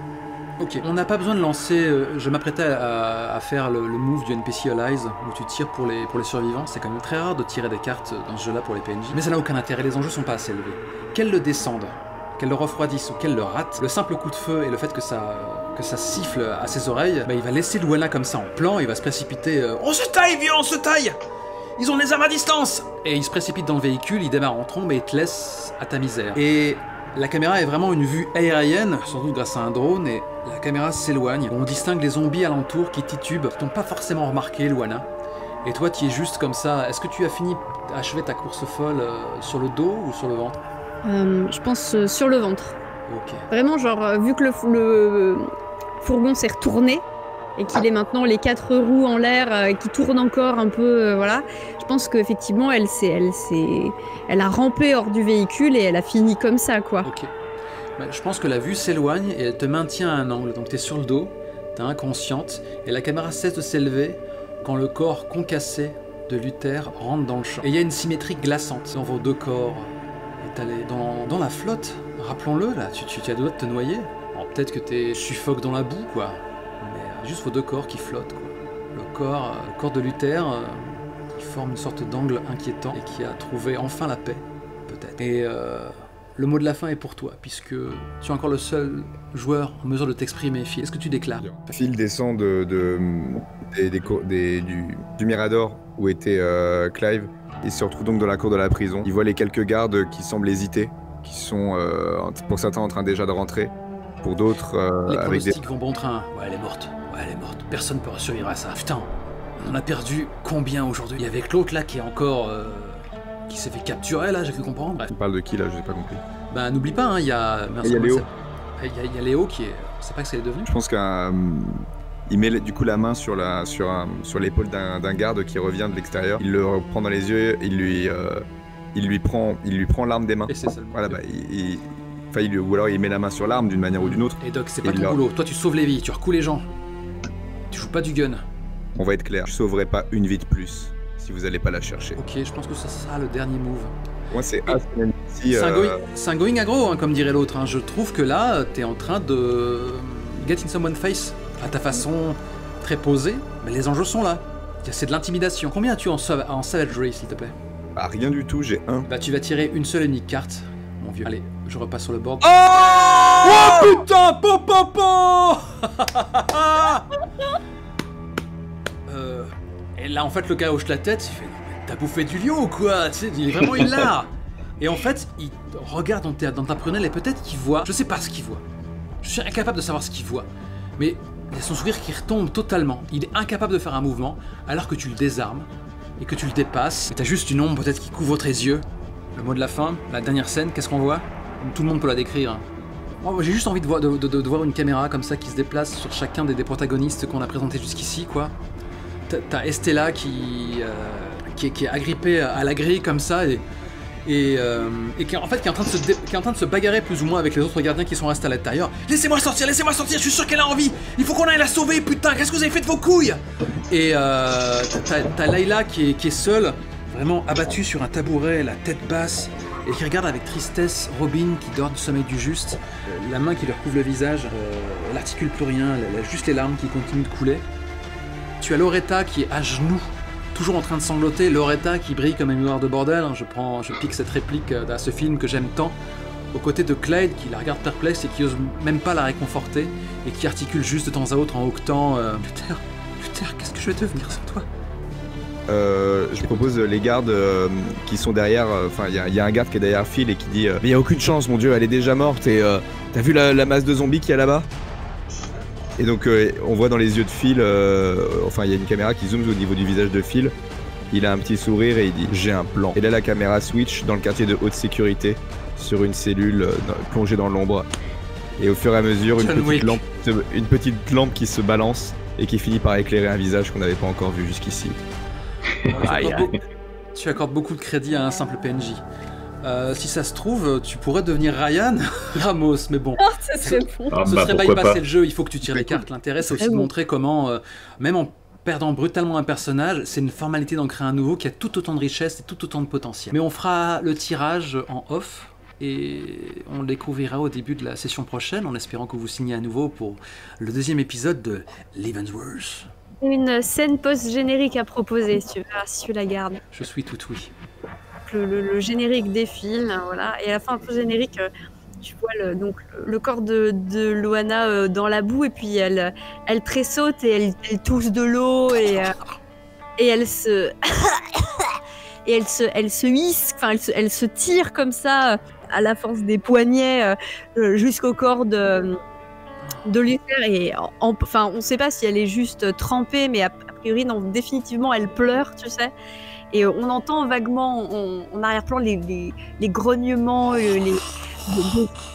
Ok, on n'a pas besoin de lancer. Je m'apprêtais à faire le move du NPC Allies où tu tires pour les survivants. C'est quand même très rare de tirer des cartes dans ce jeu-là pour les PNJ. Mais ça n'a aucun intérêt, les enjeux sont pas assez élevés. Qu'elle le descende, qu'elle le refroidisse ou qu'elle le rate, le simple coup de feu et le fait que ça siffle à ses oreilles, bah, il va laisser Luana comme ça en plan, il va se précipiter. On se taille, vieux, on se taille! Ils ont des armes à distance! Et il se précipite dans le véhicule, il démarre en trombe et il te laisse à ta misère. Et la caméra est vraiment une vue aérienne, sans doute grâce à un drone, et la caméra s'éloigne. On distingue les zombies alentour qui titubent, qui t'ont pas forcément remarqué, Luana. Et toi, tu es juste comme ça. Est-ce que tu as achevé ta course folle sur le dos ou sur le ventre? Je pense sur le ventre. Ok. Vraiment, genre, vu que le fourgon s'est retourné et qu'il est maintenant les 4 roues en l'air qui tournent encore un peu, voilà, je pense qu'effectivement, elle a rampé hors du véhicule et elle a fini comme ça, quoi. Ok. Bah, je pense que la vue s'éloigne et elle te maintient à un angle. Donc tu es sur le dos, tu es inconsciente, et la caméra cesse de s'élever quand le corps concassé de Luther rentre dans le champ. Et il y a une symétrie glaçante dans vos deux corps étalés dans la flotte. Rappelons-le, là, tu as deux doigts de te noyer. Alors peut-être que tu suffoques dans la boue, quoi. Mais juste vos deux corps qui flottent, quoi. Le corps de Luther qui forme une sorte d'angle inquiétant et qui a trouvé enfin la paix, peut-être. Et le mot de la fin est pour toi, puisque tu es encore le seul joueur en mesure de t'exprimer, Phil. Est-ce que tu déclares? Phil descend du Mirador où était Clive. Il se retrouve donc dans la cour de la prison. Il voit les quelques gardes qui semblent hésiter, qui sont pour certains en train déjà de rentrer, pour d'autres Les avec des... pronostics vont bon train. Ouais, elle est morte. Ouais, elle est morte. Personne ne peut survivre à ça. Putain, on en a perdu combien aujourd'hui? Il y avait Claude là qui est encore... qui s'est fait capturer là, j'ai cru comprendre. Bref. Tu parles de qui là? Je n'ai pas compris. Bah n'oublie pas, hein, il y a... Il y a Léo. Il y a Léo qui est... C'est pas que ça est devenu. Je pense qu'il met du coup la main sur l'épaule d'un garde qui revient de l'extérieur. Il le prend dans les yeux, il lui prend l'arme des mains. Et c'est seulement. Voilà, bah, ou alors il met la main sur l'arme d'une manière ou d'une autre. Et Doc, c'est pas ton boulot. Toi, tu sauves les vies, tu recoues les gens. Tu joues pas du gun. On va être clair, je sauverai pas une vie de plus si vous allez pas la chercher. Ok, je pense que ça sera le dernier move. Moi, c'est C'est un going aggro, hein, comme dirait l'autre. Hein. Je trouve que là, t'es en train de get in someone's face à ta façon très posée, mais les enjeux sont là. C'est de l'intimidation. Combien as-tu en savagery, s'il te plaît? Bah, rien du tout, j'ai 1. Bah, tu vas tirer une seule et unique carte, mon vieux. Allez, je repasse sur le board. Oh putain, popopo. Et là, en fait, le gars hoche la tête, il fait non, mais t'as bouffé du lion ou quoi? Tu sais, il est vraiment hilar. Et en fait, il regarde dans ta prunelle et peut-être qu'il voit. Je sais pas ce qu'il voit. Je suis incapable de savoir ce qu'il voit. Mais il y a son sourire qui retombe totalement. Il est incapable de faire un mouvement alors que tu le désarmes et que tu le dépasses. Et t'as juste une ombre peut-être qui couvre tes yeux. Le mot de la fin, la dernière scène, qu'est-ce qu'on voit? Tout le monde peut la décrire. Moi, j'ai juste envie de voir une caméra comme ça qui se déplace sur chacun des protagonistes qu'on a présentés jusqu'ici, quoi. T'as Estella qui est agrippée à la grille comme ça et et qui est en train de se bagarrer plus ou moins avec les autres gardiens qui sont restés à l'intérieur. Laissez-moi sortir, je suis sûr qu'elle a envie. Il faut qu'on aille la sauver, putain, qu'est-ce que vous avez fait de vos couilles? Et t'as Layla qui est seule, vraiment abattue sur un tabouret, la tête basse, et qui regarde avec tristesse Robin qui dort du sommeil du juste, la main qui lui recouvre le visage, elle articule plus rien, elle a juste les larmes qui continuent de couler. Tu as Loretta qui est à genoux, toujours en train de sangloter, Loretta qui brille comme un miroir de bordel, je pique cette réplique à ce film que j'aime tant, aux côtés de Clyde qui la regarde perplexe et qui ose même pas la réconforter, et qui articule juste de temps à autre en hoquetant Luther, qu'est-ce que je vais devenir sans toi? Je propose les gardes qui sont derrière, enfin il y a un garde qui est derrière Phil et qui dit mais il y a aucune chance mon dieu, elle est déjà morte et t'as vu la masse de zombies qu'il y a là-bas? Et donc on voit dans les yeux de Phil, enfin il y a une caméra qui zoome au niveau du visage de Phil, il a un petit sourire et il dit j'ai un plan. Et là la caméra switch dans le quartier de haute sécurité sur une cellule plongée dans l'ombre, et au fur et à mesure une petite lampe qui se balance et qui finit par éclairer un visage qu'on n'avait pas encore vu jusqu'ici. Tu accordes beaucoup de crédit à un simple PNJ. Si ça se trouve, tu pourrais devenir Ryan Ramos, mais bon. Oh, ça serait bon. Ce serait bypasser le jeu, il faut que tu tires les cartes. L'intérêt, c'est aussi de montrer comment, même en perdant brutalement un personnage, c'est une formalité d'en créer un nouveau qui a tout autant de richesse et tout autant de potentiel. Mais on fera le tirage en off, et on le découvrira au début de la session prochaine, en espérant que vous signez à nouveau pour le deuxième épisode de Leavenworth. Une scène post-générique à proposer, si tu la gardes. Je suis tout oui. Le générique défile, voilà, et à la fin, post-générique, tu vois le corps de Luana dans la boue, et puis elle tressaute et elle tousse de l'eau, et elle se et elle se hisse, enfin elle se tire comme ça à la force des poignets jusqu'au corps de Luther, et enfin on sait pas si elle est juste trempée, mais a priori non, définitivement elle pleure, tu sais, et on entend vaguement en arrière-plan les grognements, les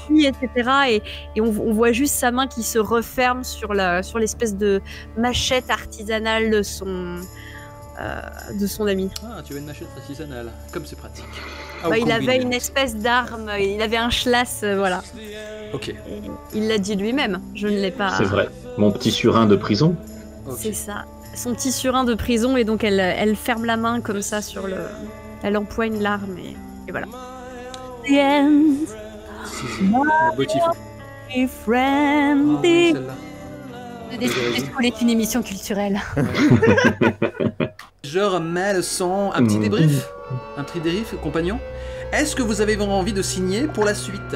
cris, etc., et on voit juste sa main qui se referme sur l'espèce de machette artisanale de son ami. Ah, tu as une machette artisanale, comme c'est pratique. Il avait une espèce d'arme, il avait un schlass, voilà. Ok. Et il l'a dit lui-même, je ne l'ai pas... C'est vrai, mon petit surin de prison. Okay. C'est ça, son petit surin de prison, et donc elle ferme la main comme ça sur le... Elle empoigne l'arme, et voilà. The end. Le motif. Friendly. Celle-là. School est une émission culturelle. Je remets le son. Un petit débrief, compagnon. Est-ce que vous avez vraiment envie de signer pour la suite?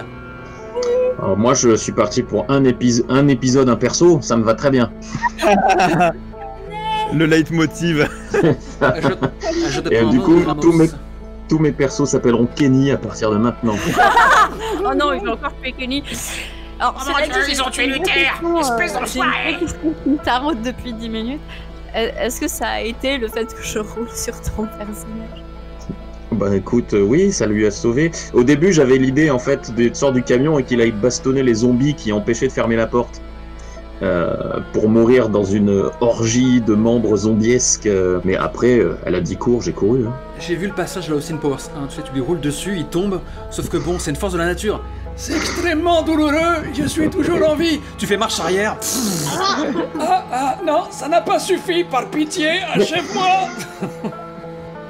Alors moi je suis parti pour un épisode, un perso, ça me va très bien. Le leitmotiv. Et du coup, tous mes persos s'appelleront Kenny à partir de maintenant. Oh non, il va encore tuer Kenny. Alors, ils ont tué Luther, espèce d'enfoiré. J'ai une taraude depuis 10 minutes. Est-ce que ça a été le fait que je roule sur ton personnage? Bah écoute, oui, ça lui a sauvé. Au début, j'avais l'idée en fait de sortir du camion et qu'il aille bastonner les zombies qui empêchaient de fermer la porte. Pour mourir dans une orgie de membres zombiesques. Mais après, elle a dit cours, j'ai couru. Hein. J'ai vu le passage de Austin Powers 1, tu sais, tu lui roules dessus, il tombe, sauf que bon, c'est une force de la nature. C'est extrêmement douloureux, je suis toujours en vie. Tu fais marche arrière. Non, ça n'a pas suffi, par pitié, achève-moi.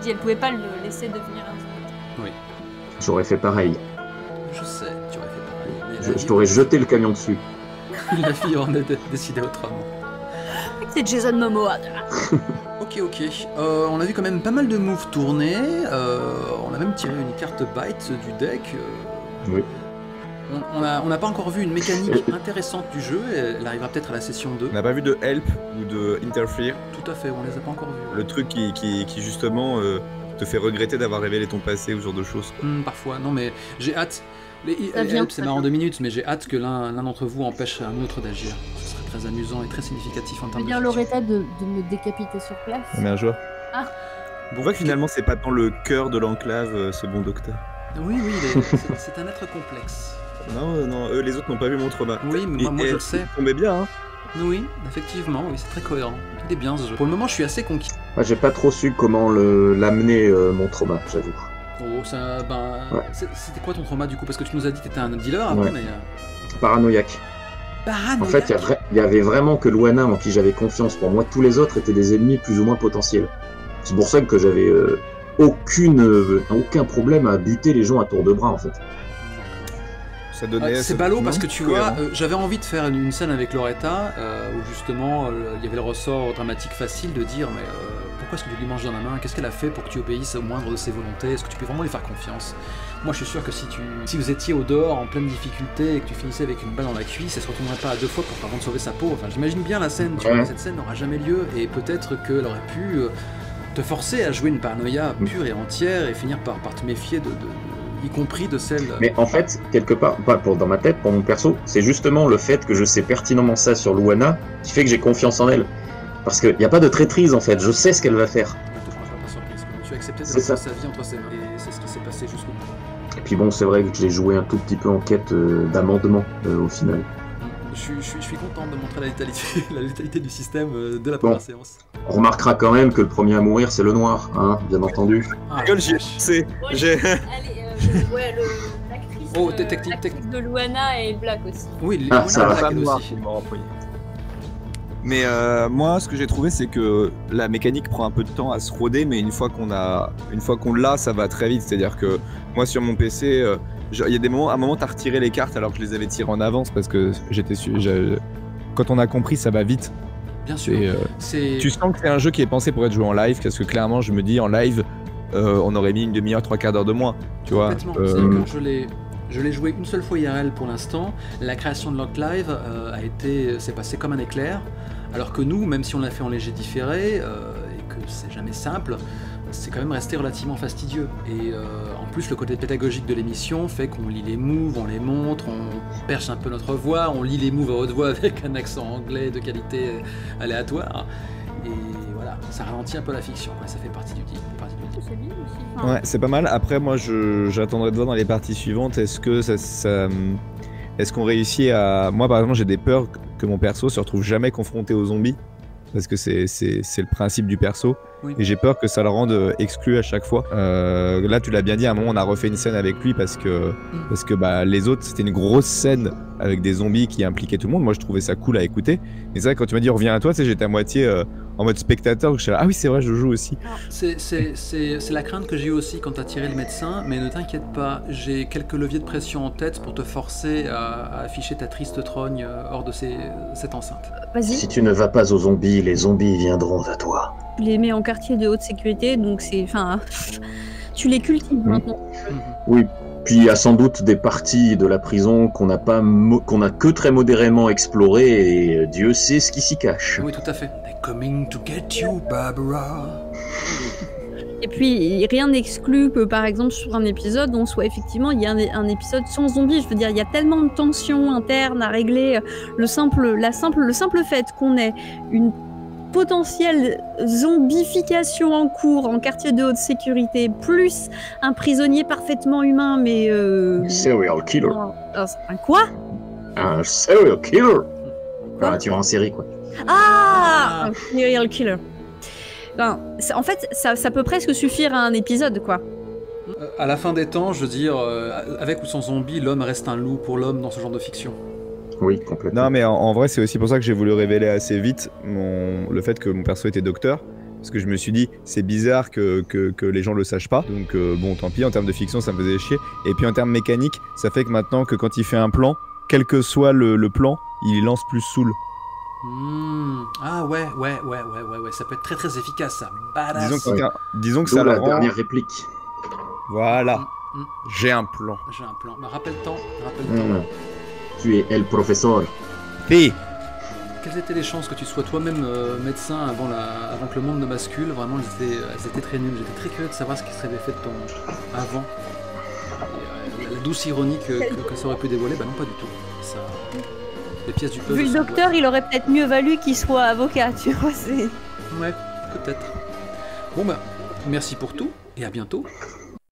Si elle pouvait pas le laisser devenir un zombie. Oui. J'aurais fait pareil. Je sais, tu aurais fait pareil. Je t'aurais jeté le camion dessus. La fille en a décidé autrement. C'est Jason Momoa. Ok. On a vu quand même pas mal de moves tourner. On a même tiré une carte bite du deck. Oui. On n'a pas encore vu une mécanique intéressante du jeu. Elle arrivera peut-être à la session 2. On n'a pas vu de help ou de interfere. Tout à fait, on les a pas encore vus. Le truc qui justement te fait regretter d'avoir révélé ton passé ou ce genre de choses. Parfois, non mais j'ai hâte. Les help c'est marrant 2 minutes, mais j'ai hâte que l'un d'entre vous empêche un autre d'agir. Ce serait très amusant et très significatif en termes de... dire Loretta de me décapiter sur place. On met un joueur. Ah. On voit que finalement c'est pas tant le cœur de l'enclave, ce bon docteur. Oui, c'est un être complexe. Non, eux les autres n'ont pas vu mon trauma. Oui, mais moi je le sais. Il tombait bien, hein. Oui, effectivement, oui, c'est très cohérent. Il est bien ce jeu. Pour le moment, je suis assez conquis. Moi, j'ai pas trop su comment l'amener mon trauma, j'avoue. Oh, ça, ben, Ouais. c'était quoi ton trauma du coup? Parce que tu nous as dit que t'étais un dealer avant, Ouais. mais... Paranoïaque. Paranoïaque. En fait, il y avait vraiment que Luana en qui j'avais confiance. Pour moi, tous les autres étaient des ennemis plus ou moins potentiels. C'est pour ça que j'avais aucun problème à buter les gens à tour de bras, en fait. Ça donnait. C'est ballot parce que tu vois, cohérent. j'avais envie de faire une scène avec Loretta où justement il y avait le ressort dramatique facile de dire mais pourquoi est-ce que tu lui manges dans la main? Qu'est-ce qu'elle a fait pour que tu obéisses au moindre de ses volontés? Est-ce que tu peux vraiment lui faire confiance? Moi je suis sûr que si vous étiez au dehors en pleine difficulté et que tu finissais avec une balle dans la cuisse, elle se retournerait pas à 2 fois avant de sauver sa peau. Enfin j'imagine bien la scène, tu vois, cette scène n'aura jamais lieu et peut-être qu'elle aurait pu te forcer à jouer une paranoïa pure et entière et finir par te méfier y compris de celle... Mais en fait, quelque part, dans ma tête, pour mon perso, c'est justement le fait que je sais pertinemment ça sur Luana qui fait que j'ai confiance en elle. Parce qu'il n'y a pas de traîtrise en fait, je sais ce qu'elle va faire. Ne te prends pas surprise. Tu as accepté de C'est ça. mettre sa vie entre ses mains et c'est ce qui s'est passé jusqu'au bout. Et puis bon, c'est vrai que j'ai joué un tout petit peu en quête d'amendement au final. Je suis content de montrer la létalité du système de la première séance. On remarquera quand même que le premier à mourir, c'est le noir, hein, bien entendu. Ah, Gueule, j'y ai pensé. J'ai. Allez, ouais, l'actrice Oh, l'actrice de Luana est black aussi. Oui, Ah, ça va. la Femme noire aussi. qui m'a empoigné. Mais moi, ce que j'ai trouvé, c'est que la mécanique prend un peu de temps à se roder, mais une fois qu'on l'a, ça va très vite. C'est-à-dire que moi, sur mon PC, il y a des moments, à un moment, t'as retiré les cartes alors que je les avais tirées en avance parce que j'étais sûr. Quand on a compris, ça va vite. Bien sûr. Tu sens que c'est un jeu qui est pensé pour être joué en live, parce que clairement, je me dis en live, on aurait mis une demi-heure, 3/4 d'heure de moins. Tu vois. Complètement. C'est-à-dire que je l'ai joué une seule fois IRL pour l'instant. La création de Lock Live s'est passée comme un éclair. Alors que nous, même si on l'a fait en léger différé, et que c'est jamais simple, c'est quand même resté relativement fastidieux. Et en plus, le côté pédagogique de l'émission fait qu'on lit les moves, on les montre, on perche un peu notre voix, on lit les moves à haute voix avec un accent anglais de qualité aléatoire. Et voilà, ça ralentit un peu la fiction, ouais, ça fait partie du deal. C'est bien aussi. Enfin, Ouais, c'est pas mal. Après, moi, j'attendrai de voir dans les parties suivantes. Est-ce qu'on réussit à... Moi, par exemple, j'ai des peurs que mon perso se retrouve jamais confronté aux zombies. Parce que c'est le principe du perso. Oui. Et j'ai peur que ça le rende exclu à chaque fois. Là, tu l'as bien dit, à un moment, on a refait une scène avec lui parce que bah, les autres, c'était une grosse scène avec des zombies qui impliquaient tout le monde. Moi, je trouvais ça cool à écouter. Mais c'est vrai, quand tu m'as dit reviens à toi, tu sais, j'étais à moitié en mode spectateur. Je suis là, ah oui, c'est vrai, je joue aussi. C'est la crainte que j'ai eue aussi quand t'as tiré le médecin, mais ne t'inquiète pas, j'ai quelques leviers de pression en tête pour te forcer à afficher ta triste trogne hors de cette enceinte. Vas-y, Si tu ne vas pas aux zombies, les zombies viendront à toi. tu les mets en quartier de haute sécurité, donc c'est... Enfin, tu les cultives maintenant. Oui, puis il y a sans doute des parties de la prison qu'on n'a que très modérément explorées et Dieu sait ce qui s'y cache. Oui, tout à fait. They're coming to get you, Barbara. Et puis, rien n'exclut que, par exemple, sur un épisode, il y a un épisode sans zombies. Je veux dire, il y a tellement de tensions internes à régler. Le simple fait qu'on ait une potentielle zombification en cours en quartier de haute sécurité, plus un prisonnier parfaitement humain, mais... Serial killer. Un quoi? Un serial killer. Quoi Un tueur en série, quoi. Ah, un serial killer. Ben, en fait, ça peut presque suffire à un épisode, quoi. À la fin des temps, je veux dire, avec ou sans zombie, l'homme reste un loup pour l'homme dans ce genre de fiction. Oui, complètement. Non, mais en vrai, c'est aussi pour ça que j'ai voulu révéler assez vite le fait que mon perso était docteur. Parce que je me suis dit, c'est bizarre que les gens le sachent pas. Donc, bon, tant pis, en termes de fiction, ça me faisait chier. Et puis, en termes mécaniques, ça fait que maintenant, que quand il fait un plan, quel que soit le plan, il lance plus Soul. Ah ouais, ça peut être très très efficace, ça. Badass. Disons que D'où ça le la rend... dernière réplique. Voilà, j'ai un plan. J'ai un plan. Bah, rappelle-toi. Tu es El Professeur. Fille. Quelles étaient les chances que tu sois toi-même médecin avant que le monde ne bascule? Vraiment, elles étaient très nulles. J'étais très curieux de savoir ce qui serait fait de ton avant. Et, la douce ironie que ça aurait pu dévoiler, bah non, pas du tout. Ça... Les pièces du puzzle. Vu le docteur, il aurait peut-être mieux valu qu'il soit avocat, tu vois, c'est... Ouais, peut-être. Bon bah, merci pour tout, et à bientôt.